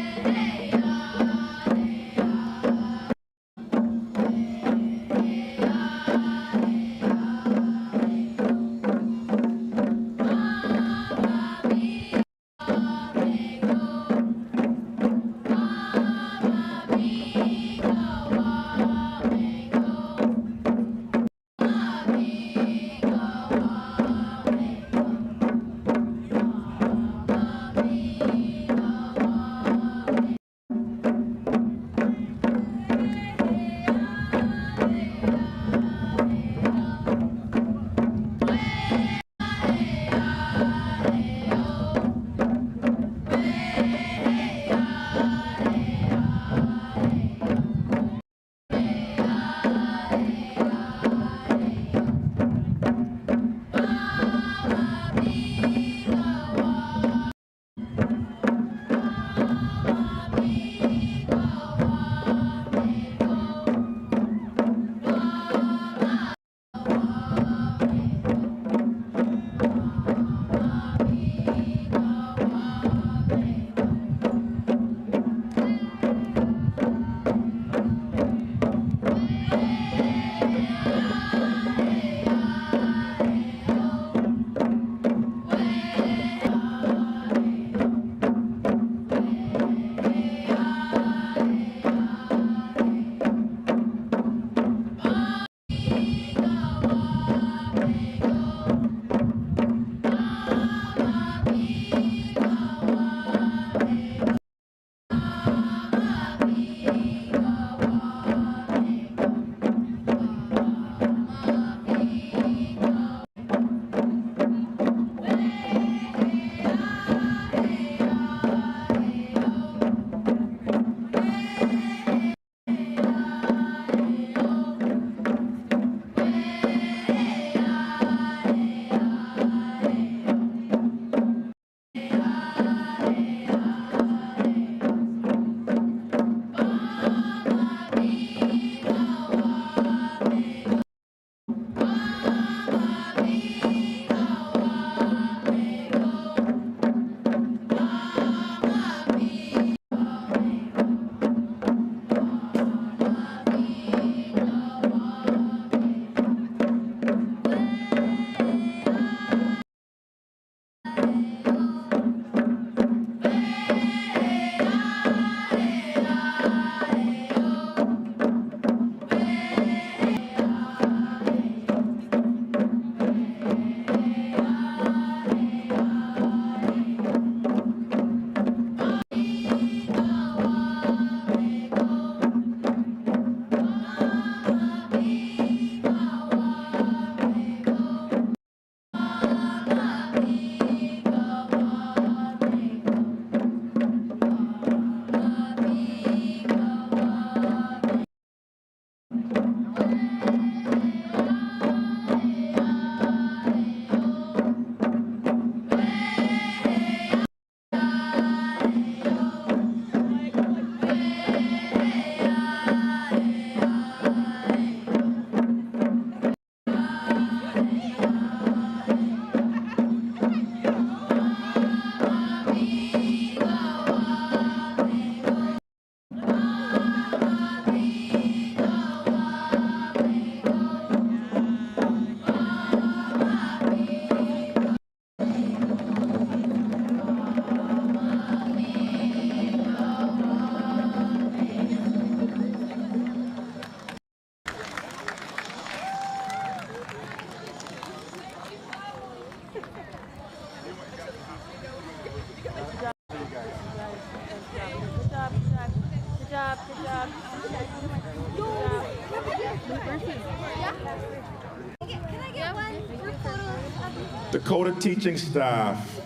Dakota teaching staff.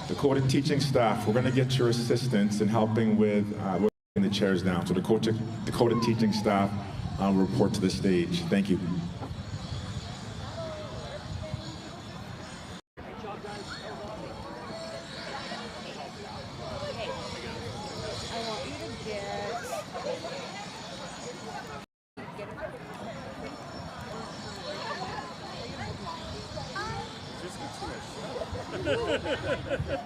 Dakota teaching staff, we're going to get your assistance in helping with the chairs down. So Dakota teaching staff will report to the stage. Thank you.